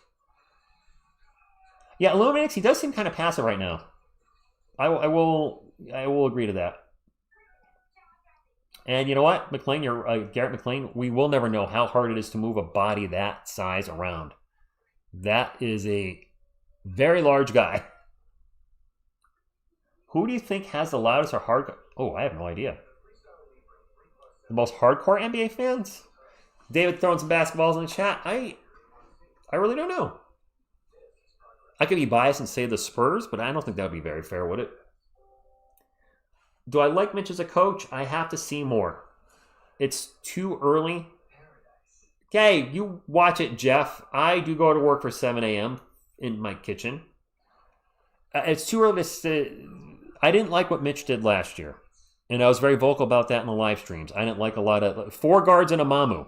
Yeah, Illuminix, he does seem kind of passive right now. I will agree to that. And you know what, McLean, Garrett McLean, we will never know how hard it is to move a body that size around. That is a very large guy. Who do you think has the loudest or hardcore? Oh, I have no idea. The most hardcore NBA fans? David throwing some basketballs in the chat. I really don't know. I could be biased and say the Spurs, but I don't think that would be very fair, would it? Do I like Mitch as a coach? I have to see more. It's too early. Okay, you watch it, Jeff. I do go to work for 7 a.m. in my kitchen. It's too early to say. I didn't like what Mitch did last year. And I was very vocal about that in the live streams. I didn't like a lot of 4 guards and a Mamu.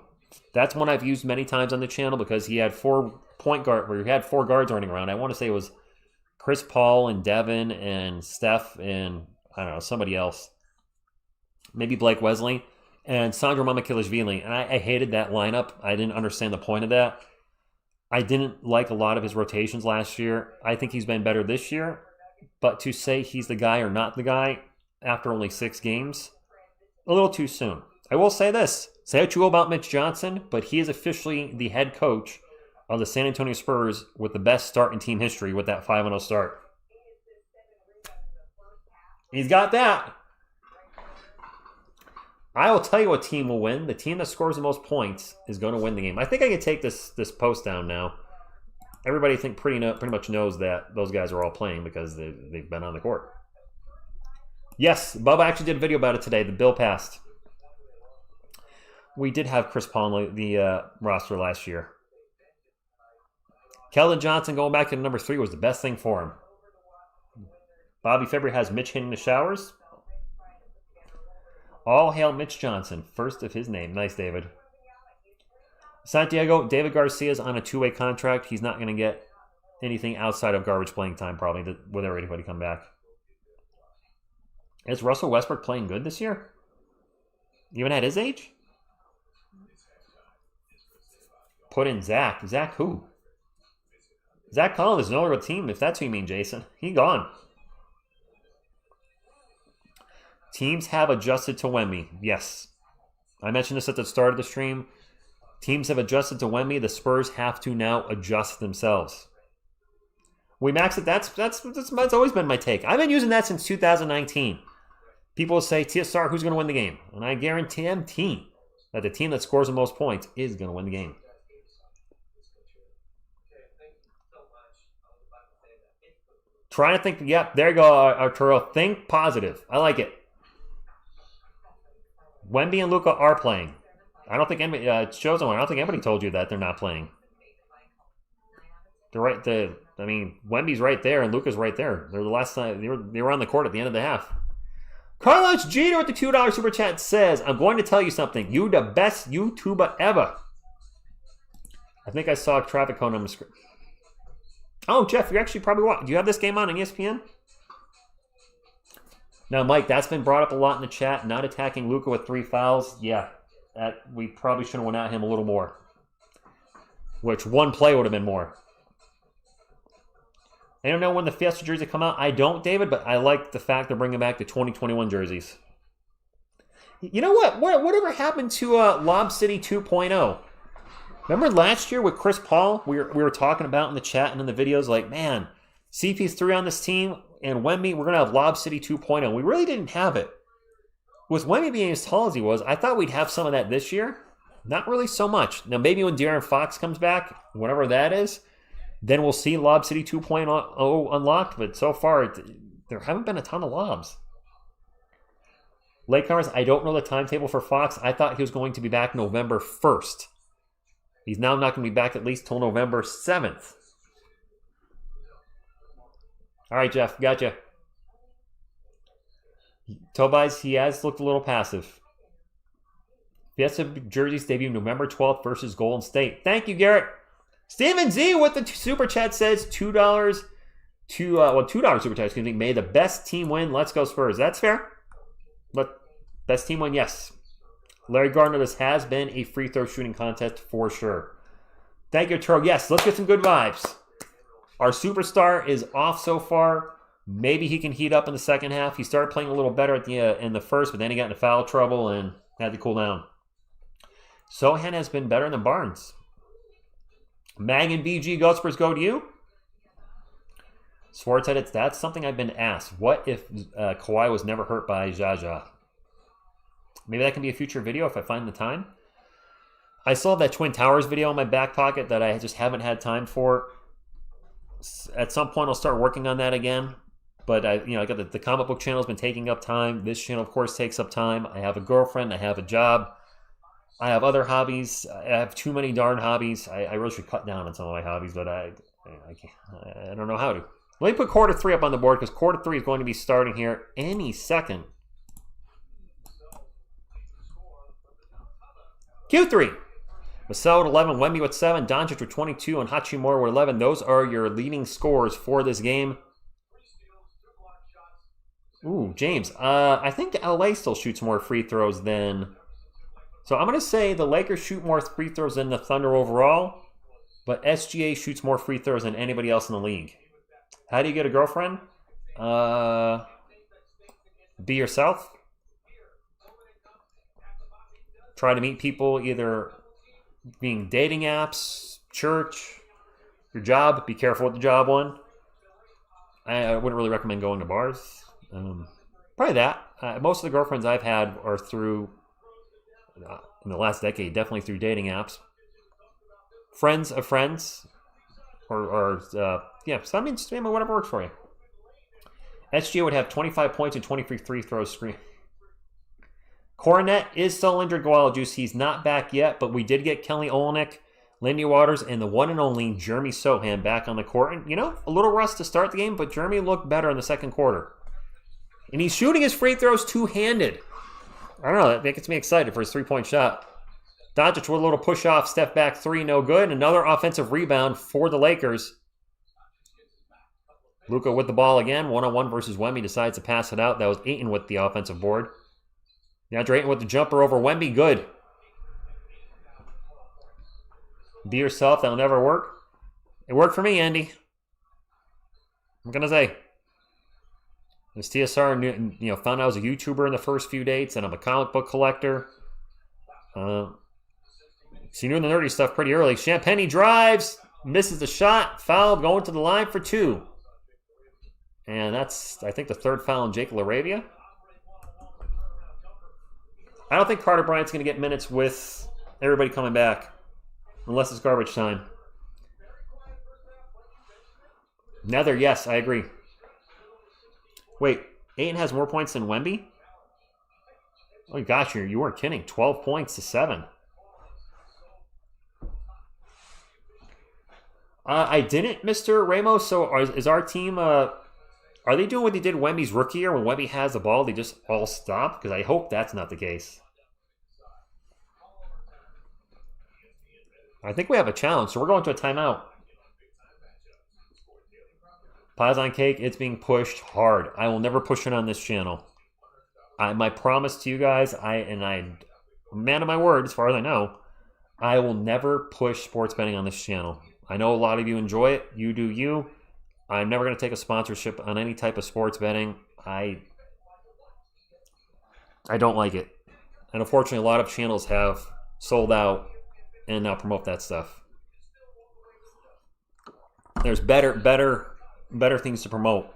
That's one I've used many times on the channel because he had 4 point guard where he had 4 guards running around. I want to say it was Chris Paul and Devin and Steph and I don't know, somebody else. Maybe Blake Wesley and Sandro Mamakilishvili. And I hated that lineup. I didn't understand the point of that. I didn't like a lot of his rotations last year. I think he's been better this year. But to say he's the guy or not the guy after only 6 games, a little too soon. I will say this. Say what you will about Mitch Johnson, but he is officially the head coach of the San Antonio Spurs with the best start in team history with that 5-0 start. He's got that. I will tell you what team will win. The team that scores the most points is going to win the game. I think I can take this post down now. Everybody pretty much knows that those guys are all playing because they've been on the court. Yes, Bubba actually did a video about it today. The bill passed. We did have Chris Paul on the roster last year. Keldon Johnson going back to number 3 was the best thing for him. Bobby February has Mitch hitting the showers. All hail Mitch Johnson, first of his name. Nice, David. Santiago, David Garcia's on a 2-way contract. He's not going to get anything outside of garbage playing time probably with everybody come back. Is Russell Westbrook playing good this year? Even at his age? put in Zach. Zach who? Zach Collins is no longer with the team, if that's what you mean, Jason. He gone. Teams have adjusted to Wemby. Yes. I mentioned this at the start of the stream. Teams have adjusted to Wemby. The Spurs have to now adjust themselves. We max it. That's always been my take. I've been using that since 2019. People say, TSR, who's going to win the game? And I guarantee that the team that scores the most points is going to win the game. Trying to think. Yep, there you go, Arturo. Think positive. I like it. Wemby and Luka are playing. I don't think anybody, it shows on. I don't think anybody told you that they're not playing. They're right. Wemby's right there and Luka's right there. They're the last time they were on the court at the end of the half. Carlos Jeter with the $2 super chat says, "I'm going to tell you something. You the best YouTuber ever." I think I saw a traffic cone on the screen. Oh, Jeff, you're actually probably watching. Do you have this game on ESPN? Now, Mike, that's been brought up a lot in the chat. Not attacking Luka with 3 fouls. Yeah, we probably should have went at him a little more. Which one play would have been more. I don't know when the Fiesta jersey come out. I don't, David, but I like the fact they're bringing back the 2021 jerseys. You know what? Whatever happened to Lob City 2.0? Remember last year with Chris Paul? We were talking about in the chat and in the videos, like, man, CP3 on this team and Wemby, we're going to have Lob City 2.0. We really didn't have it. With Wemby being as tall as he was, I thought we'd have some of that this year. Not really so much. Now, maybe when De'Aaron Fox comes back, whatever that is, then we'll see Lob City 2.0 unlocked. But so far, there haven't been a ton of lobs. Latecomers, I don't know the timetable for Fox. I thought he was going to be back November 1st. He's now not going to be back at least till November 7th. All right, Jeff, gotcha. Tobias, he has looked a little passive. Fiesta jerseys debut November 12th versus Golden State. Thank you, Garrett. Steven Z with the super chat says $2 $2 super chat, excuse me. May the best team win. Let's go Spurs. That's fair. But best team win, yes. Larry Gardner, this has been a free throw shooting contest for sure. Thank you, Turo. Yes, let's get some good vibes. Our superstar is off so far. Maybe he can heat up in the second half. He started playing a little better at in the first, but then he got into foul trouble and had to cool down. Sohan has been better than Barnes. Mag and BG, Go Spurs, go to you. Swartz said that's something I've been asked. What if Kawhi was never hurt by Jaja? Maybe that can be a future video if I find the time. I still have that Twin Towers video in my back pocket that I just haven't had time for. At some point, I'll start working on that again. But I got the comic book channel has been taking up time. This channel, of course, takes up time. I have a girlfriend. I have a job. I have other hobbies. I have too many darn hobbies. I really should cut down on some of my hobbies, but I don't know how to. Let me put quarter 3 up on the board because quarter 3 is going to be starting here any second. Q3. Vassell with 11, Wemby with 7, Doncic with 22, and Hachimura with 11. Those are your leading scorers for this game. Ooh, James. I think LA still shoots more free throws than... So I'm going to say the Lakers shoot more free throws than the Thunder overall, but SGA shoots more free throws than anybody else in the league. How do you get a girlfriend? Be yourself. Try to meet people either being dating apps, church, your job. Be careful with the job one. I wouldn't really recommend going to bars. Probably that. Most of the girlfriends I've had are through, in the last decade, definitely through dating apps. Friends of friends. Yeah, so I mean, whatever works for you. SGA would have 25 points and 23 free throws screen. Coronet is still injured, Goala Juice. He's not back yet, but we did get Kelly Olynyk, Lindy Waters, and the one and only Jeremy Sohan back on the court. And, a little rust to start the game, but Jeremy looked better in the second quarter. And he's shooting his free throws two-handed. I don't know, that gets me excited for his three-point shot. Doncic with a little push-off, step back 3, no good. Another offensive rebound for the Lakers. Luka with the ball again, one-on-one versus Wemby, decides to pass it out. That was Ayton with the offensive board. DeAndre Ayton with the jumper over Wemby, good. Be yourself. That'll never work. It worked for me, Andy. I'm going to say. This TSR, found out I was a YouTuber in the first few dates, and I'm a comic book collector. So you knew the nerdy stuff pretty early. Champagne drives, misses the shot, foul, going to the line for 2. And that's, I think, the third foul on Jake LaRavia. I don't think Carter Bryant's going to get minutes with everybody coming back, unless it's garbage time. Nether, yes, I agree. Wait, Ayton has more points than Wemby? Oh gosh, you weren't kidding. 12 points to 7. I didn't, Mr. Ramos. So is our team... are they doing what they did Wemby's rookie year? When Wemby has the ball, they just all stop? Because I hope that's not the case. I think we have a challenge, so we're going to a timeout. Pies on cake, it's being pushed hard. I will never push it on this channel. My promise to you guys, I'm a man of my word as far as I know, I will never push sports betting on this channel. I know a lot of you enjoy it. You do you. I'm never going to take a sponsorship on any type of sports betting. I don't like it. And unfortunately, a lot of channels have sold out and now promote that stuff. There's better things to promote.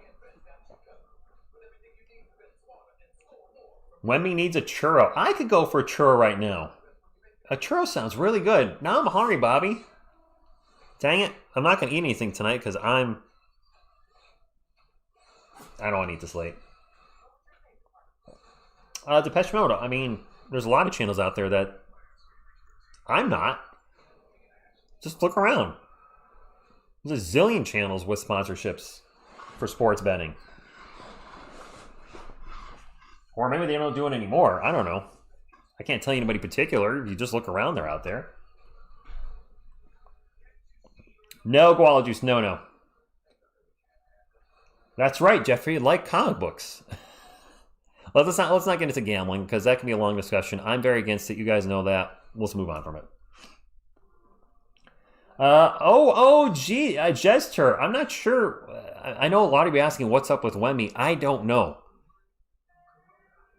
Wemby needs a churro. I could go for a churro right now. A churro sounds really good. Now I'm hungry, Bobby. Dang it. I'm not going to eat anything tonight because I don't want to eat this late. Depeche Mode. I mean, there's a lot of channels out there that I'm not. Just look around. There's a zillion channels with sponsorships for sports betting. Or maybe they don't do it anymore. I don't know. I can't tell you anybody particular. You just look around, they're out there. No guava juice. No. That's right, Jeffrey. Like comic books. Let's not get into gambling because that can be a long discussion. I'm very against it. You guys know that. Let's move on from it. Jester. I'm not sure. I know a lot of you asking what's up with Wemby. I don't know.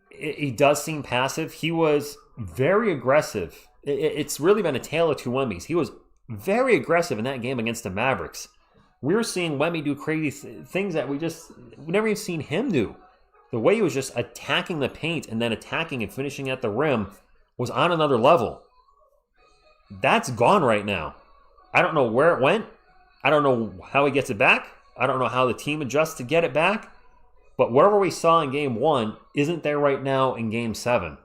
He does seem passive. He was very aggressive. It's really been a tale of two Wembys. He was very aggressive in that game against the Mavericks. We were seeing Wemby do crazy things that we've never even seen him do. The way he was just attacking the paint and then attacking and finishing at the rim was on another level. That's gone right now. I don't know where it went. I don't know how he gets it back. I don't know how the team adjusts to get it back. But whatever we saw in Game 1 isn't there right now in Game 7.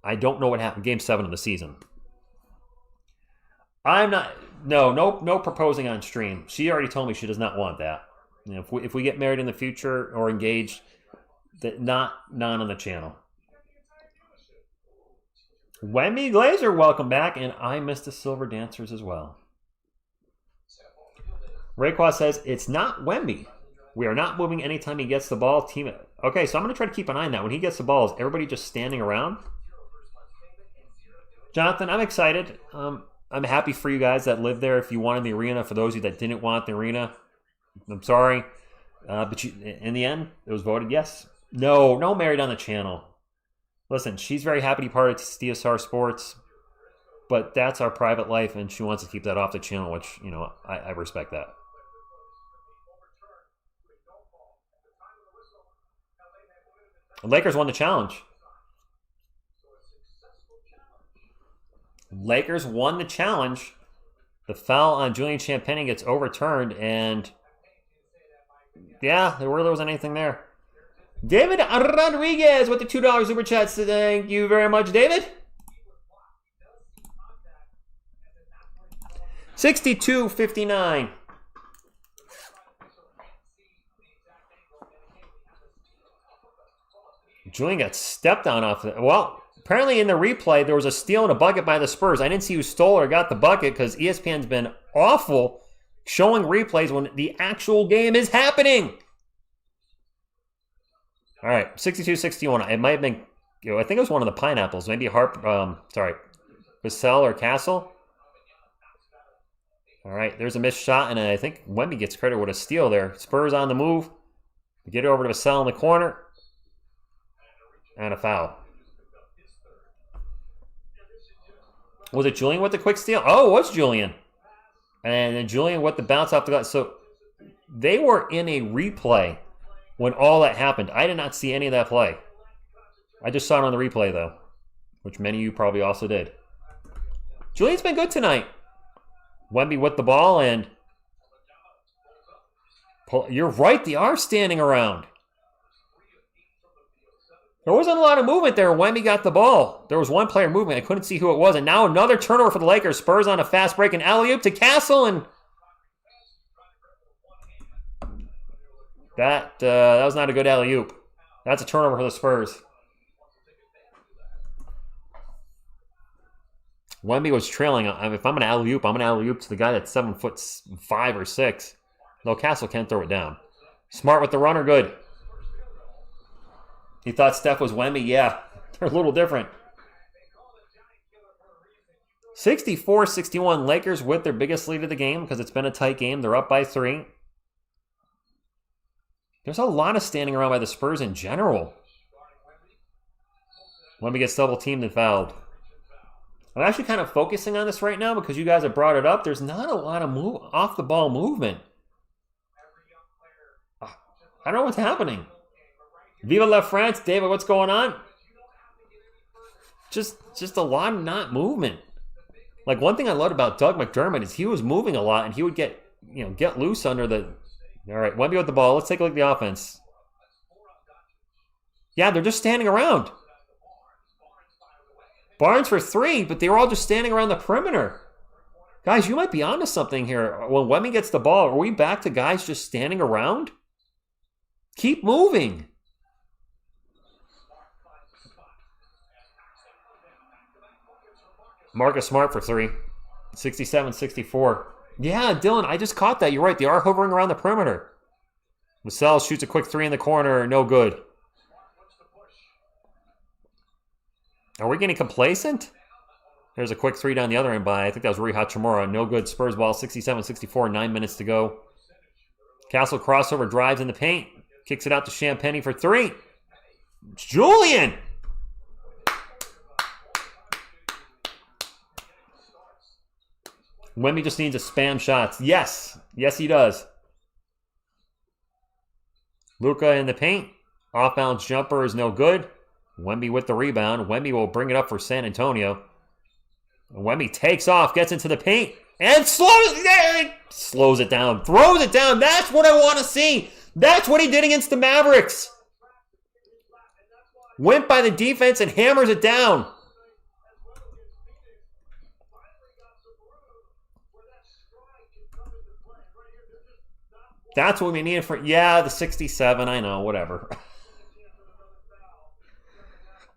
I don't know what happened. Game 7 of the season. I'm not... No proposing on stream. She already told me she does not want that. You know, if we get married in the future or engaged, not on the channel. Wemby Glazer, welcome back. And I missed the Silver Dancers as well. Rayquaza says, it's not Wemby. We are not moving anytime he gets the ball. Team it. Okay, so I'm going to try to keep an eye on that. When he gets the ball, is everybody just standing around? Jonathan, I'm excited. I'm happy for you guys that live there. If you wanted the arena, for those of you that didn't want the arena, I'm sorry. But in the end, it was voted yes. No married on the channel. Listen, she's very happy to be part of TSR Sports, but that's our private life, and she wants to keep that off the channel, which, you know, I respect that. The Lakers won the challenge. Lakers won the challenge. The foul on Julian Champagnie gets overturned, and yeah, there wasn't anything there. David Rodriguez with the $2 super chats. Thank you very much, David. 62-59. Julian got stepped on off. Well, apparently in the replay, there was a steal and a bucket by the Spurs. I didn't see who stole or got the bucket because ESPN's been awful showing replays when the actual game is happening. All right, 62-61. It might have been, I think it was one of the pineapples. Maybe Basel or Castle. All right, there's a missed shot, and I think Wemby gets credit with a steal there. Spurs on the move. Get it over to Vassell in the corner. And a foul. Was it Julian with the quick steal? Oh, it was Julian. And then Julian with the bounce off the glass. So they were in a replay when all that happened. I did not see any of that play. I just saw it on the replay, though, which many of you probably also did. Julian's been good tonight. Wemby with the ball, and you're right, they are standing around. There wasn't a lot of movement there. Wemby got the ball. There was one player moving. I couldn't see who it was. And now another turnover for the Lakers. Spurs on a fast break, and alley-oop to Castle, and that was not a good alley-oop. That's a turnover for the Spurs. Wemby was trailing. If I'm an alley-oop, I'm an alley-oop to the guy that's 7'5" or 6. No, Castle can't throw it down. Smart with the runner, good. He thought Steph was Wemby. Yeah, they're a little different. 64-61, Lakers with their biggest lead of the game because it's been a tight game. They're up by 3. There's a lot of standing around by the Spurs in general. Wemby gets double-teamed and fouled. I'm actually kind of focusing on this right now because you guys have brought it up. There's not a lot of off-the-ball movement. I don't know what's happening. Viva la France, David, what's going on? Just a lot of not movement. Like, one thing I loved about Doug McDermott is he was moving a lot, and he would get loose under the... All right, Wemby with the ball. Let's take a look at the offense. Yeah, they're just standing around. Barnes for 3, but they were all just standing around the perimeter. Guys, you might be onto something here. When Wemby gets the ball, are we back to guys just standing around? Keep moving. Marcus Smart for 3. 67-64. Yeah, Dylan, I just caught that. You're right. They are hovering around the perimeter. Vassell shoots a quick 3 in the corner. No good. Are we getting complacent? There's a quick 3 down the other end by, I think that was Rui Hachimura. No good. Spurs ball, 67-64, 9 minutes to go. Castle crossover, drives in the paint. Kicks it out to Champagny for 3. It's Julian! Wemby just needs to spam shots. Yes. Yes, he does. Luka in the paint. Off-balance jumper is no good. Wemby with the rebound. Wemby will bring it up for San Antonio. Wemby takes off, gets into the paint, and slows it down. Throws it down. That's what I want to see. That's what he did against the Mavericks. Went by the defense and hammers it down. That's what we needed for... Yeah, the 67, I know, whatever.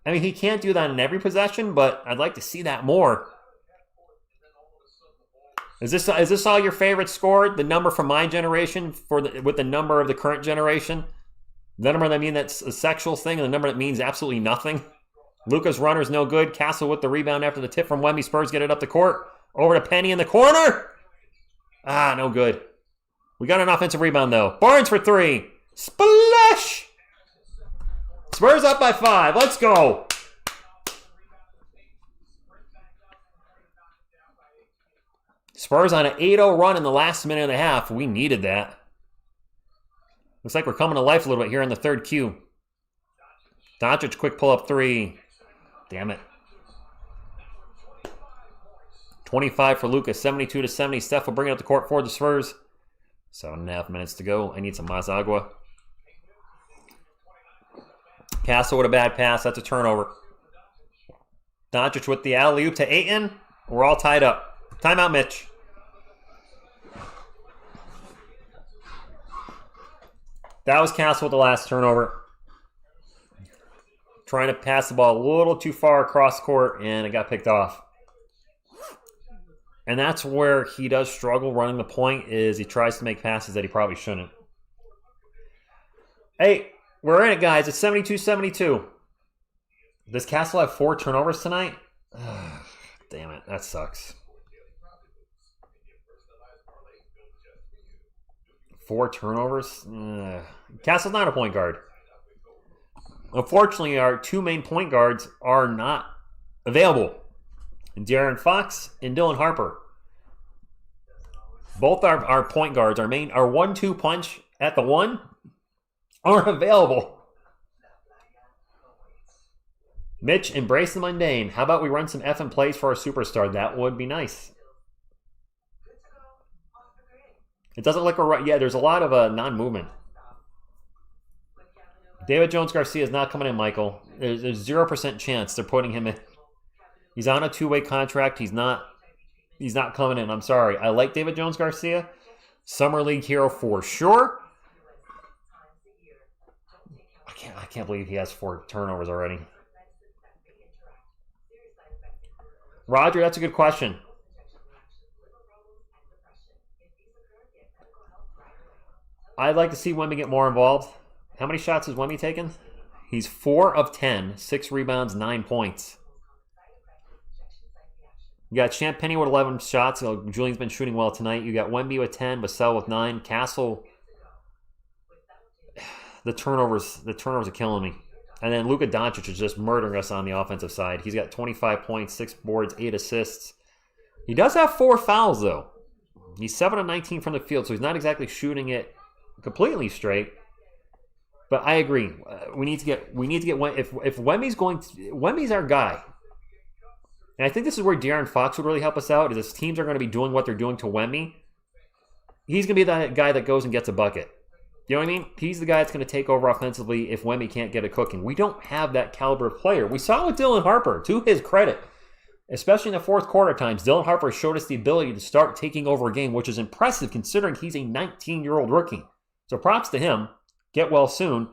I mean, he can't do that in every possession, but I'd like to see that more. Is this all your favorite score? The number from my generation with the number of the current generation? The number that means that's a sexual thing and the number that means absolutely nothing? Luka's runner's no good. Castle with the rebound after the tip from Wemby. Spurs get it up the court. Over to Penny in the corner. Ah, no good. We got an offensive rebound, though. Barnes for 3. Splash! Spurs up by 5. Let's go. Spurs on an 8-0 run in the last minute and a half. We needed that. Looks like we're coming to life a little bit here in the third Q. Doncic, quick pull-up 3. Damn it. 25 for Luka, 72-70. Steph will bring it up the court for the Spurs. 7.5 minutes to go. I need some Mazagua. Castle with a bad pass. That's a turnover. Doncic with the alley-oop to Ayton. We're all tied up. Timeout, Mitch. That was Castle with the last turnover. Trying to pass the ball a little too far across court, and it got picked off. And that's where he does struggle running the point, is he tries to make passes that he probably shouldn't. Hey, we're in it, guys. It's 72-72. Does Castle have 4 turnovers tonight? Damn it, that sucks. 4 turnovers. Castle's not a point guard. Unfortunately, our 2 main point guards are not available. De'Aaron Fox and Dylan Harper. Both our point guards, our 1-2 punch at the 1, aren't available. Mitch, embrace the mundane. How about we run some effing plays for our superstar? That would be nice. It doesn't look right. Yeah, there's a lot of non-movement. David Jones-Garcia is not coming in, Michael. There's 0% chance they're putting him in. He's on a 2-way contract. He's not coming in. I'm sorry. I like David Jones-Garcia. Summer League hero for sure. I can't believe he has 4 turnovers already. Roger, that's a good question. I'd like to see Wemby get more involved. How many shots has Wemby taken? He's 4 of 10, 6 rebounds, 9 points. You got Champagny with 11 shots. Julian's been shooting well tonight. You got Wemby with 10, Vassell with 9. Castle, the turnovers are killing me. And then Luka Doncic is just murdering us on the offensive side. He's got 25 points, 6 boards, 8 assists. He does have 4 fouls, though. He's 7 of 19 from the field, so he's not exactly shooting it completely straight. But I agree. We need to get if Wemby's our guy. And I think this is where De'Aaron Fox would really help us out, is if teams are going to be doing what they're doing to Wemby, he's going to be that guy that goes and gets a bucket. You know what I mean? He's the guy that's going to take over offensively if Wemby can't get it cooking. We don't have that caliber of player. We saw it with Dylan Harper, to his credit. Especially in the fourth quarter times, Dylan Harper showed us the ability to start taking over a game, which is impressive considering he's a 19-year-old rookie. So props to him. Get well soon.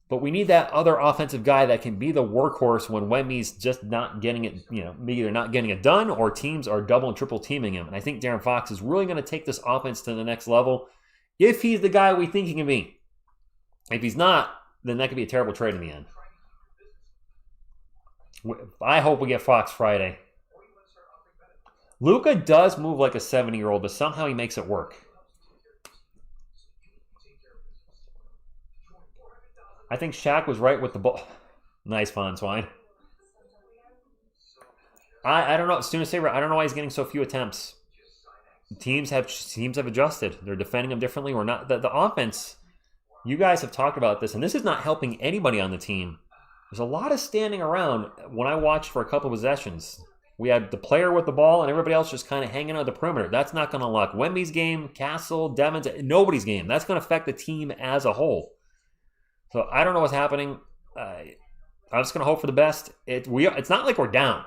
But we need that other offensive guy that can be the workhorse when Wemby's just not getting it, either not getting it done or teams are double and triple teaming him. And I think De'Aaron Fox is really going to take this offense to the next level if he's the guy we think he can be. If he's not, then that could be a terrible trade in the end. I hope we get Fox Friday. Luka does move like a 70-year-old, but somehow he makes it work. I think Shaq was right with the ball. Nice fun, Swine. I don't know. Student Saber, I don't know why he's getting so few attempts. Teams have adjusted. They're defending him differently or not. The offense, you guys have talked about this, and this is not helping anybody on the team. There's a lot of standing around. When I watched for a couple of possessions, we had the player with the ball and everybody else just kind of hanging on the perimeter. That's not going to unlock Wemby's game, Castle, Devon's, nobody's game. That's going to affect the team as a whole. So I don't know what's happening. I'm just going to hope for the best. It's not like we're down.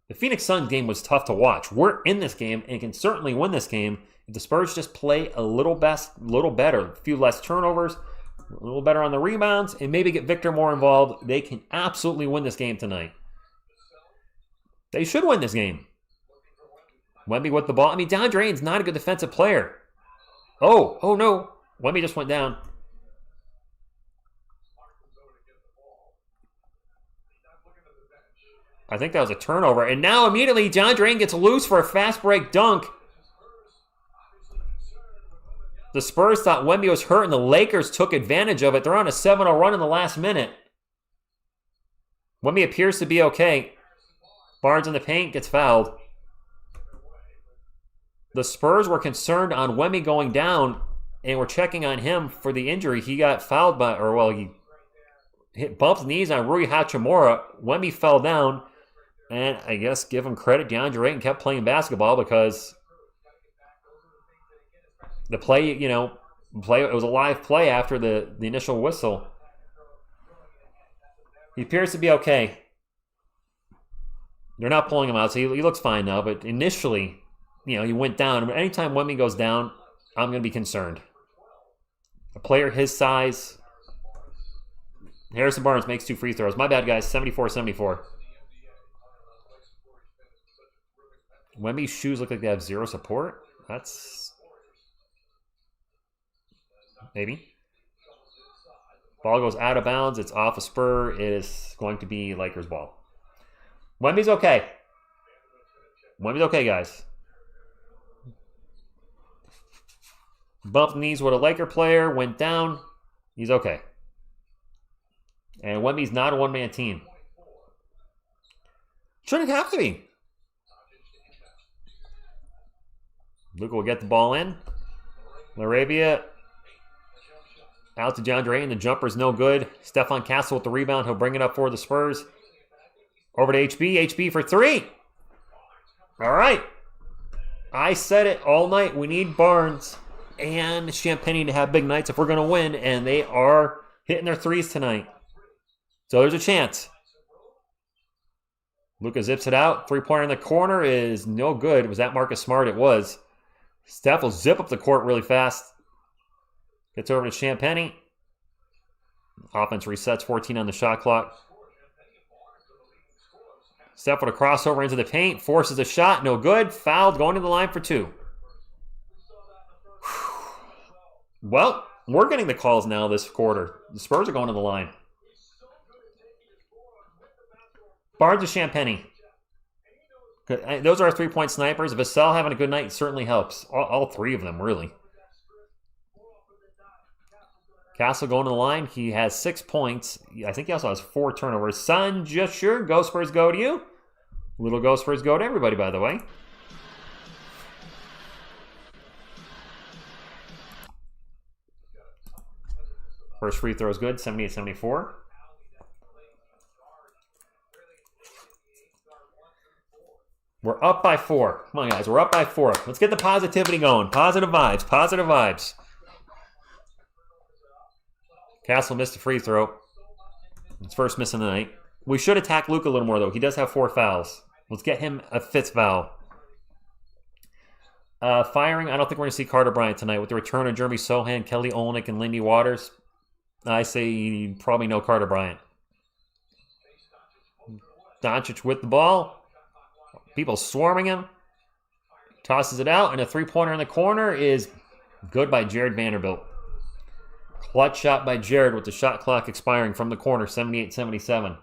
The Phoenix Suns game was tough to watch. We're in this game and can certainly win this game if the Spurs just play a little better, a few less turnovers, a little better on the rebounds, and maybe get Victor more involved. They can absolutely win this game tonight. They should win this game. Wemby with the ball. I mean, DeAndre Ayton's not a good defensive player. Oh no. Wemby just went down. I think that was a turnover. And now immediately DeAndre Ayton gets loose for a fast break dunk. The Spurs thought Wemby was hurt and the Lakers took advantage of it. They're on a 7-0 run in the last minute. Wemby appears to be okay. Barnes in the paint gets fouled. The Spurs were concerned on Wemby going down and were checking on him for the injury. He got fouled he bumped knees on Rui Hachimura. Wemby fell down. And I guess give him credit, DeAndre Ayton kept playing basketball because the play, it was a live play after the initial whistle. He appears to be okay. They're not pulling him out, so he looks fine now. But initially, he went down. Anytime Wemby goes down, I'm going to be concerned. A player his size. Harrison Barnes makes 2 free throws. My bad, guys. 74-74. Wemby's shoes look like they have 0 support. That's... maybe. Ball goes out of bounds. It's off a Spur. It is going to be Lakers ball. Wemby's okay. Wemby's okay, guys. Bumped knees with a Laker player, went down. He's okay. And Wemby's not a one-man team. Shouldn't have to be. Luka will get the ball in. Laravia out to John Dray, and the jumper's no good. Stephon Castle with the rebound. He'll bring it up for the Spurs. Over to HB. HB for three. All right. I said it all night. We need Barnes and Champagne to have big nights if we're going to win, and they are hitting their threes tonight. So there's a chance. Luka zips it out. Three-pointer in the corner is no good. Was that Marcus Smart? It was. Steph will zip up the court really fast. Gets over to Champagne. Offense resets, 14 on the shot clock. Steph with a crossover into the paint. Forces a shot. No good. Fouled. Going to the line for two. Well, we're getting the calls now this quarter. The Spurs are going to the line. Barnes or Champagne. Those are our three-point snipers. Vassell having a good night certainly helps. All three of them, really. Castle going to the line. He has 6 points. I think he also has 4 turnovers. Son, just sure. Go Spurs, go to you. Little Go Spurs, go to everybody, by the way. First free throw is good, 78-74. We're up by 4. Come on, guys. We're up by 4. Let's get the positivity going. Positive vibes. Positive vibes. Castle missed a free throw. It's first miss of the night. We should attack Luka a little more, though. He does have 4 fouls. Let's get him a 5th foul. Firing. I don't think we're going to see Carter Bryant tonight. With the return of Jeremy Sohan, Kelly Olynyk, and Lindy Waters, I say probably no Carter Bryant. Doncic with the ball. People swarming him. Tosses it out, and a three-pointer in the corner is good by Jared Vanderbilt. Clutch shot by Jared with the shot clock expiring from the corner, 78-77.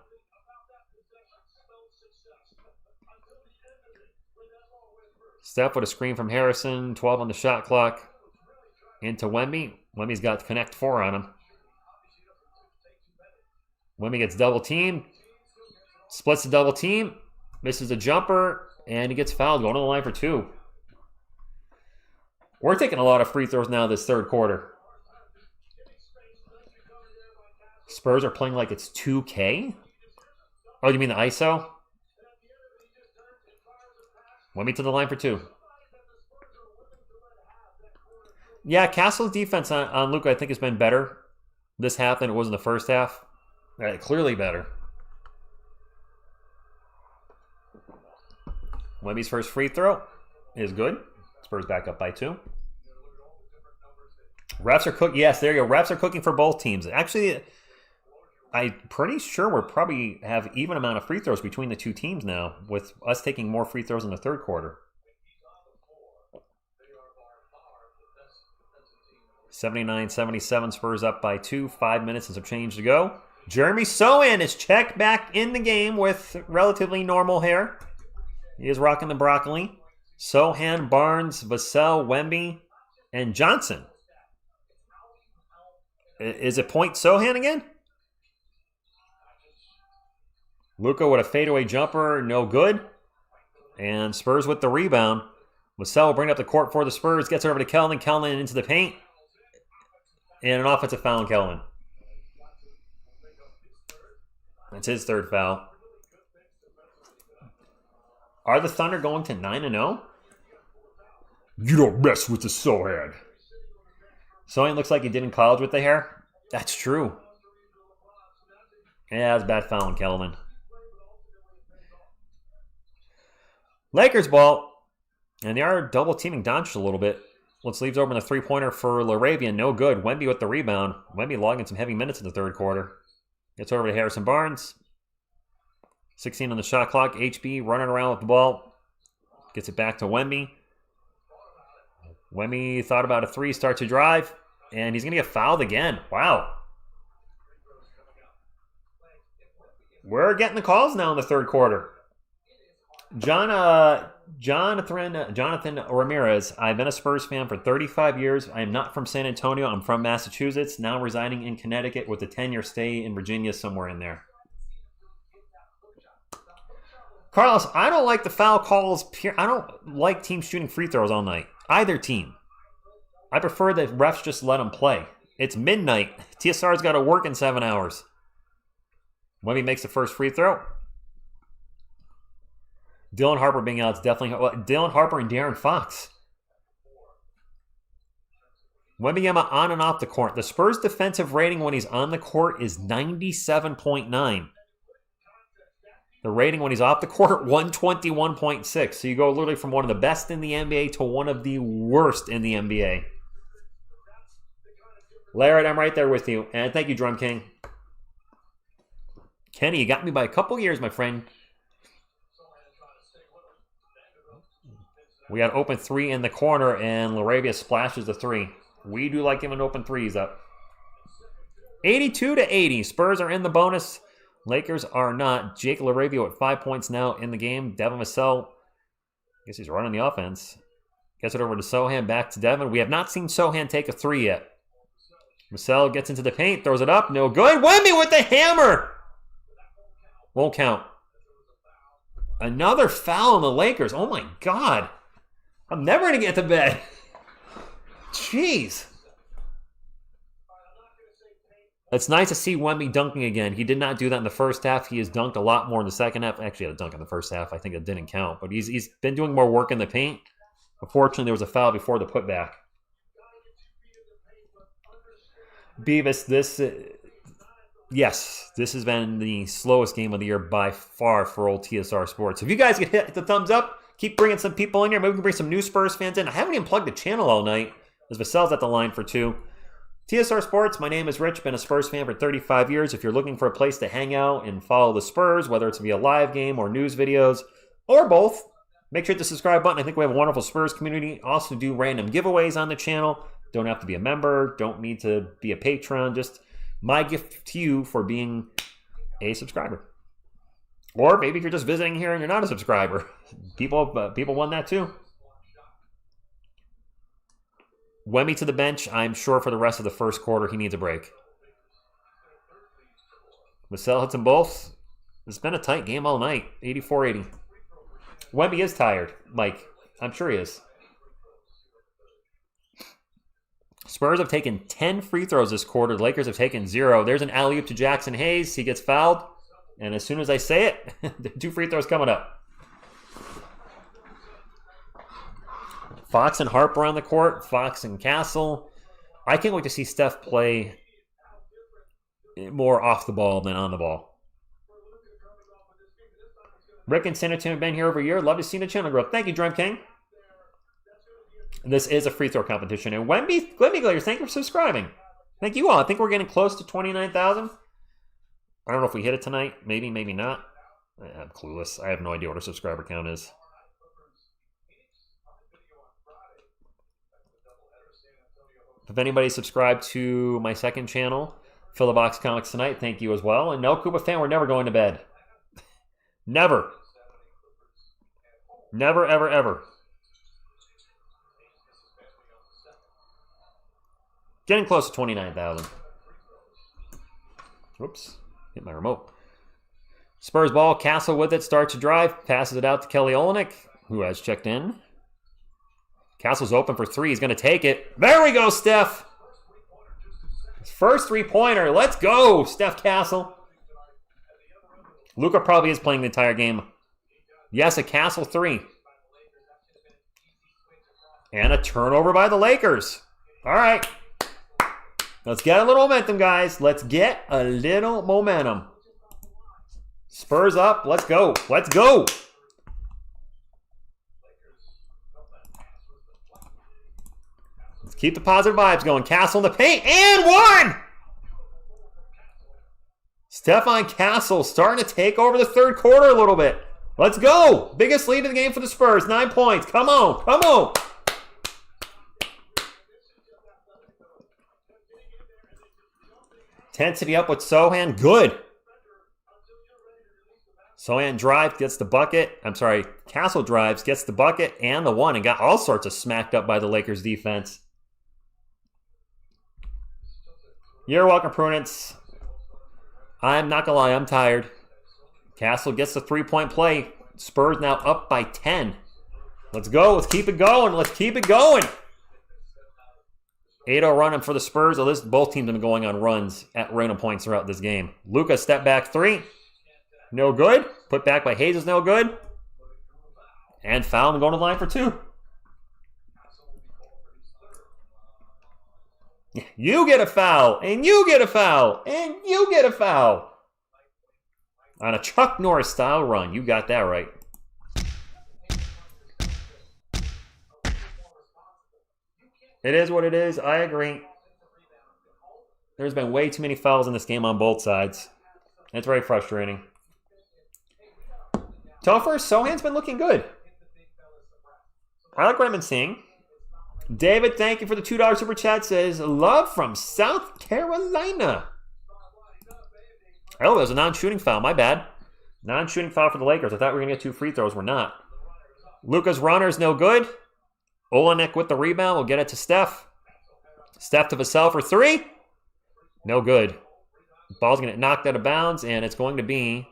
Steph with a screen from Harrison, 12 on the shot clock. Into Wemby. Wemby's got Connect 4 on him. Wemby gets double teamed. Splits the double team. Misses a jumper, and he gets fouled, going to the line for 2. We're taking a lot of free throws now this third quarter. Spurs are playing like it's 2K? Oh, you mean the ISO? Wemby to the line for 2. Yeah, Castle's defense on Luka, I think, has been better this half than it was in the first half. Clearly better. Wemby's first free throw is good. Spurs back up by 2. Refs are cooking. Yes, there you go. Refs are cooking for both teams. Actually, I'm pretty sure we're probably have even amount of free throws between the two teams now, with us taking more free throws in the third quarter. 79-77, Spurs up by 2. 5 minutes and some change to go. Jeremy Sohan is checked back in the game with relatively normal hair. He is rocking the broccoli. Sohan, Barnes, Vassell, Wemby, and Johnson. Is it point Sohan again? Luka with a fadeaway jumper, no good. And Spurs with the rebound. Vassell will bring up the court for the Spurs. Gets over to Kelvin. Kelvin into the paint. And an offensive foul on Kelvin. That's his 3rd foul. Are the Thunder going to 9-0? You don't mess with the Sohan. Sohan looks like he did in college with the hair. That's true. Yeah, that's a bad foul on Kelvin. Lakers ball. And they are double teaming Doncic a little bit. Let's leaves open the three-pointer for Laravia. No good. Wemby with the rebound. Wemby logging some heavy minutes in the third quarter. Gets over to Harrison Barnes. 16 on the shot clock. HB running around with the ball. Gets it back to Wemby. Wemby thought about a 3, starts to drive. And he's going to get fouled again. Wow. We're getting the calls now in the third quarter. Jonathan Ramirez. I've been a Spurs fan for 35 years. I am not from San Antonio. I'm from Massachusetts, now residing in Connecticut with a 10-year stay in Virginia, somewhere in there. Carlos, I don't like the foul calls. I don't like teams shooting free throws all night. Either team. I prefer that refs just let them play. It's midnight. TSR's got to work in 7 hours. Wemby makes the first free throw. Dylan Harper being out is definitely... Well, Dylan Harper and De'Aaron Fox. Wembanyama on and off the court. The Spurs' defensive rating when he's on the court is 97.9. The rating when he's off the court, 121.6. So you go literally from one of the best in the NBA to one of the worst in the NBA. Larry, I'm right there with you. And thank you, Drum King. Kenny, you got me by a couple years, my friend. We got open three in the corner, and Laravia splashes the three. We do like giving open threes up. 82-80. Spurs are in the bonus. Lakers are not. Jake Laravia with 5 points now in the game. Devin Vassell, I guess he's running the offense. Gets it over to Sohan, back to Devin. We have not seen Sohan take a three yet. Vassell gets into the paint, throws it up. No good. Wemby with the hammer. Won't count. Another foul on the Lakers. Oh, my God. I'm never going to get to bed. Jeez. It's nice to see Wemby dunking again. He did not do that in the first half. He has dunked a lot more in the second half. Actually, he had a dunk in the first half. I think it didn't count. But he's been doing more work in the paint. Unfortunately, there was a foul before the putback. Beavis, yes, this has been the slowest game of the year by far for old TSR Sports. If you guys could hit the thumbs up, keep bringing some people in here. Maybe we can bring some new Spurs fans in. I haven't even plugged the channel all night, as Vassell's at the line for two. TSR Sports, my name is Rich, been a Spurs fan for 35 years. If you're looking for a place to hang out and follow the Spurs, whether it's via live game or news videos, or both, make sure to hit the subscribe button. I think we have a wonderful Spurs community. Also do random giveaways on the channel. Don't have to be a member. Don't need to be a patron. Just my gift to you for being a subscriber. Or maybe if you're just visiting here and you're not a subscriber. People want that too. Wemby to the bench. I'm sure for the rest of the first quarter he needs a break. Vassell hits them both. It's been a tight game all night. 84-80. Wemby is tired, Mike. I'm sure he is. Spurs have taken 10 free throws this quarter. The Lakers have taken 0. There's an alley-oop to Jackson Hayes. He gets fouled. And as soon as I say it, 2 free throws coming up. Fox and Harper on the court. Fox and Castle. I can't wait to see Steph play more off the ball than on the ball. Rick and San Antonio have been here over a year. Love to see the channel grow. Thank you, Drum King. This is a free throw competition. And Wemby Glaciers, thank you for subscribing. Thank you all. I think we're getting close to 29,000. I don't know if we hit it tonight. Maybe, maybe not. I'm clueless. I have no idea what our subscriber count is. If anybody subscribed to my second channel, Fill the Box Comics Tonight, thank you as well. And no, Koopa fan, we're never going to bed. Never. Never, ever, ever. Getting close to 29,000. Whoops. Hit my remote. Spurs ball. Castle with it. Starts to drive. Passes it out to Kelly Olynyk, who has checked in. Castle's open for three. He's going to take it. There we go, Steph. His first three-pointer. Let's go, Steph Castle. Luka probably is playing the entire game. Yes, a Castle three. And a turnover by the Lakers. All right. Let's get a little momentum, guys. Let's get a little momentum. Spurs up. Let's go. Let's go. Let's keep the positive vibes going. Castle in the paint. And one! Stephon Castle starting to take over the third quarter a little bit. Let's go. Biggest lead in the game for the Spurs. 9 points. Come on. Come on. Intensity up with Sohan. Good. Sohan drive, gets the bucket. I'm sorry, Castle drives, gets the bucket and the one, and got all sorts of smacked up by the Lakers defense. You're welcome, Prudence. I'm not gonna lie, I'm tired. Castle gets the three-point play. Spurs now up by 10. Let's go. Let's keep it going. Let's keep it going. 8-0 running for the Spurs. Both teams have been going on runs at random points throughout this game. Luka step back three. No good. Put back by Hayes is no good. And foul and going to the line for two. You get a foul. And you get a foul. And you get a foul. On a Chuck Norris style run. You got that right. It is what it is. I agree. There's been way too many fouls in this game on both sides. It's very frustrating. Topher, Sohan's been looking good. I like what I've been seeing. David, thank you for the $2 super chat. Says, love from South Carolina. Oh, there's a non-shooting foul. My bad. Non-shooting foul for the Lakers. I thought we were going to get 2 free throws. We're not. Luka's runner is no good. Olenek with the rebound. We'll get it to Steph. Steph to Vassell for 3. No good. Ball's going to get knocked out of bounds, and it's going to be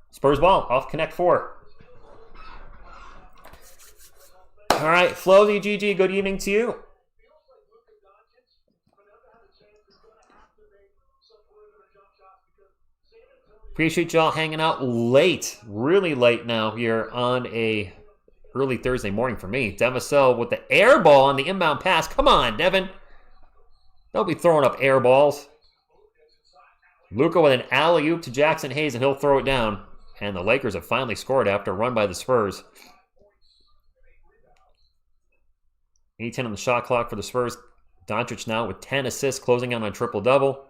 Spurs ball off Connect 4. All right, Flozy GG, good evening to you. Appreciate y'all hanging out late, really late now here on a early Thursday morning for me. Devasel with the air ball on the inbound pass. Come on, Devin. Don't be throwing up air balls. Luka with an alley-oop to Jackson Hayes, and he'll throw it down. And the Lakers have finally scored after a run by the Spurs. 8-10 on the shot clock for the Spurs. Doncic now with 10 assists, closing out on a triple-double.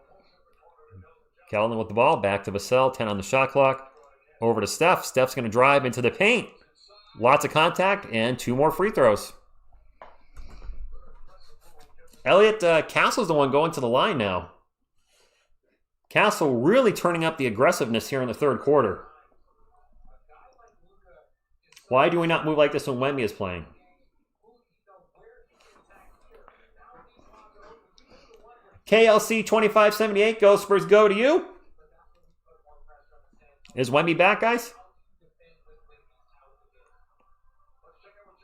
Keldon with the ball, back to Vassell, 10 on the shot clock. Over to Steph. Steph's going to drive into the paint. Lots of contact and 2 more free throws. Elliot, Castle's the one going to the line now. Castle really turning up the aggressiveness here in the third quarter. Why do we not move like this when Wemby is playing? KLC 2578, go Spurs, go to you. Is Wemby back, guys?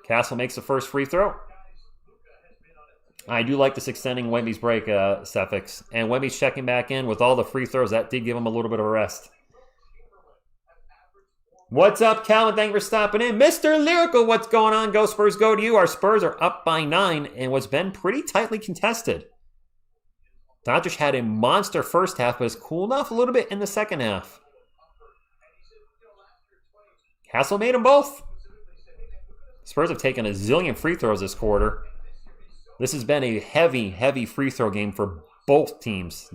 Castle makes the first free throw. I do like this extending Wemby's break, Cephix. And Wemby's checking back in with all the free throws. That did give him a little bit of a rest. What's up, Calvin? Thank you for stopping in. Mr. Lyrical, what's going on? Go Spurs, go to you. Our Spurs are up by 9 and what's been pretty tightly contested. Doncic had a monster first half, but has cooled off a little bit in the second half. Castle made them both. Spurs have taken a zillion free throws this quarter. This has been a heavy, heavy free throw game for both teams.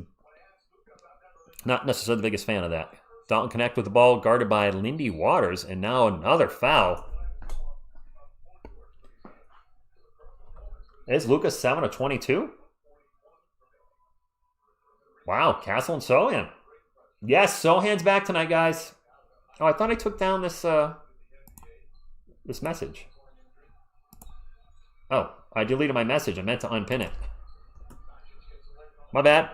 Not necessarily the biggest fan of that. Dalton Connect with the ball, guarded by Lindy Waters, and now another foul. Is Luka 7 of 22? Wow, Castle and Sohan. Yes, Sohan's back tonight, guys. Oh, I thought I took down this this message. Oh, I deleted my message. I meant to unpin it. My bad.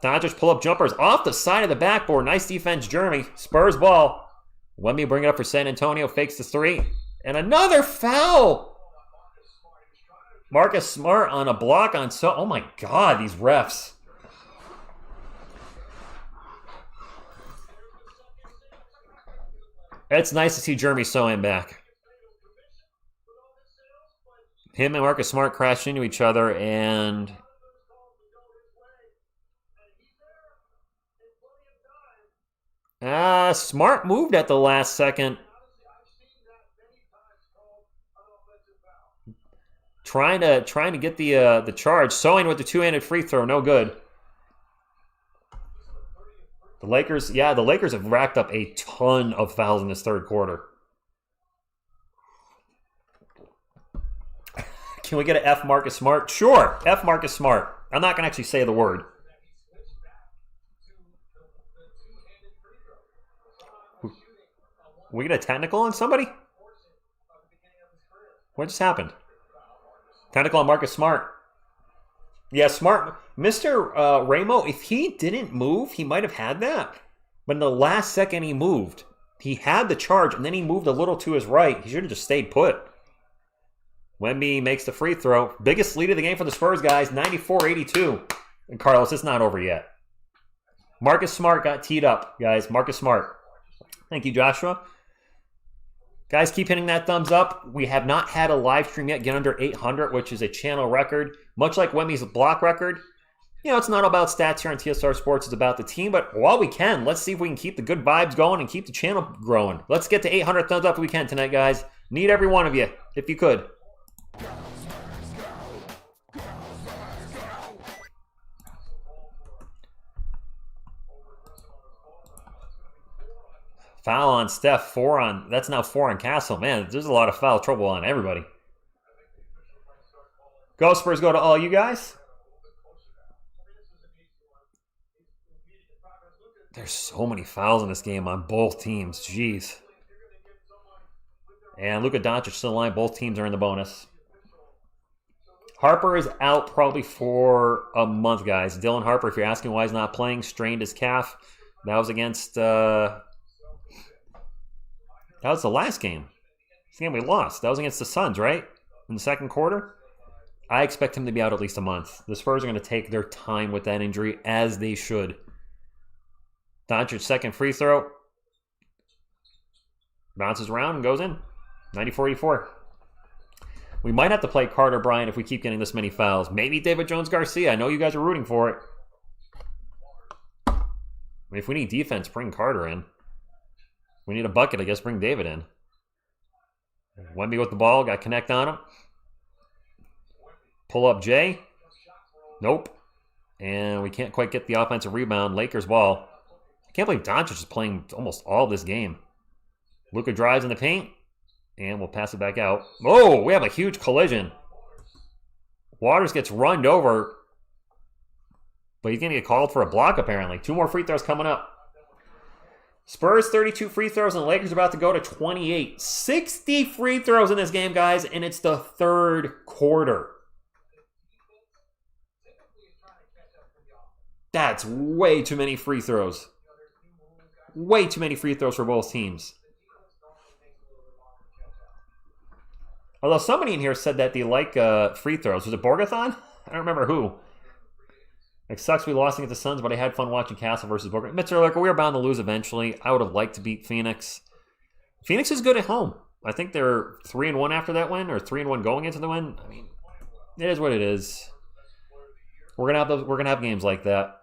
Dodgers pull up jumpers off the side of the backboard. Nice defense, Jeremy. Spurs ball. Wemby bring it up for San Antonio. Fakes the 3. And another foul. Marcus Smart on a block on oh my God, these refs. It's nice to see Jeremy Sohan back. Him and Marcus Smart crashed into each other, and Smart moved at the last second. Trying to get the charge. Sohan with the 2-handed free throw, no good. The Lakers have racked up a ton of fouls in this third quarter. Can we get an F Marcus Smart? Sure, F Marcus Smart. I'm not going to actually say the word. We get a technical on somebody? What just happened? Technical on Marcus Smart. Yeah, Smart. Mr. Ramo, if he didn't move, he might have had that. But in the last second he moved. He had the charge, and then he moved a little to his right. He should have just stayed put. Wemby makes the free throw. Biggest lead of the game for the Spurs, guys. 94-82. And Carlos, it's not over yet. Marcus Smart got teed up, guys. Marcus Smart. Thank you, Joshua. Guys, keep hitting that thumbs up. We have not had a live stream yet get under 800, which is a channel record. Much like Wemby's block record. You know, it's not about stats here on TSR Sports. It's about the team. But while we can, let's see if we can keep the good vibes going and keep the channel growing. Let's get to 800 thumbs up if we can tonight, guys. Need every one of you, if you could. Foul on Steph, that's now 4 on Castle. Man, there's a lot of foul trouble on everybody. Go Spurs, go to all you guys. There's so many fouls in this game on both teams. Jeez. And Luka Doncic still in line. Both teams are in the bonus. Harper is out probably for a month, guys. Dylan Harper, if you're asking why he's not playing, strained his calf. That was against... that was the last game. It's the game we lost. That was against the Suns, right? In the second quarter? I expect him to be out at least a month. The Spurs are going to take their time with that injury, as they should. Doncic second free throw. Bounces around and goes in. 94-84. We might have to play Carter Bryant if we keep getting this many fouls. Maybe David Jones-Garcia. I know you guys are rooting for it. I mean, if we need defense, bring Carter in. We need a bucket, I guess, bring David in. Wemby with the ball. Got connect on him. Pull up Jay. Nope. And we can't quite get the offensive rebound. Lakers ball. I can't believe Doncic is playing almost all this game. Luka drives in the paint. And we'll pass it back out. Oh, we have a huge collision. Waters gets runned over. But he's going to get called for a block, apparently. 2 more free throws coming up. Spurs 32 free throws, and the Lakers are about to go to 28. 60 free throws in this game, guys, and it's the third quarter. That's way too many free throws. Way too many free throws for both teams. Although somebody in here said that they like free throws. Was it Borgathon? I don't remember who. It sucks we lost against the Suns, but I had fun watching Castle versus Borgathon. Mr. Lurker, we were bound to lose eventually. I would have liked to beat Phoenix. Phoenix is good at home. I think they're 3-1 after that win, or 3-1 going into the win. I mean, it is what it is. We're gonna have games like that.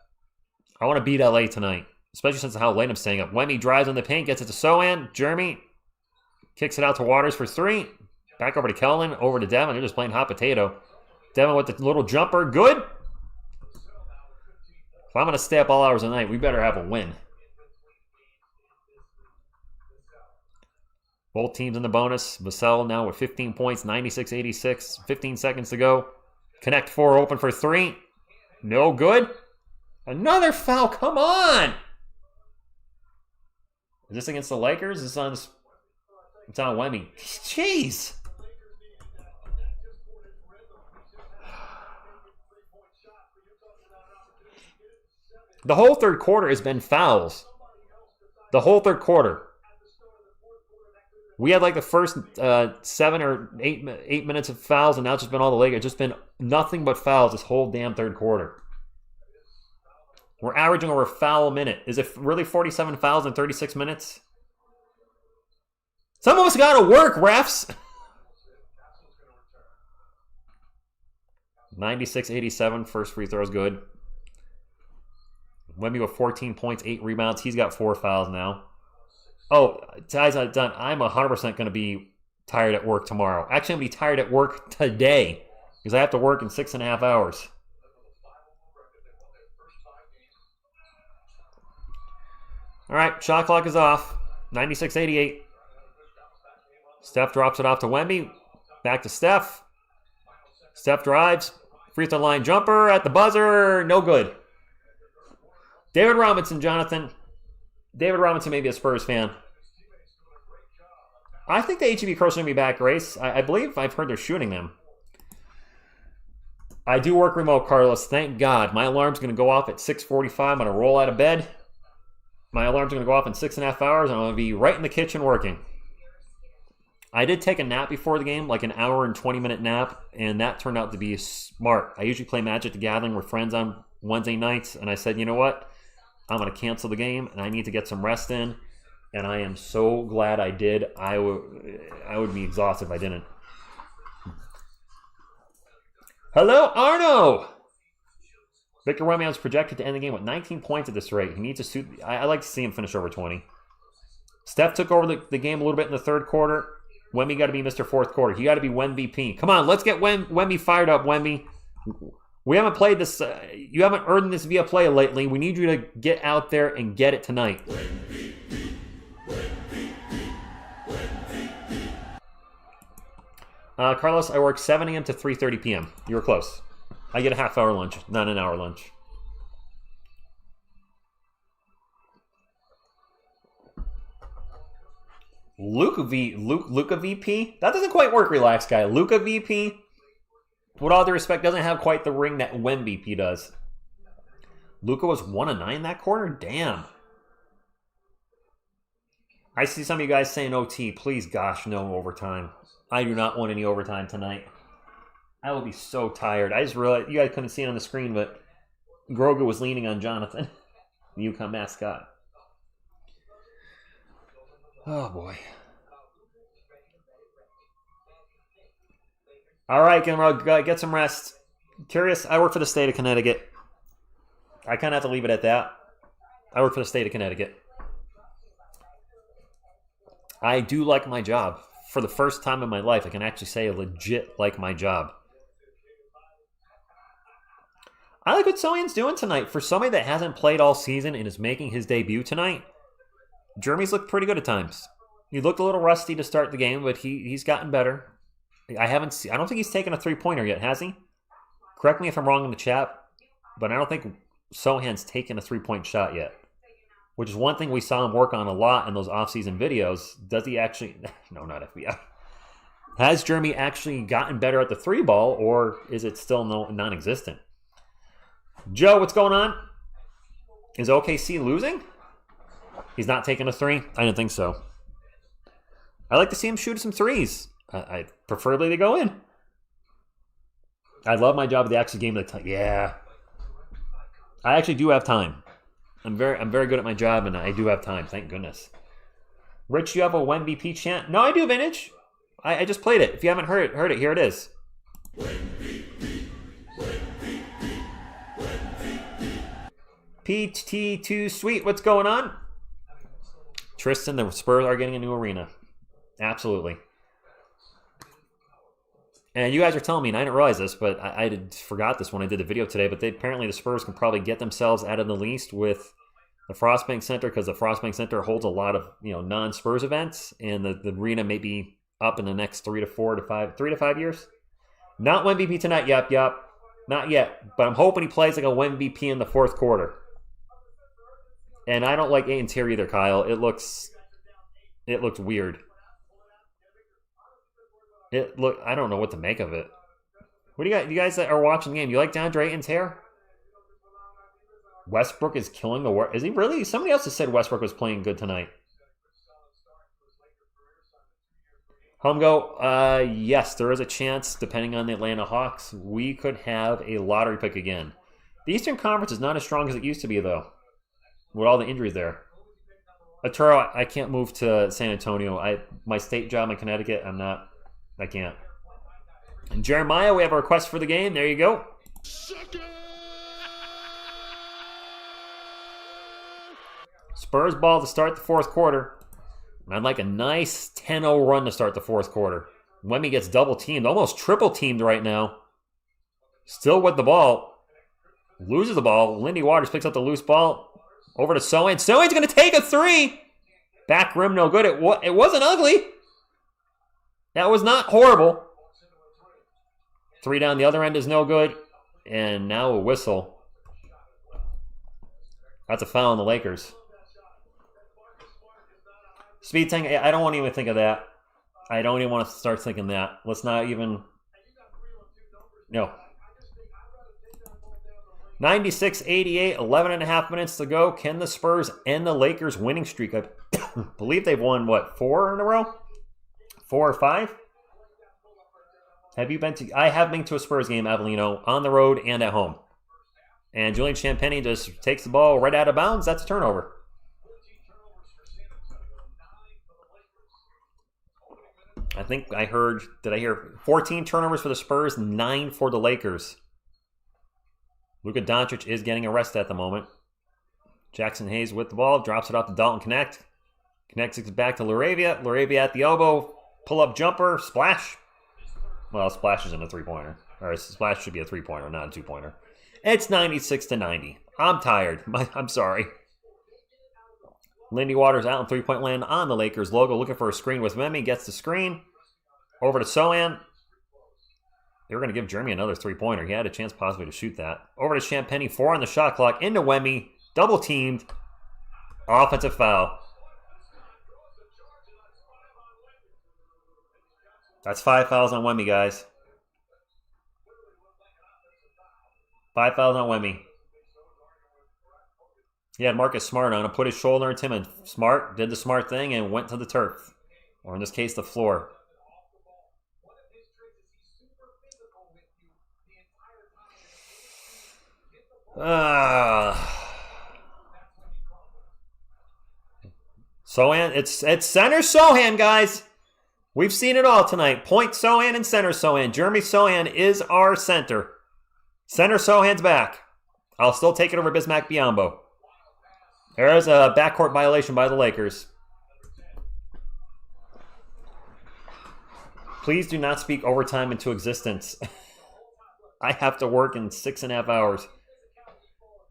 I want to beat LA tonight, especially since of how late I'm staying up. Wemby drives in the paint, gets it to Sohan. Jeremy kicks it out to Waters for 3. Back over to Kellen, over to Devin. They're just playing hot potato. Devin with the little jumper. Good. If I'm going to stay up all hours of the night, we better have a win. Both teams in the bonus. Vassell now with 15 points, 96-86. 15 seconds to go. Connect 4 open for 3. No good. Another foul. Come on. Is this against the Lakers? It's on Wemby. Jeez. The whole third quarter has been fouls. The whole third quarter. We had like the first 7 or 8 minutes of fouls, and now it's just been all the Lakers. It's just been nothing but fouls this whole damn third quarter. We're averaging over a foul a minute. Is it really 47 fouls in 36 minutes? Some of us got to work, refs. 96-87. First free throw is good. Wemby with 14 points, 8 rebounds. He's got 4 fouls now. Oh, guys, I'm done. I'm 100% going to be tired at work tomorrow. Actually, I'm going to be tired at work today because I have to work in 6.5 hours. All right, shot clock is off. 96-88. Steph drops it off to Wemby. Back to Steph. Steph drives. Free throw line jumper at the buzzer. No good. David Robinson, Jonathan. David Robinson may be a Spurs fan. I think the HEB Crows are going to be back, Grace. I believe I've heard they're shooting them. I do work remote, Carlos. Thank God. My alarm's going to go off at 6:45. I'm going to roll out of bed. My alarm's going to go off in 6.5 hours, and I'm going to be right in the kitchen working. I did take a nap before the game, like an hour and 20-minute nap, and that turned out to be smart. I usually play Magic the Gathering with friends on Wednesday nights, and I said, you know what? I'm going to cancel the game, and I need to get some rest in, and I am so glad I did. I would be exhausted if I didn't. Hello, Arno! Victor Wembanyama is projected to end the game with 19 points at this rate. He needs to suit. I like to see him finish over 20. Steph took over the game a little bit in the third quarter. Wemby got to be Mr. Fourth Quarter. He got to be Wemby. Come on, let's get Wemby fired up, Wemby. We haven't played this. You haven't earned this via play lately. We need you to get out there and get it tonight. Carlos, I work 7 a.m. to 3:30 p.m. You were close. I get a half-hour lunch, not an hour lunch. Luka VP? That doesn't quite work, relax guy. Luka VP, with all due respect, doesn't have quite the ring that Wembp does. Luka was 1 of 9 that quarter? Damn. I see some of you guys saying OT. Please, gosh, no overtime. I do not want any overtime tonight. I will be so tired. I just realized, you guys couldn't see it on the screen, but Grogu was leaning on Jonathan, the UConn mascot. Oh, boy. All right, get some rest. Curious, I work for the state of Connecticut. I kind of have to leave it at that. I work for the state of Connecticut. I do like my job. For the first time in my life, I can actually say I legit like my job. I like what Sohan's doing tonight. For somebody that hasn't played all season and is making his debut tonight, Jeremy's looked pretty good at times. He looked a little rusty to start the game, but he's gotten better. I don't think he's taken a three-pointer yet, has he? Correct me if I'm wrong in the chat, but I don't think Sohan's taken a three-point shot yet, which is one thing we saw him work on a lot in those off-season videos. Does he actually... No, not FBI. Has Jeremy actually gotten better at the three ball, or is it still non-existent? Joe, what's going on? Is OKC losing? He's not taking a three? I didn't think so. I like to see him shoot some threes. I preferably they go in. I love my job at the actual game of the time. Yeah. I actually do have time. I'm very good at my job, and I do have time. Thank goodness. Rich, you have a MVP chant? No, I do, Vintage. I just played it. If you haven't heard it, here it is. PT2 Sweet, what's going on? Tristan, the Spurs are getting a new arena. Absolutely. And you guys are telling me, and I didn't realize this, but I forgot this when I did the video today, but apparently the Spurs can probably get themselves out of the least with the Frostbank Center, because the Frostbank Center holds a lot of non-Spurs events, and the arena may be up in the next 3 to 5 years. Not Wemby tonight, yep. Not yet, but I'm hoping he plays like a Wemby in the fourth quarter. And I don't like interior either, Kyle. It looks weird. I don't know what to make of it. What do you got? You guys that are watching the game, you like DeAndre Ayton's hair? Westbrook is killing the work. Is he really? Somebody else has said Westbrook was playing good tonight. Home go. Yes, there is a chance, depending on the Atlanta Hawks, we could have a lottery pick again. The Eastern Conference is not as strong as it used to be, though, with all the injuries there. Arturo, I can't move to San Antonio. My state job in Connecticut, I can't. And Jeremiah, we have a request for the game. There you go. Spurs ball to start the fourth quarter. And I'd like a nice 10-0 run to start the fourth quarter. Wemby gets double-teamed, almost triple-teamed right now. Still with the ball. Loses the ball. Lindy Waters picks up the loose ball. Over to Sohan. Sohan's going to take a three. Back rim, no good. It wasn't ugly. That was not horrible. Three down the other end is no good. And now a whistle. That's a foul on the Lakers. Speed tank, I don't want to even think of that. I don't even want to start thinking that. Let's not even... No. 96-88, 11 and a half minutes to go. Can the Spurs end the Lakers winning streak? I believe they've won, what, 4 in a row? 4 or 5? Have you been to... I have been to a Spurs game, Avellino, on the road and at home. And Julian Champagnie just takes the ball right out of bounds. That's a turnover. I think I heard... Did I hear 14 turnovers for the Spurs, 9 for the Lakers. Luka Doncic is getting arrested at the moment. Jackson Hayes with the ball. Drops it off to Dalton Connect. Connects it back to Laravia. Laravia at the elbow. Pull-up jumper. Splash. Well, splash isn't a three-pointer. Or splash should be a three-pointer, not a two-pointer. It's 96-90. I'm tired. I'm sorry. Lindy Waters out in three-point land on the Lakers logo. Looking for a screen with Wemby. Gets the screen. Over to Sohan. They were going to give Jeremy another three-pointer. He had a chance possibly to shoot that. Over to Champagnie. 4 on the shot clock. Into Wemby. Double-teamed. Offensive foul. That's 5 fouls on Wemby, guys. 5 fouls on Wemby. He had Marcus Smart on him, put his shoulder into him, and Smart did the smart thing and went to the turf. Or in this case, the floor. Sohan, it's center Sohan, guys. We've seen it all tonight. Point Sohan and center Sohan. Jeremy Sohan is our center. Center Sohan's back. I'll still take it over Bismack Biyombo. There's a backcourt violation by the Lakers. Please do not speak overtime into existence. I have to work in 6.5 hours.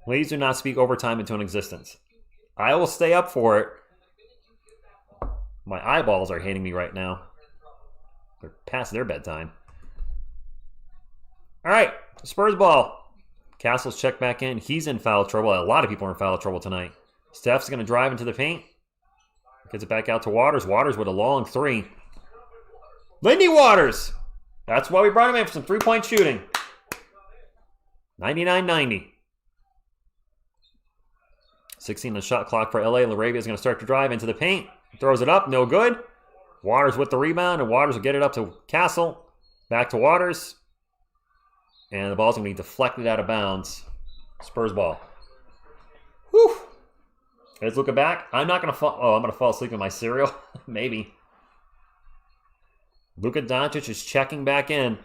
Please do not speak overtime into an existence. I will stay up for it. My eyeballs are hating me right now. They're past their bedtime. All right, Spurs ball. Castle's checked back in. He's in foul trouble. A lot of people are in foul trouble tonight. Steph's going to drive into the paint. Gets it back out to Waters. Waters with a long three. Lindy Waters. That's why we brought him in for some three-point shooting. 99-90. 16 on the shot clock for LA. Laravia is going to start to drive into the paint. Throws it up. No good. Waters with the rebound, and Waters will get it up to Castle. Back to Waters. And the ball's going to be deflected out of bounds. Spurs ball. Whew. Let's look back. I'm not going to fall. Oh, I'm going to fall asleep in my cereal. Maybe. Luka Doncic is checking back in.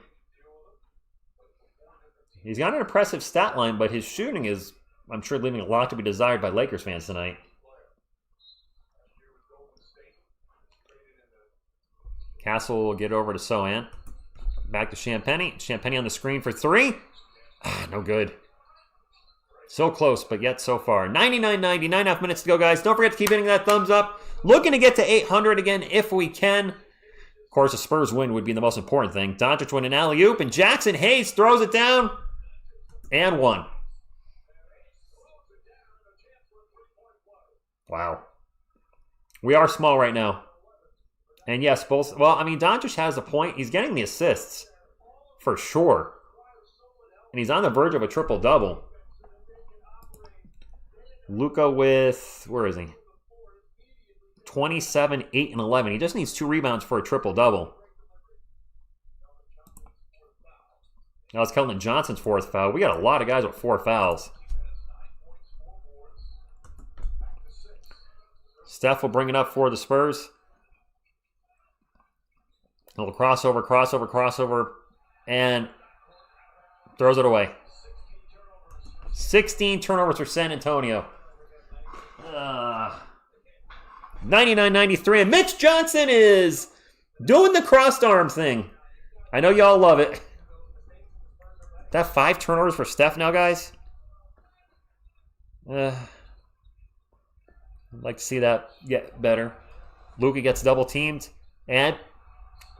He's got an impressive stat line, but his shooting is, I'm sure, leaving a lot to be desired by Lakers fans tonight. Castle will get over to Sohan. Back to Champagnie. Champagnie on the screen for 3. No good. So close, but yet so far. 99-90, 9.5 minutes to go, guys. Don't forget to keep hitting that thumbs up. Looking to get to 800 again if we can. Of course, a Spurs win would be the most important thing. Doncic win an alley-oop, and Jackson Hayes throws it down. And 1. Wow. We are small right now. And yes, both. Well, I mean, Doncic has a point. He's getting the assists for sure. And he's on the verge of a triple-double. Luka with, where is he? 27, 8, and 11. He just needs 2 rebounds for a triple-double. Now it's Keldon Johnson's 4th foul. We got a lot of guys with 4 fouls. Steph will bring it up for the Spurs. A little crossover, and throws it away. 16 turnovers for San Antonio. 99-93, and Mitch Johnson is doing the crossed arm thing. I know y'all love it. That 5 turnovers for Steph now, guys. I'd like to see that get better. Luka gets double teamed, and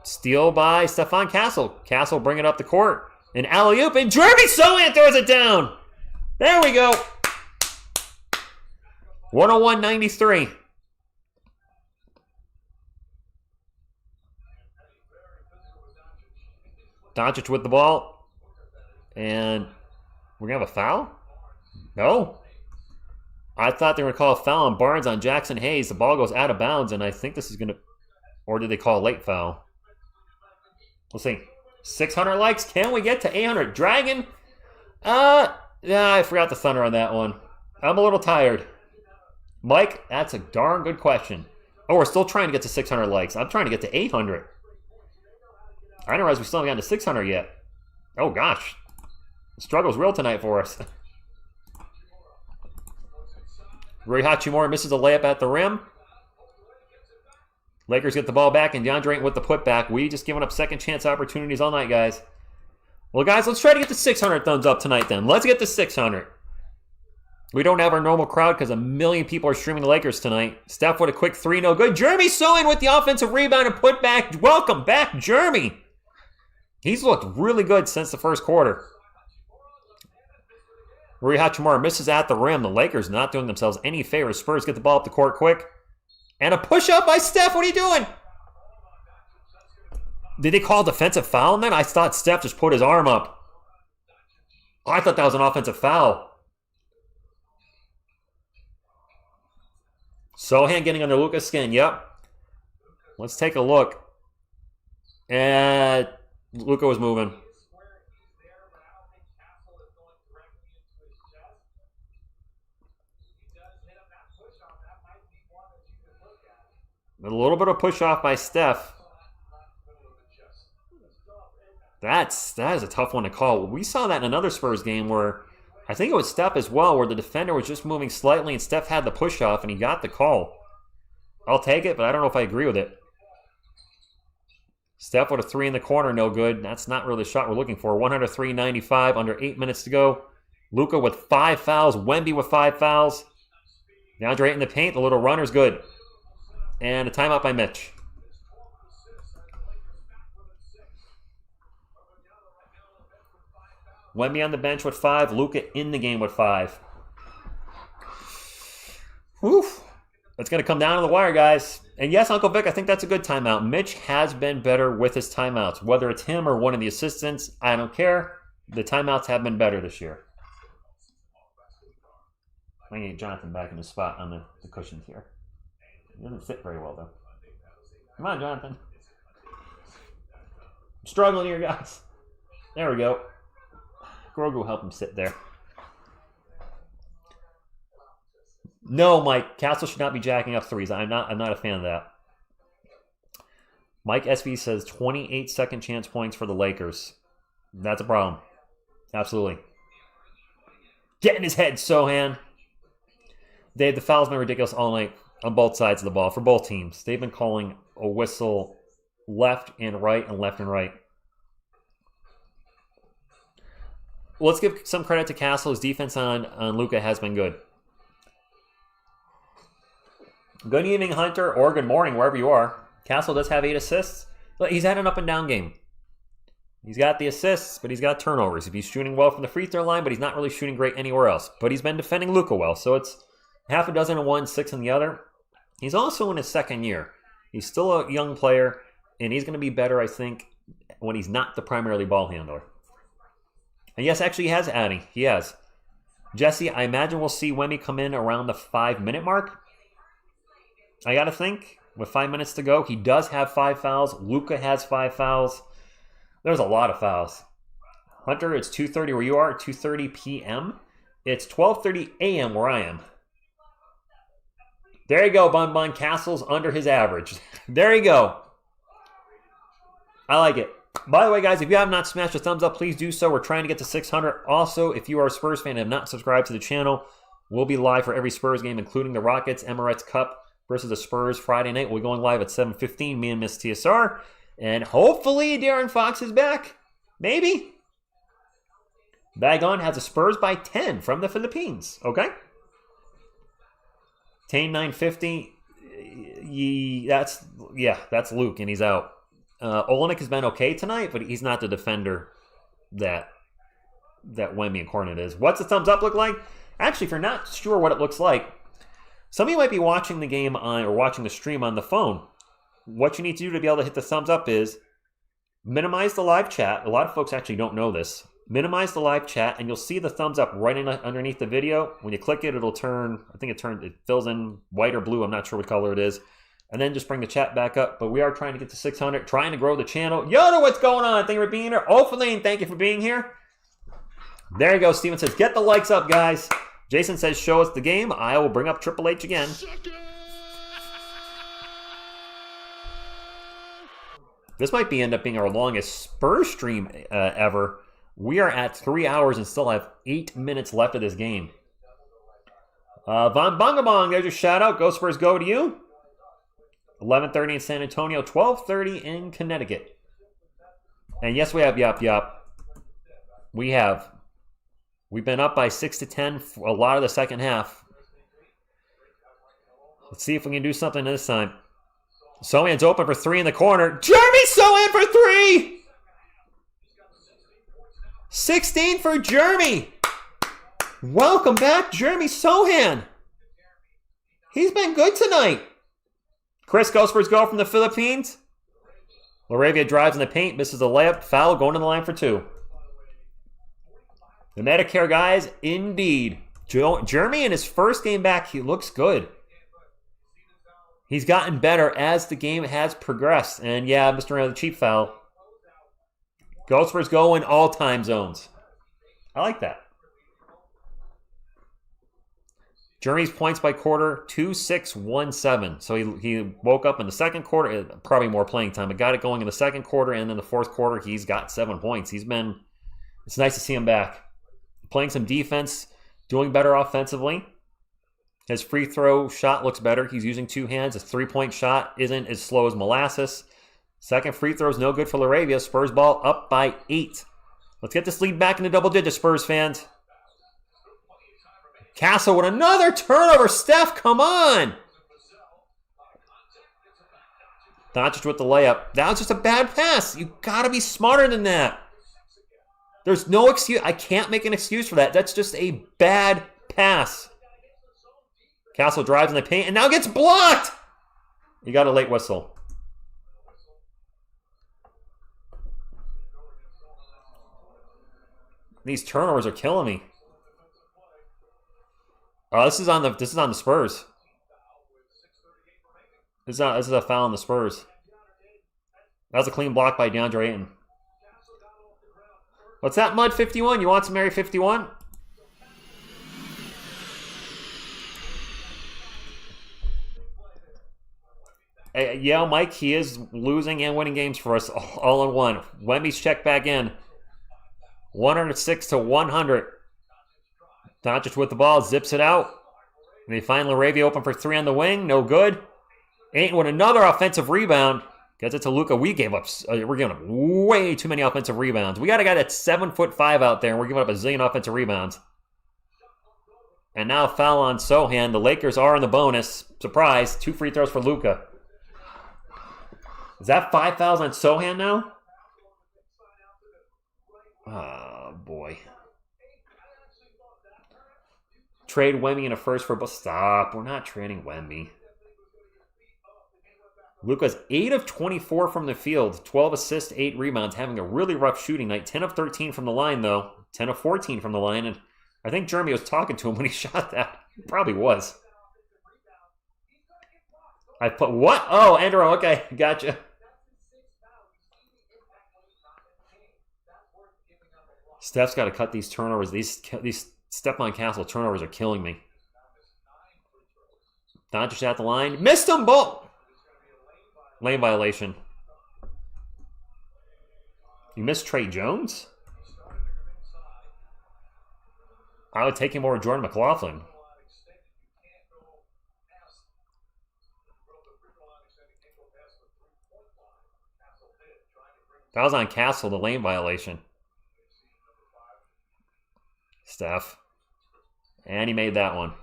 steal by Stephon Castle. Castle bring it up the court. An alley-oop, and Jeremy Sohan throws it down. There we go. 101-93. Doncic with the ball. And we're going to have a foul? No. I thought they were going to call a foul on Barnes on Jackson Hayes. The ball goes out of bounds, and I think this is going to... Or did they call a late foul? We'll see. 600 likes. Can we get to 800? Dragon? Yeah, I forgot the thunder on that one. I'm a little tired. Mike, that's a darn good question. Oh, we're still trying to get to 600 likes. I'm trying to get to 800. I didn't realize we still haven't gotten to 600 yet. Oh, gosh. The struggle's real tonight for us. Rui Hachimura misses a layup at the rim. Lakers get the ball back, and DeAndre Ayton with the putback. We just giving up second chance opportunities all night, guys. Well, guys, let's try to get to 600 thumbs up tonight then. Let's get to 600. We don't have our normal crowd because 1 million people are streaming the Lakers tonight. Steph with a quick three, no good. Jeremy Sohan with the offensive rebound and putback. Welcome back, Jeremy. He's looked really good since the first quarter. Rui Hachimura misses at the rim. The Lakers not doing themselves any favors. Spurs get the ball up the court quick. And a push-up by Steph. What are you doing? Did they call a defensive foul on that? I thought Steph just put his arm up. Oh, I thought that was an offensive foul. Sohan getting under Luka's skin. Yep. Let's take a look. And Luka was moving. A little bit of push off by Steph. That is a tough one to call. We saw that in another Spurs game where I think it was Steph as well, where the defender was just moving slightly and Steph had the push off and he got the call. I'll take it, but I don't know if I agree with it. Steph with a three in the corner, no good. That's not really the shot we're looking for. 103-95, under 8 minutes to go. Luka with 5 fouls. Wemby with 5 fouls. DeAndre in the paint. The little runner's good. And a timeout by Mitch. Wemby on the bench with 5. Luka in the game with 5. Whew. It's going to come down to the wire, guys. And yes, Uncle Vic, I think that's a good timeout. Mitch has been better with his timeouts. Whether it's him or one of the assistants, I don't care. The timeouts have been better this year. I'm going to get Jonathan back in his spot on the cushions here. He doesn't sit very well, though. Come on, Jonathan. I'm struggling here, guys. There we go. Grogu will help him sit there. No, Mike. Castle should not be jacking up threes. I'm not a fan of that. Mike SV says 28 second chance points for the Lakers. That's a problem. Absolutely. Get in his head, Sohan. The foul's been ridiculous all night on both sides of the ball for both teams. They've been calling a whistle left and right and left and right. Well, let's give some credit to Castle. His defense on Luka has been good. Good evening, Hunter, or good morning, wherever you are. Castle does have 8 assists. But he's had an up and down game. He's got the assists, but he's got turnovers. If he's shooting well from the free throw line, but he's not really shooting great anywhere else. But he's been defending Luka well, so it's half a dozen in one, 6 in the other. He's also in his second year. He's still a young player, and he's going to be better, I think, when he's not the primarily ball handler. And yes, actually, he has adding. He has. Jesse, I imagine we'll see Wemby come in around the 5-minute mark. I got to think, with 5 minutes to go, he does have 5 fouls. Luka has 5 fouls. There's a lot of fouls. Hunter, it's 2:30 where you are, 2:30 p.m. It's 12:30 a.m. where I am. There you go, Bun. Castle's under his average. There you go. I like it. By the way, guys, if you have not smashed a thumbs up, please do so. We're trying to get to 600. Also, if you are a Spurs fan and have not subscribed to the channel, we'll be live for every Spurs game, including the Rockets Emirates Cup versus the Spurs Friday night. We'll be going live at 7:15, me and Miss TSR. And hopefully De'Aaron Fox is back. Maybe. Bagon has the Spurs by 10 from the Philippines. Okay? Tane 950. That's Luke, and he's out. Olenek has been okay tonight, but he's not the defender that Wemby and Cornet is. What's the thumbs up look like? Actually, if you're not sure what it looks like, some of you might be watching the game or watching the stream on the phone. What you need to do to be able to hit the thumbs up is minimize the live chat. A lot of folks actually don't know this. Minimize the live chat, and you'll see the thumbs up right underneath the video. When you click it, it'll turn, I think it fills in white or blue. I'm not sure what color it is. And then just bring the chat back up. But we are trying to get to 600, trying to grow the channel. Yoda, what's going on? Thank you for being here. Ophaline, thank you for being here. There you go. Steven says, get the likes up, guys. Jason says, show us the game. I will bring up Triple H again. This might end up being our longest Spurs stream ever. We are at 3 hours and still have 8 minutes left of this game. Von Bongabong, there's your shout out. Go Spurs, go to you. 11:30 in San Antonio, 12:30 in Connecticut. And yes, we have We've been up by 6-10 for a lot of the second half. Let's see if we can do something this time. Sohan's open for 3 in the corner. Jeremy Sohan for 3! 16 for Jeremy. Welcome back, Jeremy Sohan. He's been good tonight. Chris Gospers go from the Philippines. Laravia drives in the paint, misses the layup. Foul, going to the line for 2. The Medicare guys, indeed. Jeremy in his first game back, he looks good. He's gotten better as the game has progressed. And yeah, Mr. The cheap foul. Gospers go in all time zones. I like that. Jeremy's points by quarter, 2-6-1-7. So he woke up in the second quarter, probably more playing time, but got it going in the second quarter, and then the fourth quarter, he's got 7 points. It's nice to see him back. Playing some defense, doing better offensively. His free throw shot looks better. He's using 2 hands. His 3-point shot isn't as slow as molasses. Second free throw is no good for Laravia. Spurs ball up by 8. Let's get this lead back into double digits, Spurs fans. Castle with another turnover. Steph, come on. Doncic with the layup. That was just a bad pass. You got to be smarter than that. There's no excuse. I can't make an excuse for that. That's just a bad pass. Castle drives in the paint and now gets blocked. You got a late whistle. These turnovers are killing me. Oh, this is on the Spurs. This is a foul on the Spurs. That was a clean block by DeAndre Ayton. What's that, Mud 51? You want some Area 51? Yeah, Mike, he is losing and winning games for us all in one. Wemby's checked back in. 106-100. Doncic with the ball, zips it out. And they find Laravia open for 3 on the wing. No good. Ayton with another offensive rebound. Gets it to Luka. We're giving up way too many offensive rebounds. We got a guy that's 7'5" out there, and we're giving up a zillion offensive rebounds. And now foul on Sohan. The Lakers are in the bonus. Surprise. 2 free throws for Luka. Is that 5 fouls on Sohan now? Oh, boy. Trade Wemby in a first for... Stop. We're not trading Wemby. Luka's 8 of 24 from the field. 12 assists, 8 rebounds. Having a really rough shooting night. 10 of 13 from the line, though. 10 of 14 from the line. And I think Jeremy was talking to him when he shot that. He probably was. I put... What? Oh, Andrew. Okay. Gotcha. Steph's got to cut these turnovers. These Stephon Castle turnovers are killing me. Doncic at the line. Missed him, ball. Lane violation. You missed Trey Jones? I would take him over Jordan McLaughlin. That was on Castle, the lane violation. Steph. And he made that one.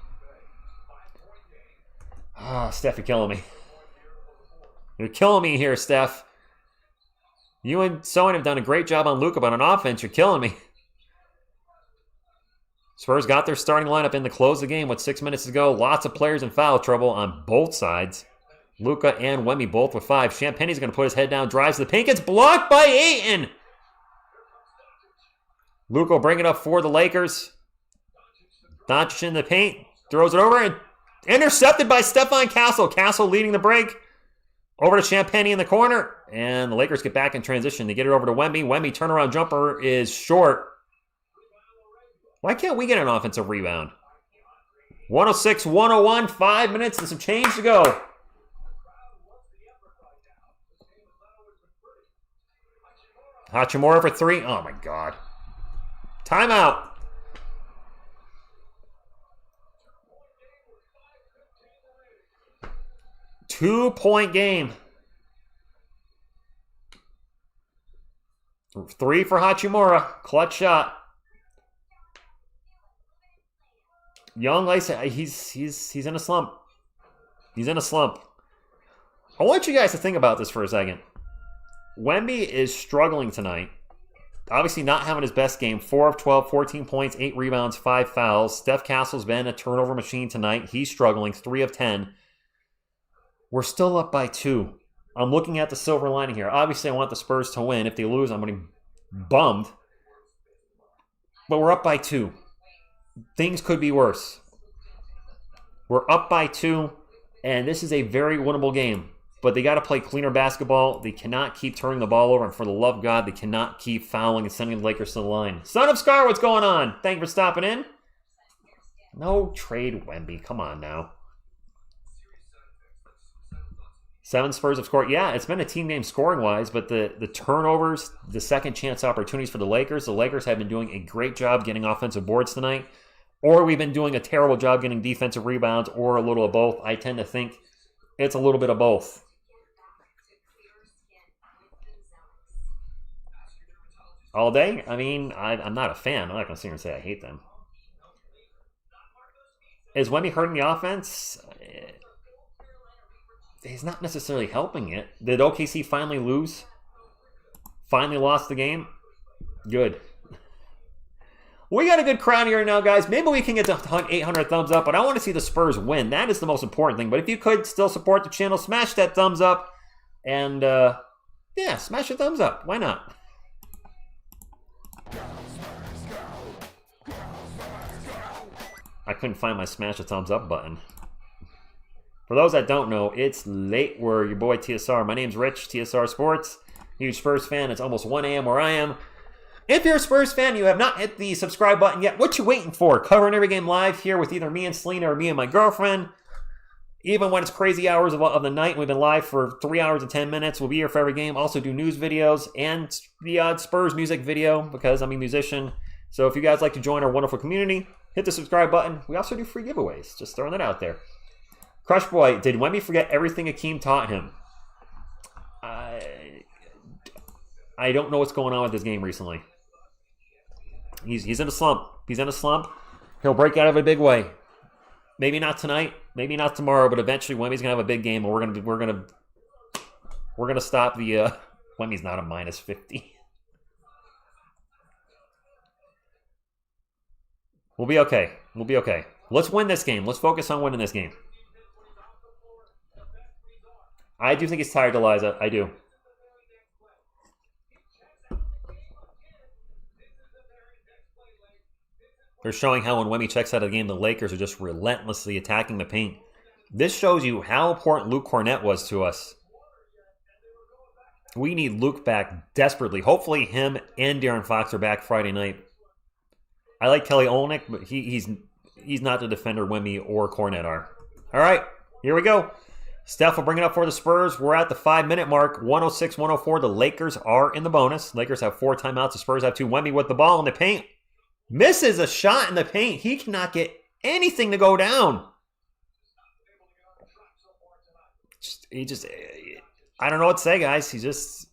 Ah, Steph, you're killing me. You're killing me here, Steph. You and Sohan have done a great job on Luka, but on offense, you're killing me. Spurs got their starting lineup in to close the game with 6 minutes to go. Lots of players in foul trouble on both sides. Luka and Wemby both with 5. Champagne's going to put his head down, drives to the paint, gets blocked by Ayton. Luka will bring it up for the Lakers. Doncic in the paint, throws it over, and intercepted by Stephon Castle. Castle leading the break. Over to Champagne in the corner, and the Lakers get back in transition. They get it over to Wemby. Wemby turnaround jumper is short. Why can't we get an offensive rebound? 106-101, 5 minutes and some change to go. Hachimura for 3. Oh, my God. Timeout. Two-point game. 3 for Hachimura. Clutch shot. Young, like I said, he's in a slump. He's in a slump. I want you guys to think about this for a second. Wemby is struggling tonight. Obviously not having his best game. 4 of 12, 14 points, 8 rebounds, 5 fouls. Steph Castle's been a turnover machine tonight. He's struggling. 3 of 10. We're still up by 2. I'm looking at the silver lining here. Obviously, I want the Spurs to win. If they lose, I'm going to be bummed. But we're up by 2. Things could be worse. We're up by 2, and this is a very winnable game. But they got to play cleaner basketball. They cannot keep turning the ball over, and for the love of God, they cannot keep fouling and sending the Lakers to the line. Son of Scar, what's going on? Thank you for stopping in. No trade Wemby. Come on now. 7 Spurs have scored. Yeah, it's been a team game scoring-wise, but the turnovers, the second chance opportunities for the Lakers have been doing a great job getting offensive boards tonight, or we've been doing a terrible job getting defensive rebounds, or a little of both. I tend to think it's a little bit of both. All day? I mean, I'm not a fan. I'm not going to sit here and say I hate them. Is Wemby hurting the offense? He's not necessarily helping it. Did OKC finally lose? Finally lost the game? Good. We got a good crowd here now, guys. Maybe we can get to 800 thumbs up, but I want to see the Spurs win. That is the most important thing. But if you could still support the channel, smash that thumbs up. And, yeah, smash the thumbs up. Why not? I couldn't find my smash the thumbs up button. For those that don't know, it's late. We're your boy TSR. My name's Rich, TSR Sports. Huge Spurs fan. It's almost 1 a.m. where I am. If you're a Spurs fan, you have not hit the subscribe button yet. What you waiting for? Covering every game live here with either me and Selena or me and my girlfriend. Even when it's crazy hours of the night, we've been live for 3 hours and 10 minutes. We'll be here for every game. Also do news videos and the odd Spurs music video because I'm a musician. So if you guys like to join our wonderful community, hit the subscribe button. We also do free giveaways. Just throwing that out there. Crush Boy, did Wemby forget everything Akeem taught him? I don't know what's going on with this game recently. He's in a slump. He's in a slump. He'll break out of a big way. Maybe not tonight. Maybe not tomorrow. But eventually, Wemby's gonna have a big game, and we're gonna stop the. Wemby's not a minus 50. We'll be okay. We'll be okay. Let's win this game. Let's focus on winning this game. I do think he's tired, Eliza. I do. They're showing how when Wemby checks out of the game, the Lakers are just relentlessly attacking the paint. This shows you how important Luke Cornett was to us. We need Luke back desperately. Hopefully him and De'Aaron Fox are back Friday night. I like Kelly Olynyk, but he's not the defender Wemby or Cornett are. All right, here we go. Steph will bring it up for the Spurs. We're at the 5-minute mark. 106-104. The Lakers are in the bonus. Lakers have 4 timeouts. The Spurs have 2. Wemby with the ball in the paint. Misses a shot in the paint. He cannot get anything to go down. I don't know what to say, guys. He's just...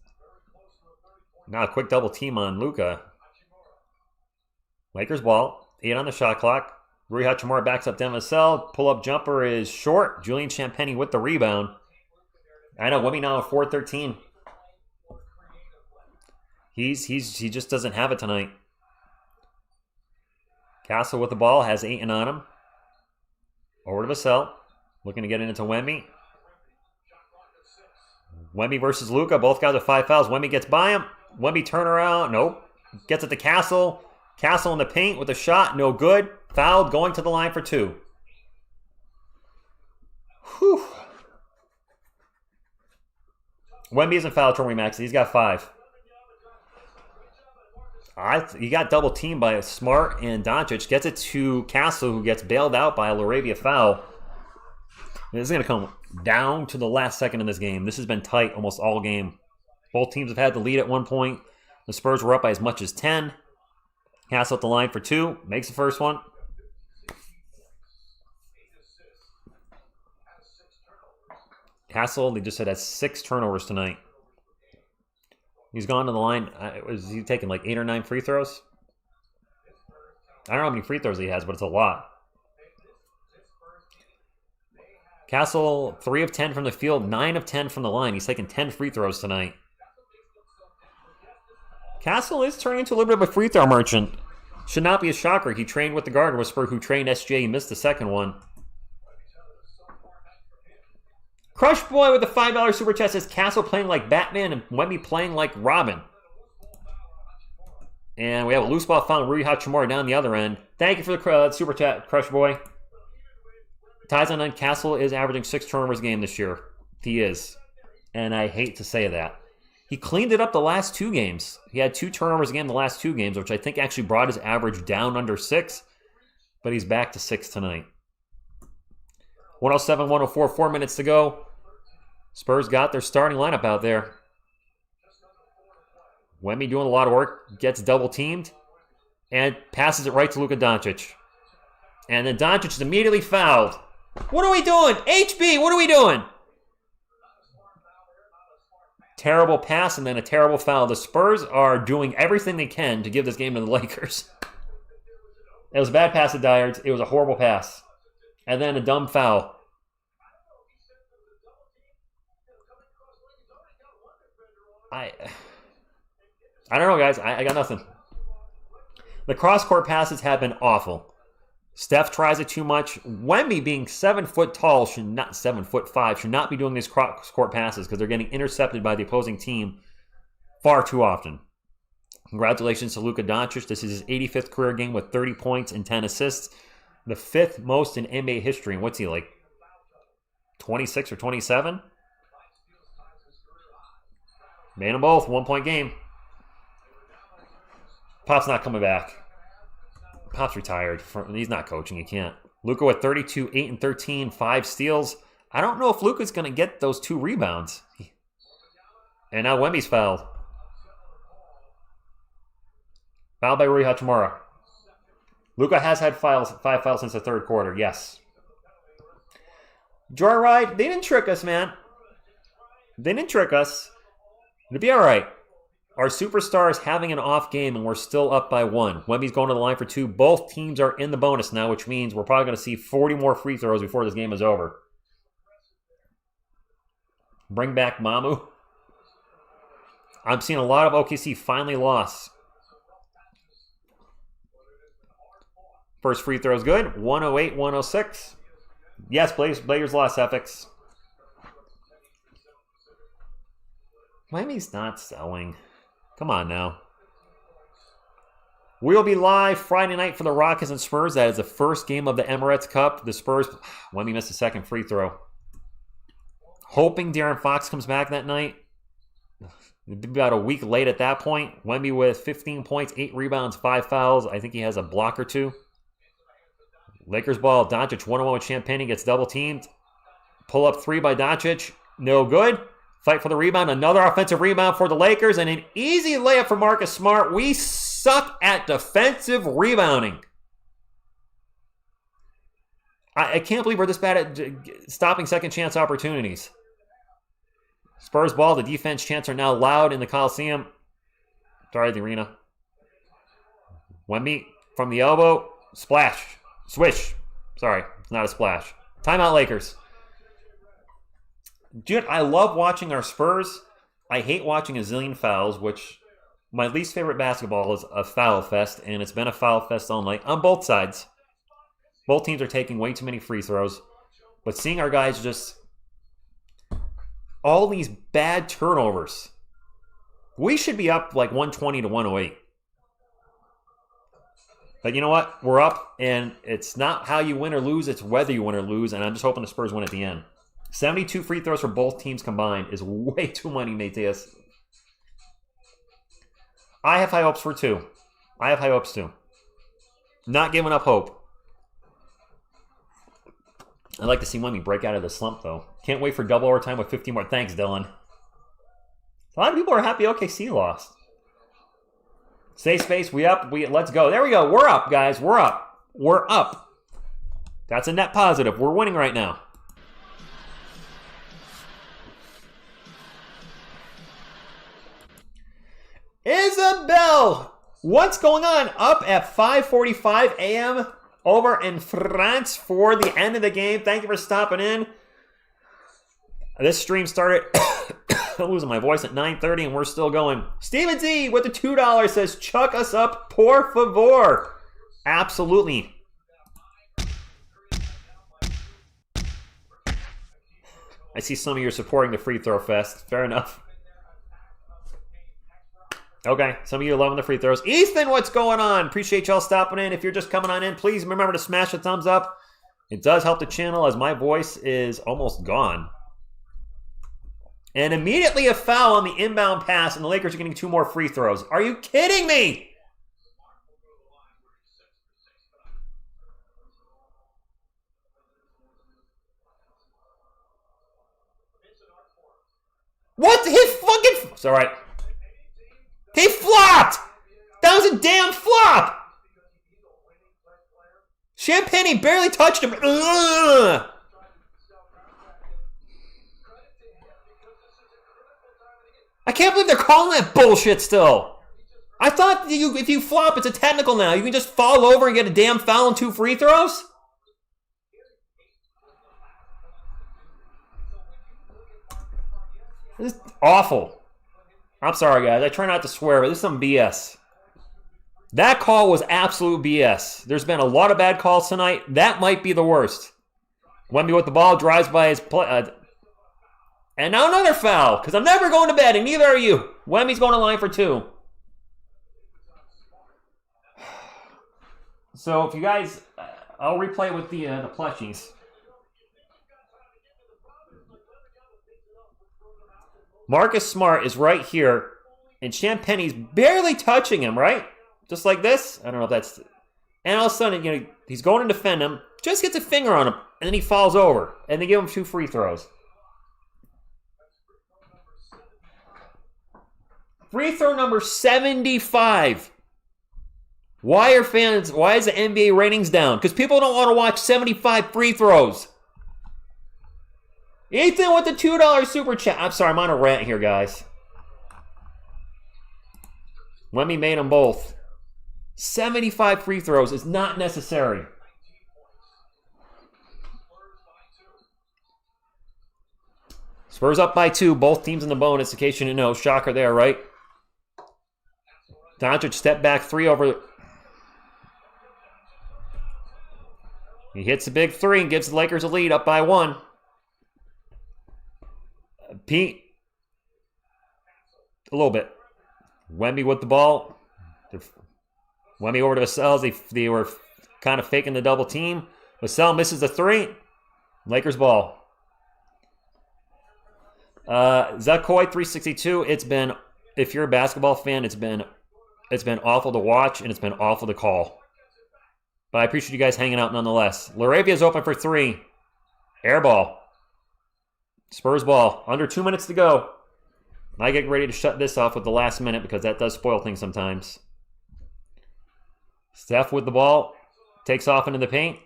Now a quick double team on Luka. Lakers ball. 8 on the shot clock. Rui Hachimura backs up Devin Vassell. Pull-up jumper is short. Julian Champagnie with the rebound. I know, Wemby now at 4-13. He just doesn't have it tonight. Castle with the ball, has Ayton on him. Over to Vassell. Looking to get it into Wemby. Wemby versus Luka. Both guys with 5 fouls. Wemby gets by him. Wemby turnaround. Nope. Gets it to Castle. Castle in the paint with a shot. No good. Fouled, going to the line for 2. Whew. Wemby isn't foul trouble, Max. He's got 5. He got double teamed by Smart and Doncic. Gets it to Castle, who gets bailed out by a LaRavia foul. This is going to come down to the last second in this game. This has been tight almost all game. Both teams have had the lead at one point. The Spurs were up by as much as 10. Castle at the line for 2. Makes the first one. Castle, they just had 6 turnovers tonight. He's gone to the line. Was he taking like 8 or 9 free throws? I don't know how many free throws he has, but it's a lot. Castle, 3 of 10 from the field, 9 of 10 from the line. He's taking 10 free throws tonight. Castle is turning into a little bit of a free throw merchant. Should not be a shocker. He trained with the Garden Whisperer, who trained SJ. He missed the second one. Crush Boy with the $5 super chat says Castle playing like Batman and Wemby playing like Robin. And we have a loose ball found Rui Hachimura down the other end. Thank you for the super chat, Crush Boy. Ties on Castle is averaging 6 turnovers a game this year. He is. And I hate to say that. He cleaned it up the last 2 games. He had 2 turnovers a game the last 2 games, which I think actually brought his average down under 6. But he's back to 6 tonight. 107-104, 4 minutes to go. Spurs got their starting lineup out there. Wemby doing a lot of work, gets double teamed, and passes it right to Luka Doncic. And then Doncic is immediately fouled. What are we doing? HB, what are we doing? Terrible pass and then a terrible foul. The Spurs are doing everything they can to give this game to the Lakers. It was a bad pass to Dyer. It was a horrible pass. And then a dumb foul. I don't know, guys. I got nothing. The cross-court passes have been awful. Steph tries it too much. Wemby, being 7 foot tall, 7'5", should not be doing these cross-court passes because they're getting intercepted by the opposing team far too often. Congratulations to Luka Doncic. This is his 85th career game with 30 points and 10 assists. The 5th most in NBA history. And what's he, like 26 or 27? Man them both. 1-point game. Pop's not coming back. Pop's retired. He's not coaching. He can't. Luka with 32, 8 and 13, 5 steals. I don't know if Luka's going to get those 2 rebounds. And now Wemby's fouled. Fouled by Rui Hachimura. Luka has had 5 fouls since the 3rd quarter. Yes. Joyride, they didn't trick us, man. They didn't trick us. It'll be all right. Our superstar is having an off game, and we're still up by 1. Wemby's going to the line for 2. Both teams are in the bonus now, which means we're probably going to see 40 more free throws before this game is over. Bring back Mamu. I'm seeing a lot of OKC finally lost. First free throw is good. 108-106. Yes, Blazers lost, Ethics. Miami's not selling. Come on now. We'll be live Friday night for the Rockets and Spurs. That is the first game of the Emirates Cup. The Spurs, Wemby missed a second free throw. Hoping De'Aaron Fox comes back that night. It'd be about a week late at that point. Wemby with 15 points, 8 rebounds, 5 fouls. I think he has a block or 2. Lakers ball. Doncic 1-on-1 with Champagne. Gets double teamed. Pull up 3 by Doncic. No good. Fight for the rebound. Another offensive rebound for the Lakers. And an easy layup for Marcus Smart. We suck at defensive rebounding. I can't believe we're this bad at stopping second chance opportunities. Spurs ball. The defense chants are now loud in the Coliseum. Sorry, the arena. Wemby from the elbow. Splash. Swish. Sorry, it's not a splash. Timeout, Lakers. Dude, I love watching our Spurs. I hate watching a zillion fouls, which my least favorite basketball is a foul fest, and it's been a foul fest all night on both sides. Both teams are taking way too many free throws, but seeing our guys just All these bad turnovers. We should be up like 120 to 108. But you know what? We're up, and it's not how you win or lose, it's whether you win or lose, and I'm just hoping the Spurs win at the end. 72 free throws for both teams combined is way too many, Mateus. I have high hopes for 2. I have high hopes too. Not giving up hope. I'd like to see Wemby break out of the slump, though. Can't wait for double overtime with 15 more. Thanks, Dylan. A lot of people are happy OKC lost. Safe space, we up, let's go. There we go, we're up, guys, we're up. We're up. That's a net positive, we're winning right now. Isabel, what's going on? Up at 5:45 a.m. over in France for the end of the game. Thank you for stopping in. This stream started... I'm losing my voice at 9:30 and we're still going. Steven Z with the $2 says, chuck us up, por favor. Absolutely. I see some of you are supporting the free throw fest. Fair enough. Okay, some of you are loving the free throws. Ethan, what's going on? Appreciate y'all stopping in. If you're just coming on in, please remember to smash a thumbs up. It does help the channel as my voice is almost gone. And immediately a foul on the inbound pass, and the Lakers are getting 2 more free throws. Are you kidding me? What? He fucking... It's all right. He flopped! That was a damn flop! Champagne barely touched him. Ugh. I can't believe they're calling that bullshit still. I thought if you flop, it's a technical now. You can just fall over and get a damn foul and 2 free throws? This is awful. I'm sorry, guys. I try not to swear, but this is some BS. That call was absolute BS. There's been a lot of bad calls tonight. That might be the worst. Wemby with the ball, drives by his play. And now another foul, because I'm never going to bed, and neither are you. Wemmy's going to line for 2. So if you guys, I'll replay with the plushies. Marcus Smart is right here, and Champagne's barely touching him, right? Just like this. I don't know if that's... And all of a sudden, he's going to defend him, just gets a finger on him, and then he falls over, and they give him 2 free throws. Free throw number 75. Why is the NBA ratings down? Because people don't want to watch 75 free throws. Ethan with the $2 super chat. I'm sorry, I'm on a rant here, guys. Wemby made them both. 75 free throws is not necessary. Spurs up by 2. Both teams in the bonus, in case you didn't know. Shocker there, right? Doncic step back 3 over. He hits a big 3 and gives the Lakers a lead, up by 1. Pete. A little bit. Wemby with the ball. Wemby over to Vassell. They were kind of faking the double team. Vassell misses the 3. Lakers ball. Zakoi 362. It's been, if you're a basketball fan, it's been awful to watch and it's been awful to call. But I appreciate you guys hanging out nonetheless. Laravia's open for 3. Air ball. Spurs ball. Under 2 minutes to go. I get ready to shut this off with the last minute because that does spoil things sometimes. Steph with the ball. Takes off into the paint.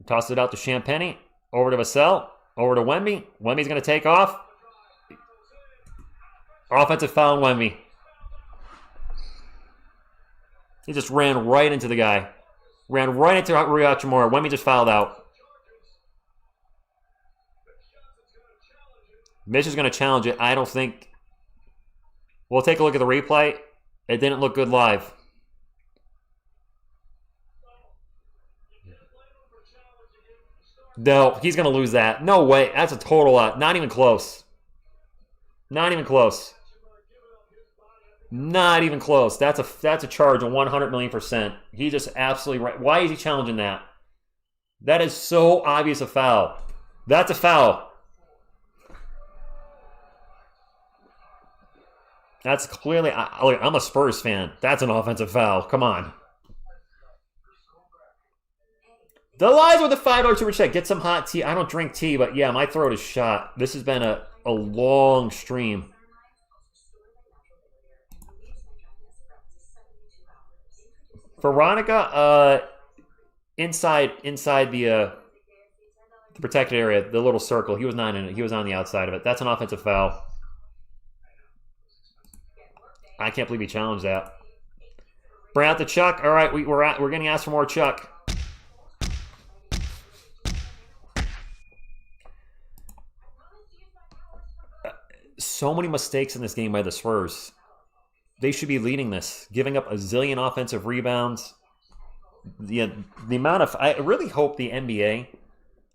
Tosses it out to Champagnie. Over to Vassell. Over to Wemby. Wemby's going to take off. Offensive foul on Wemby. He just ran right into the guy. Ran right into Rui Hachimura. Wemby just fouled out. Mitch is going to challenge it. I don't think... We'll take a look at the replay. It didn't look good live. No, he's going to lose that. No way. That's a total... not even close. Not even close. Not even close. That's a charge of 100 million%. He just absolutely right. Why is he challenging that? That is so obvious a foul. That's a foul. That's clearly... Look, I'm a Spurs fan. That's an offensive foul. Come on. The lies with the $5 super chat. Get some hot tea. I don't drink tea, but yeah, my throat is shot. This has been a long stream. Veronica, inside the protected area, the little circle. He was not in it. He was on the outside of it. That's an offensive foul. I can't believe he challenged that. Bring out the Chuck. All right, we're getting asked for more Chuck. So many mistakes in this game by the Spurs. They should be leading this, giving up a zillion offensive rebounds. The amount of... I really hope the NBA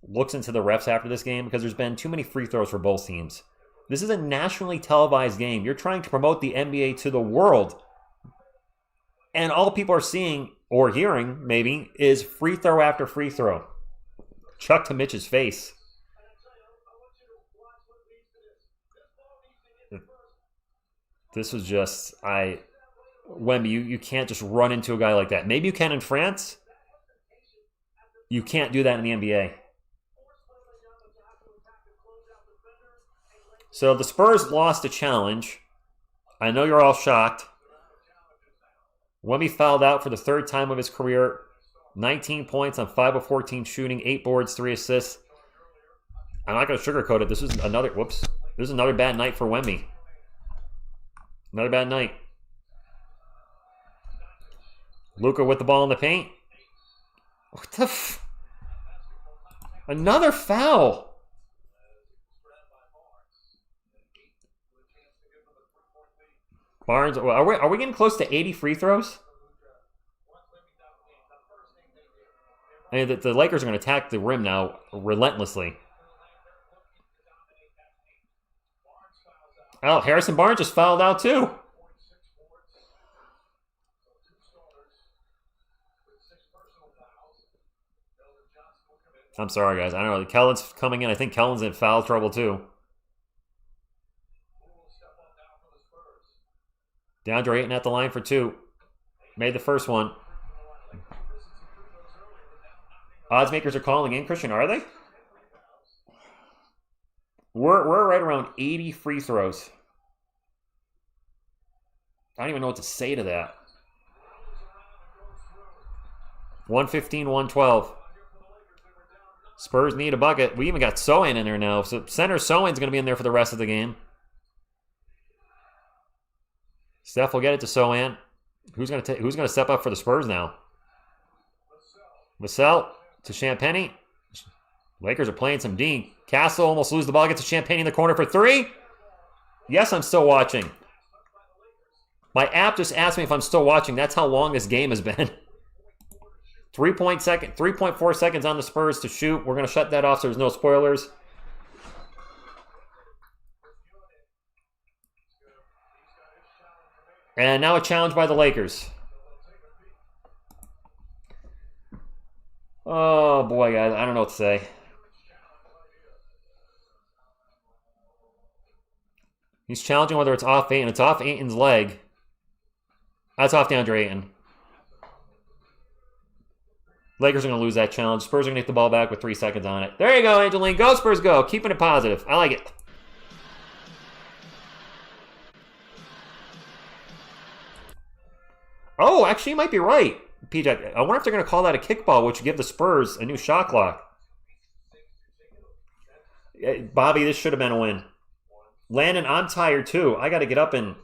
looks into the refs after this game because there's been too many free throws for both teams. This is a nationally televised game. You're trying to promote the NBA to the world. And all people are seeing, or hearing, maybe, is free throw after free throw. Chuck to Mitch's face. This was just, Wemby, you can't just run into a guy like that. Maybe you can in France. You can't do that in the NBA. So the Spurs lost a challenge. I know you're all shocked. Wemby fouled out for the third time of his career. 19 points on 5 of 14 shooting, 8 boards, 3 assists. I'm not going to sugarcoat it. This is another bad night for Wemby. Another bad night. Luka with the ball in the paint. What the Another foul. Barnes, are we getting close to 80 free throws? I mean, the Lakers are going to attack the rim now relentlessly. Oh, Harrison Barnes just fouled out too. I'm sorry, guys. I don't know. Kellen's coming in. I think Kellen's in foul trouble too. DeAndre Ayton at the line for 2. Made the first one. Odds makers are calling in, Christian, are they? We're right around 80 free throws. I don't even know what to say to that. 115, 112. Spurs need a bucket. We even got Sohan in there now. So center Sohan's going to be in there for the rest of the game. Steph will get it to Sohan. Who's going to step up for the Spurs now? Vassell to Champagny. Lakers are playing some D. Castle almost loses the ball. Gets to Champagny in the corner for 3. Yes, I'm still watching. My app just asked me if I'm still watching. That's how long this game has been. 3.4 seconds on the Spurs to shoot. We're going to shut that off so there's no spoilers. And now a challenge by the Lakers. Oh, boy, guys. I don't know what to say. He's challenging whether it's off Ayton. It's off Ayton's leg. That's off DeAndre Ayton. Lakers are going to lose that challenge. Spurs are going to get the ball back with 3 seconds on it. There you go, Angeline. Go, Spurs, go. Keeping it positive. I like it. Oh, actually, you might be right, PJ. I wonder if they're going to call that a kickball, which would give the Spurs a new shot clock. Bobby, this should have been a win. Landon, I'm tired, too. I got to get up in...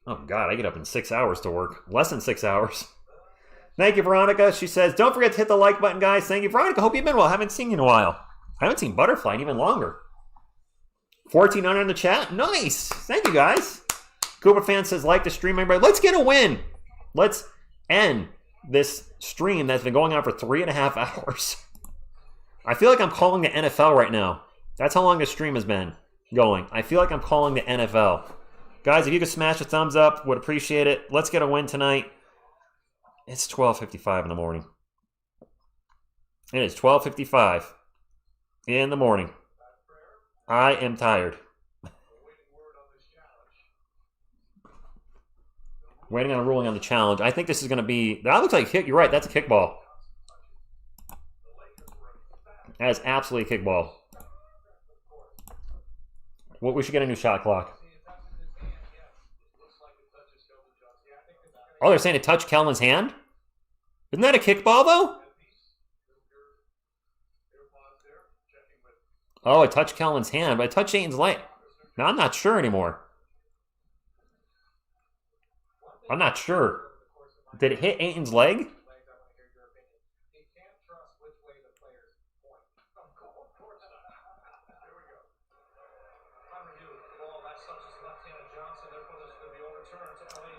Oh, God, I get up in 6 hours to work. Less than 6 hours. Thank you, Veronica. She says, don't forget to hit the like button, guys. Thank you, Veronica. Hope you've been well. Haven't seen you in a while. I haven't seen Butterfly in even longer. 1,400 in the chat. Nice. Thank you, guys. Cooper fan says, like the stream, everybody. Let's get a win. Let's end this stream that's been going on for 3.5 hours. I feel like I'm calling the NFL right now. That's how long this stream has been. going. I feel like I'm calling the NFL. Guys, if you could smash a thumbs up, would appreciate it. Let's get a win tonight. It's 12:55 in the morning. It is 12:55 in the morning. I am tired. Waiting on a ruling on the challenge. I think this is going to be... That looks like a kick. You're right. That's a kickball. That is absolutely a kickball. Well, we should get a new shot clock. Oh, they're saying to touch Kellen's hand? Isn't that a kickball, though? Oh, it touched Kellen's hand, but it touched Ayton's leg. Now, I'm not sure anymore. I'm not sure. Did it hit Ayton's leg?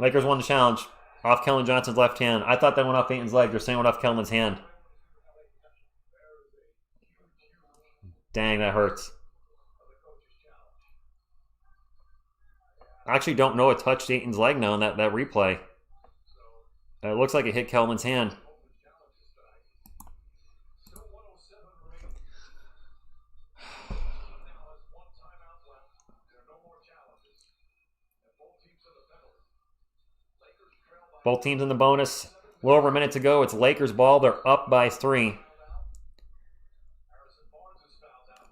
Lakers won the challenge. Off Kellen Johnson's left hand. I thought that went off Ayton's leg. They're saying it went off Kellen's hand. Dang, that hurts. I actually don't know it touched Ayton's leg now in that replay. It looks like it hit Kellen's hand. Both teams in the bonus. A little over a minute to go. It's Lakers ball. They're up by 3.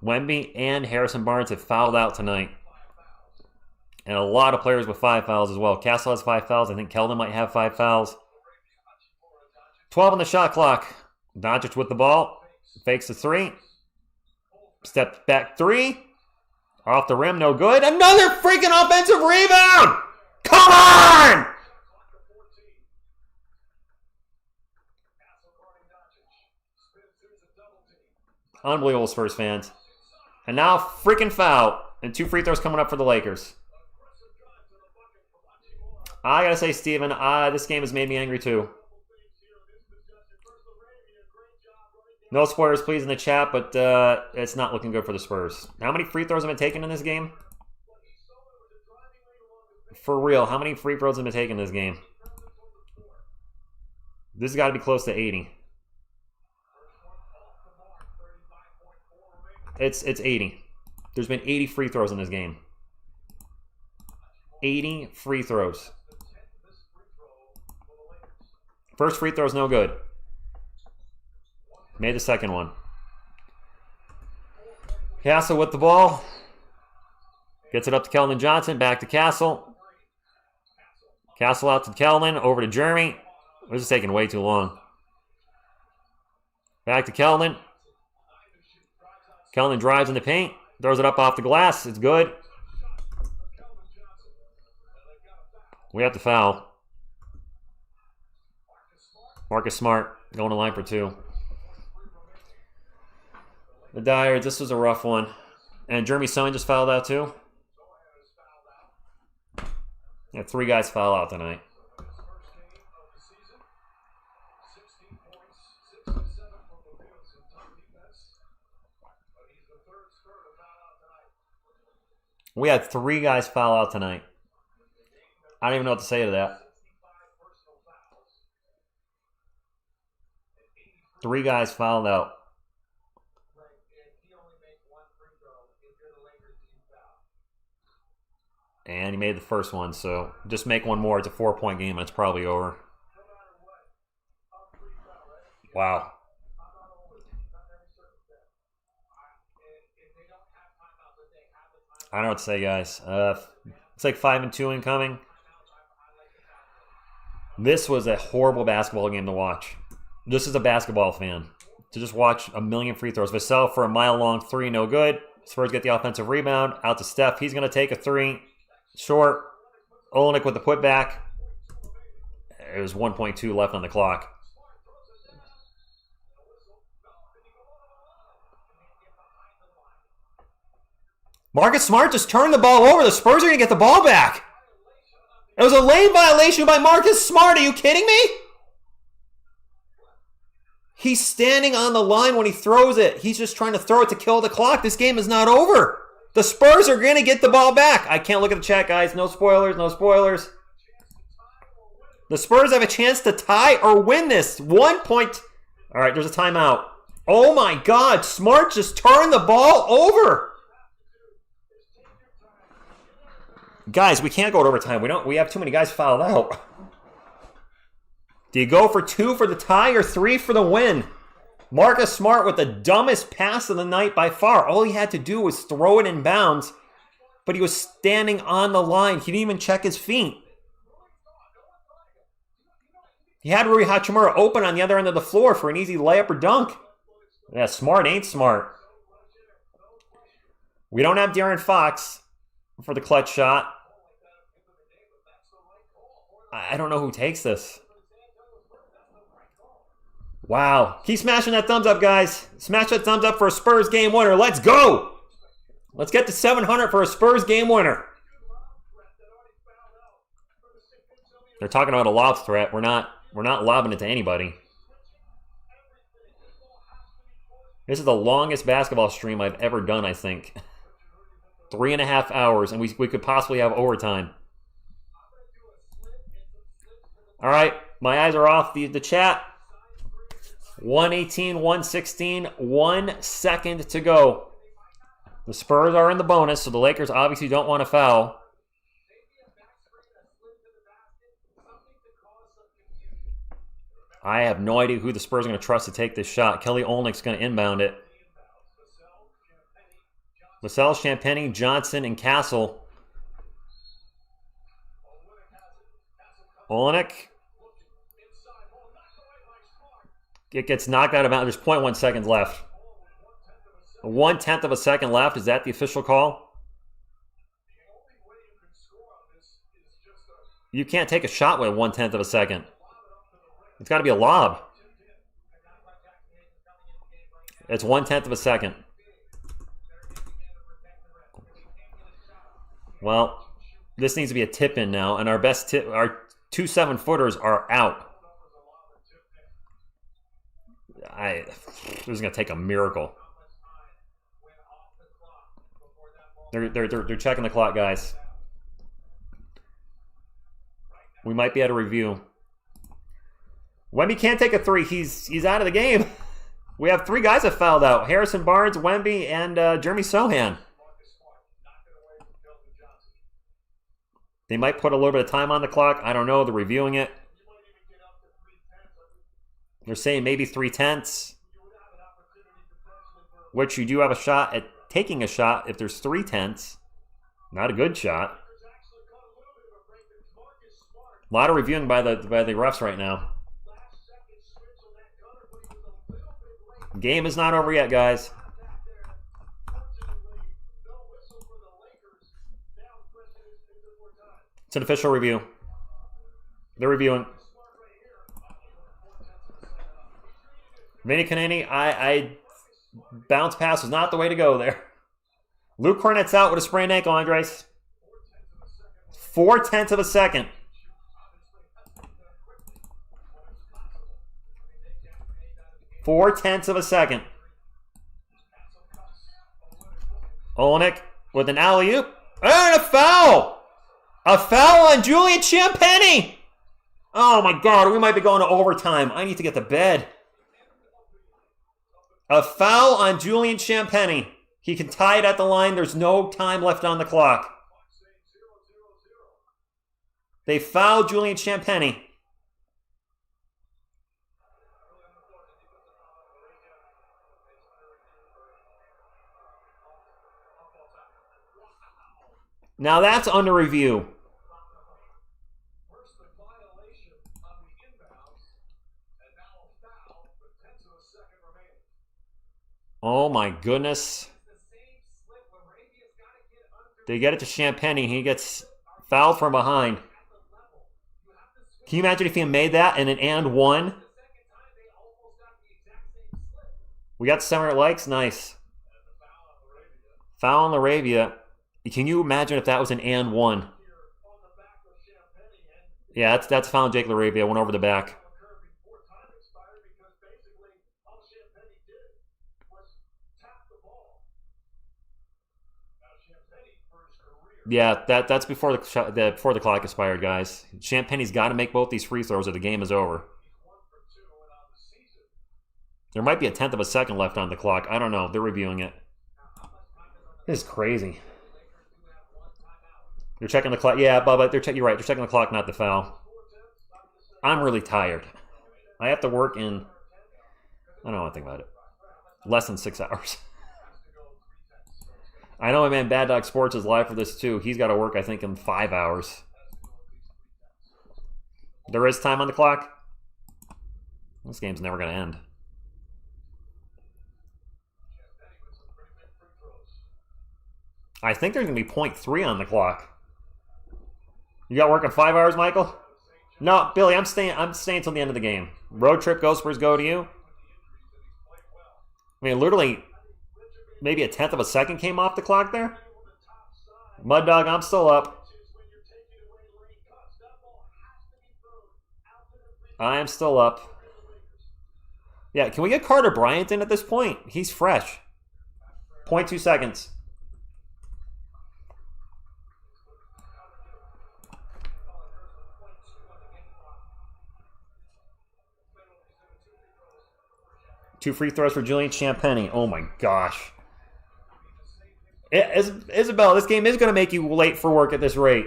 Wemby and Harrison Barnes have fouled out tonight. And a lot of players with 5 fouls as well. Castle has 5 fouls. I think Keldon might have 5 fouls. 12 on the shot clock. Doncic with the ball. Fakes the 3. Step back 3. Off the rim, no good. Another freaking offensive rebound! Come on! Unbelievable Spurs fans. And now freaking foul. And 2 free throws coming up for the Lakers. I gotta say, Steven, this game has made me angry too. No spoilers, please, in the chat, but it's not looking good for the Spurs. How many free throws have been taken in this game? For real, how many free throws have been taken in this game? This has got to be close to 80. It's 80. There's been 80 free throws in this game. 80 free throws. First free throw's no good. Made the second one. Castle with the ball. Gets it up to Keldon Johnson. Back to Castle. Castle out to Keldon. Over to Jeremy. This is taking way too long. Back to Keldon. Keldon drives in the paint. Throws it up off the glass. It's good. We have to foul. Marcus Smart going to line for 2. The Dyers, this was a rough one. And Jeremy Sohan just fouled out too. Yeah, 3 guys foul out tonight. We had 3 guys foul out tonight. I don't even know what to say to that. 3 guys fouled out. And he made the first one, so just make one more. It's a 4-point game, and it's probably over. Wow. I don't know what to say, guys. It's like 5-2 incoming. This was a horrible basketball game to watch. Just as a basketball fan. To just watch a million free throws. Vassell for a mile-long 3, no good. Spurs get the offensive rebound. Out to Steph. He's going to take a 3. Short. Olenek with the putback. It was 1.2 left on the clock. Marcus Smart just turned the ball over. The Spurs are going to get the ball back. It was a lane violation by Marcus Smart. Are you kidding me? He's standing on the line when he throws it. He's just trying to throw it to kill the clock. This game is not over. The Spurs are going to get the ball back. I can't look at the chat, guys. No spoilers, no spoilers. The Spurs have a chance to tie or win this. 1 point. All right, there's a timeout. Oh, my God. Smart just turned the ball over. Guys, we can't go to overtime. We have too many guys fouled out. Do you go for 2 for the tie or 3 for the win? Marcus Smart with the dumbest pass of the night by far. All he had to do was throw it in bounds, but he was standing on the line. He didn't even check his feet. He had Rui Hachimura open on the other end of the floor for an easy layup or dunk. Yeah, Smart ain't smart. We don't have De'Aaron Fox for the clutch shot. I don't know who takes this. Wow. Keep smashing that thumbs up, guys. Smash that thumbs up for a Spurs game winner. Let's go. Let's get to 700 for a Spurs game winner. They're talking about a lob threat. We're not lobbing it to anybody. This is the longest basketball stream I've ever done, I think. 3.5 hours, and we could possibly have overtime. All right, my eyes are off the chat. 118, 116, 1 second to go. The Spurs are in the bonus, so the Lakers obviously don't want to foul. I have no idea who the Spurs are going to trust to take this shot. Kelly Olynyk's going to inbound it. Vassell, Champagnie, Johnson, and Castle. Olynyk. It gets knocked out of bounds. There's 0.1 seconds left. 1/10 of a second left. Is that the official call? You can't take a shot with 1/10 of a second. It's got to be a lob. It's 1/10 of a second. Well, this needs to be a tip-in now, and our 2 7-footers are out. This is going to take a miracle. They're checking the clock, guys. We might be at a review. Wemby can't take a 3. He's out of the game. We have 3 guys that fouled out. Harrison Barnes, Wemby, and Jeremy Sohan. They might put a little bit of time on the clock. I don't know. They're reviewing it. They're saying maybe 3/10, which you do have a shot at taking a shot if there's 3/10. Not a good shot. A lot of reviewing by the refs right now. Game is not over yet, guys. It's an official review. They're reviewing. Vinny Kanani, I bounce pass was not the way to go there. Luke Cornett's out with a sprained ankle, Andres. 4/10 of a second. Four-tenths of a second. Olynyk with an alley-oop. And a foul! A foul on Julian Champagnie! Oh my God, we might be going to overtime. I need to get to bed. A foul on Julian Champagnie. He can tie it at the line. There's no time left on the clock. They fouled Julian Champagnie. Now that's under review. Oh my goodness. They get it to Champagnie. He gets fouled from behind. Can you imagine if he made that in an and one? We got 700 likes. Nice. Foul on Laravia. Can you imagine if that was an and one? Yeah, that's foul on Jake Laravia. Went over the back. Yeah, that's before the clock expired, guys. Champagne's got to make both these free throws or the game is over. There might be a tenth of a second left on the clock. I don't know. They're reviewing it. This is crazy. They're checking the clock. Yeah, Bubba, you're right. They're checking the clock, not the foul. I'm really tired. I have to work in, I don't want to think about it, less than 6 hours. I know my man Bad Dog Sports is live for this too. He's got to work, I think, in 5 hours. There is time on the clock. This game's never going to end. I think there's going to be 0.3 on the clock. You got work in 5 hours, Michael? No, Billy, I'm staying till the end of the game. Road trip, go Spurs, go to you. I mean, literally, maybe a tenth of a second came off the clock there. Mud Dog, I'm still up. I am still up. Yeah, can we get Carter Bryant in at this point? He's fresh. 0.2 seconds. Two free throws for Julian Champagnie. Oh my gosh. Isabel, this game is going to make you late for work at this rate.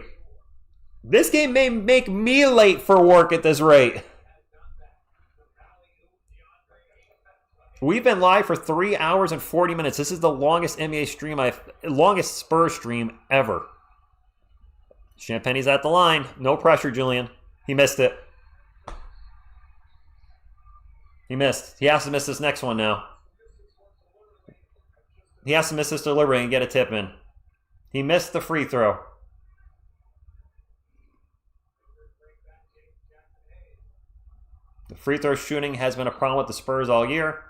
This game may make me late for work at this rate. We've been live for 3 hours and 40 minutes. This is the longest NBA stream longest Spurs stream ever. Champagnie's at the line. No pressure, Julian. He missed it. He missed. He has to miss this next one now. He has to miss this delivery and get a tip in. He missed the free throw. The free throw shooting has been a problem with the Spurs all year.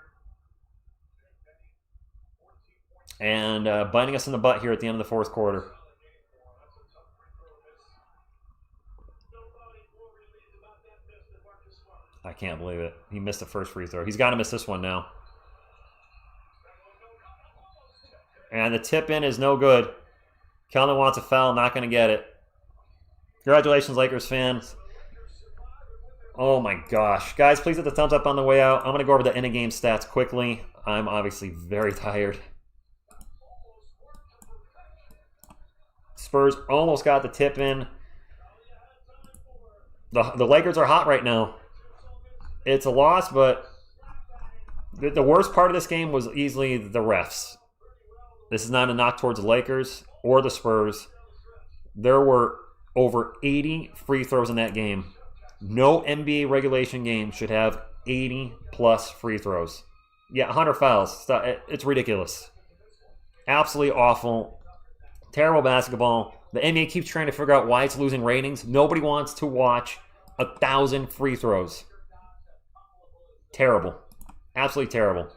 And biting us in the butt here at the end of the fourth quarter. I can't believe it. He missed the first free throw. He's got to miss this one now. And the tip in is no good. Kelvin wants a foul, not going to get it. Congratulations, Lakers fans. Oh my gosh. Guys, please hit the thumbs up on the way out. I'm going to go over the end-of-game stats quickly. I'm obviously very tired. Spurs almost got the tip in. The Lakers are hot right now. It's a loss, but the worst part of this game was easily the refs. This is not a knock towards the Lakers or the Spurs. There were over 80 free throws in that game. No NBA regulation game should have 80-plus free throws. Yeah, 100 fouls. It's ridiculous. Absolutely awful. Terrible basketball. The NBA keeps trying to figure out why it's losing ratings. Nobody wants to watch 1,000 free throws. Terrible. Absolutely terrible.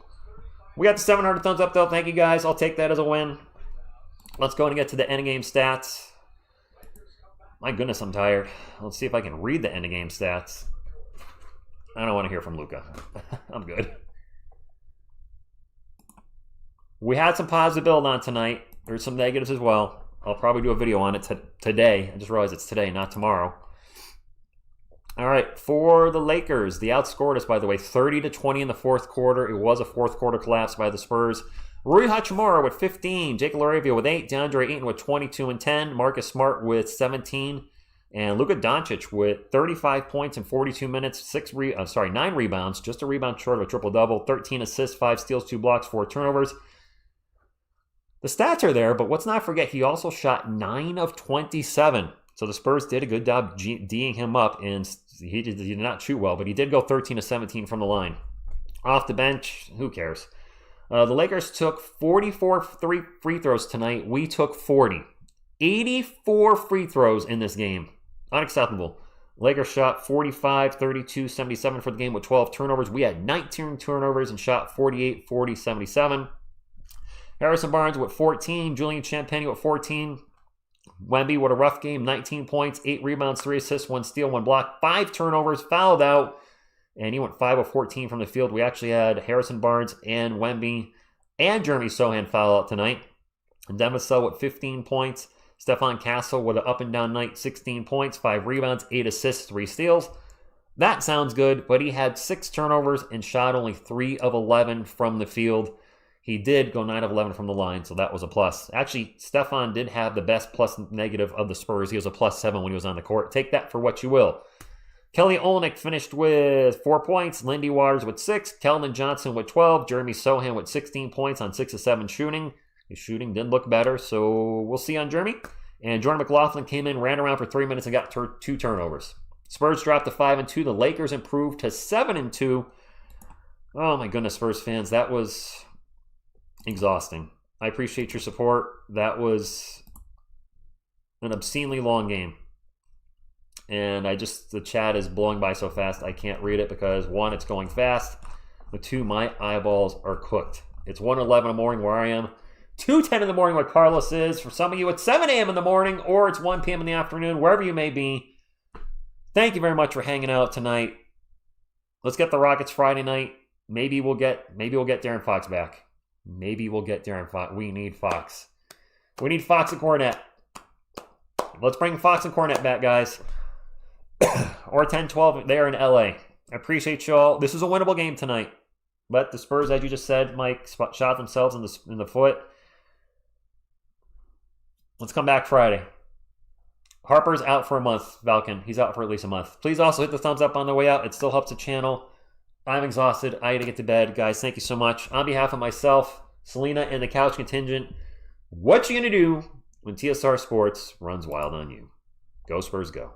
We got the 700 thumbs up, though. Thank you, guys. I'll take that as a win. Let's go and get to the end-of-game stats. My goodness, I'm tired. Let's see if I can read the end-of-game stats. I don't want to hear from Luka. I'm good. We had some positive build on tonight. There's some negatives as well. I'll probably do a video on it today. I just realized it's today, not tomorrow. All right, for the Lakers, they outscored us, by the way, 30-20 in the fourth quarter. It was a fourth quarter collapse by the Spurs. Rui Hachimura with 15, Jake LaRavia with 8, DeAndre Ayton with 22 and 10, Marcus Smart with 17, and Luka Doncic with 35 points in 42 minutes, 9 rebounds, just a rebound short of a triple-double, 13 assists, 5 steals, 2 blocks, 4 turnovers. The stats are there, but let's not forget he also shot 9 of 27. So the Spurs did a good job D'ing him up, and he did not shoot well, but he did go 13 of 17 from the line. Off the bench, who cares? The Lakers took 44 free throws tonight. We took 40. 84 free throws in this game. Unacceptable. Lakers shot 45, 32, 77 for the game with 12 turnovers. We had 19 turnovers and shot 48, 40, 77. Harrison Barnes with 14. Julian Champagnie with 14. Wemby with a rough game, 19 points, 8 rebounds, 3 assists, 1 steal, 1 block, 5 turnovers, fouled out, and he went 5 of 14 from the field. We actually had Harrison Barnes and Wemby and Jeremy Sohan foul out tonight. Demisel with 15 points. Stefan Castle with an up-and-down night, 16 points, 5 rebounds, 8 assists, 3 steals. That sounds good, but he had 6 turnovers and shot only 3 of 11 from the field. He did go 9 of 11 from the line, so that was a plus. Actually, Stefan did have the best plus negative of the Spurs. He was a +7 when he was on the court. Take that for what you will. Kelly Olynyk finished with 4 points. Lindy Waters with 6. Keldon Johnson with 12. Jeremy Sohan with 16 points on 6 of 7 shooting. His shooting did look better, so we'll see on Jeremy. And Jordan McLaughlin came in, ran around for 3 minutes, and got 2 turnovers. Spurs dropped to 5-2. The Lakers improved to 7-2. Oh my goodness, Spurs fans, that was exhausting. I appreciate your support. That was an obscenely long game. And the chat is blowing by so fast I can't read it because 1, it's going fast. But 2, my eyeballs are cooked. It's 1:11 in the morning where I am. 2:10 in the morning where Carlos is. For some of you, it's 7 a.m. in the morning, or it's 1 p.m. in the afternoon, wherever you may be. Thank you very much for hanging out tonight. Let's get the Rockets Friday night. Maybe we'll get Darren Fox back. Maybe we'll get Darren Fox. We need Fox. We need Fox and Cornette. Let's bring Fox and Cornette back, guys. Or 10-12 there in LA. I appreciate y'all. This is a winnable game tonight. But the Spurs, as you just said, Mike, shot themselves in the foot. Let's come back Friday. Harper's out for a month, Valken. He's out for at least a month. Please also hit the thumbs up on the way out. It still helps the channel. I'm exhausted. I got to get to bed. Guys, thank you so much. On behalf of myself, Selena, and the Couch Contingent, what you going to do when TSR Sports runs wild on you? Go Spurs, go.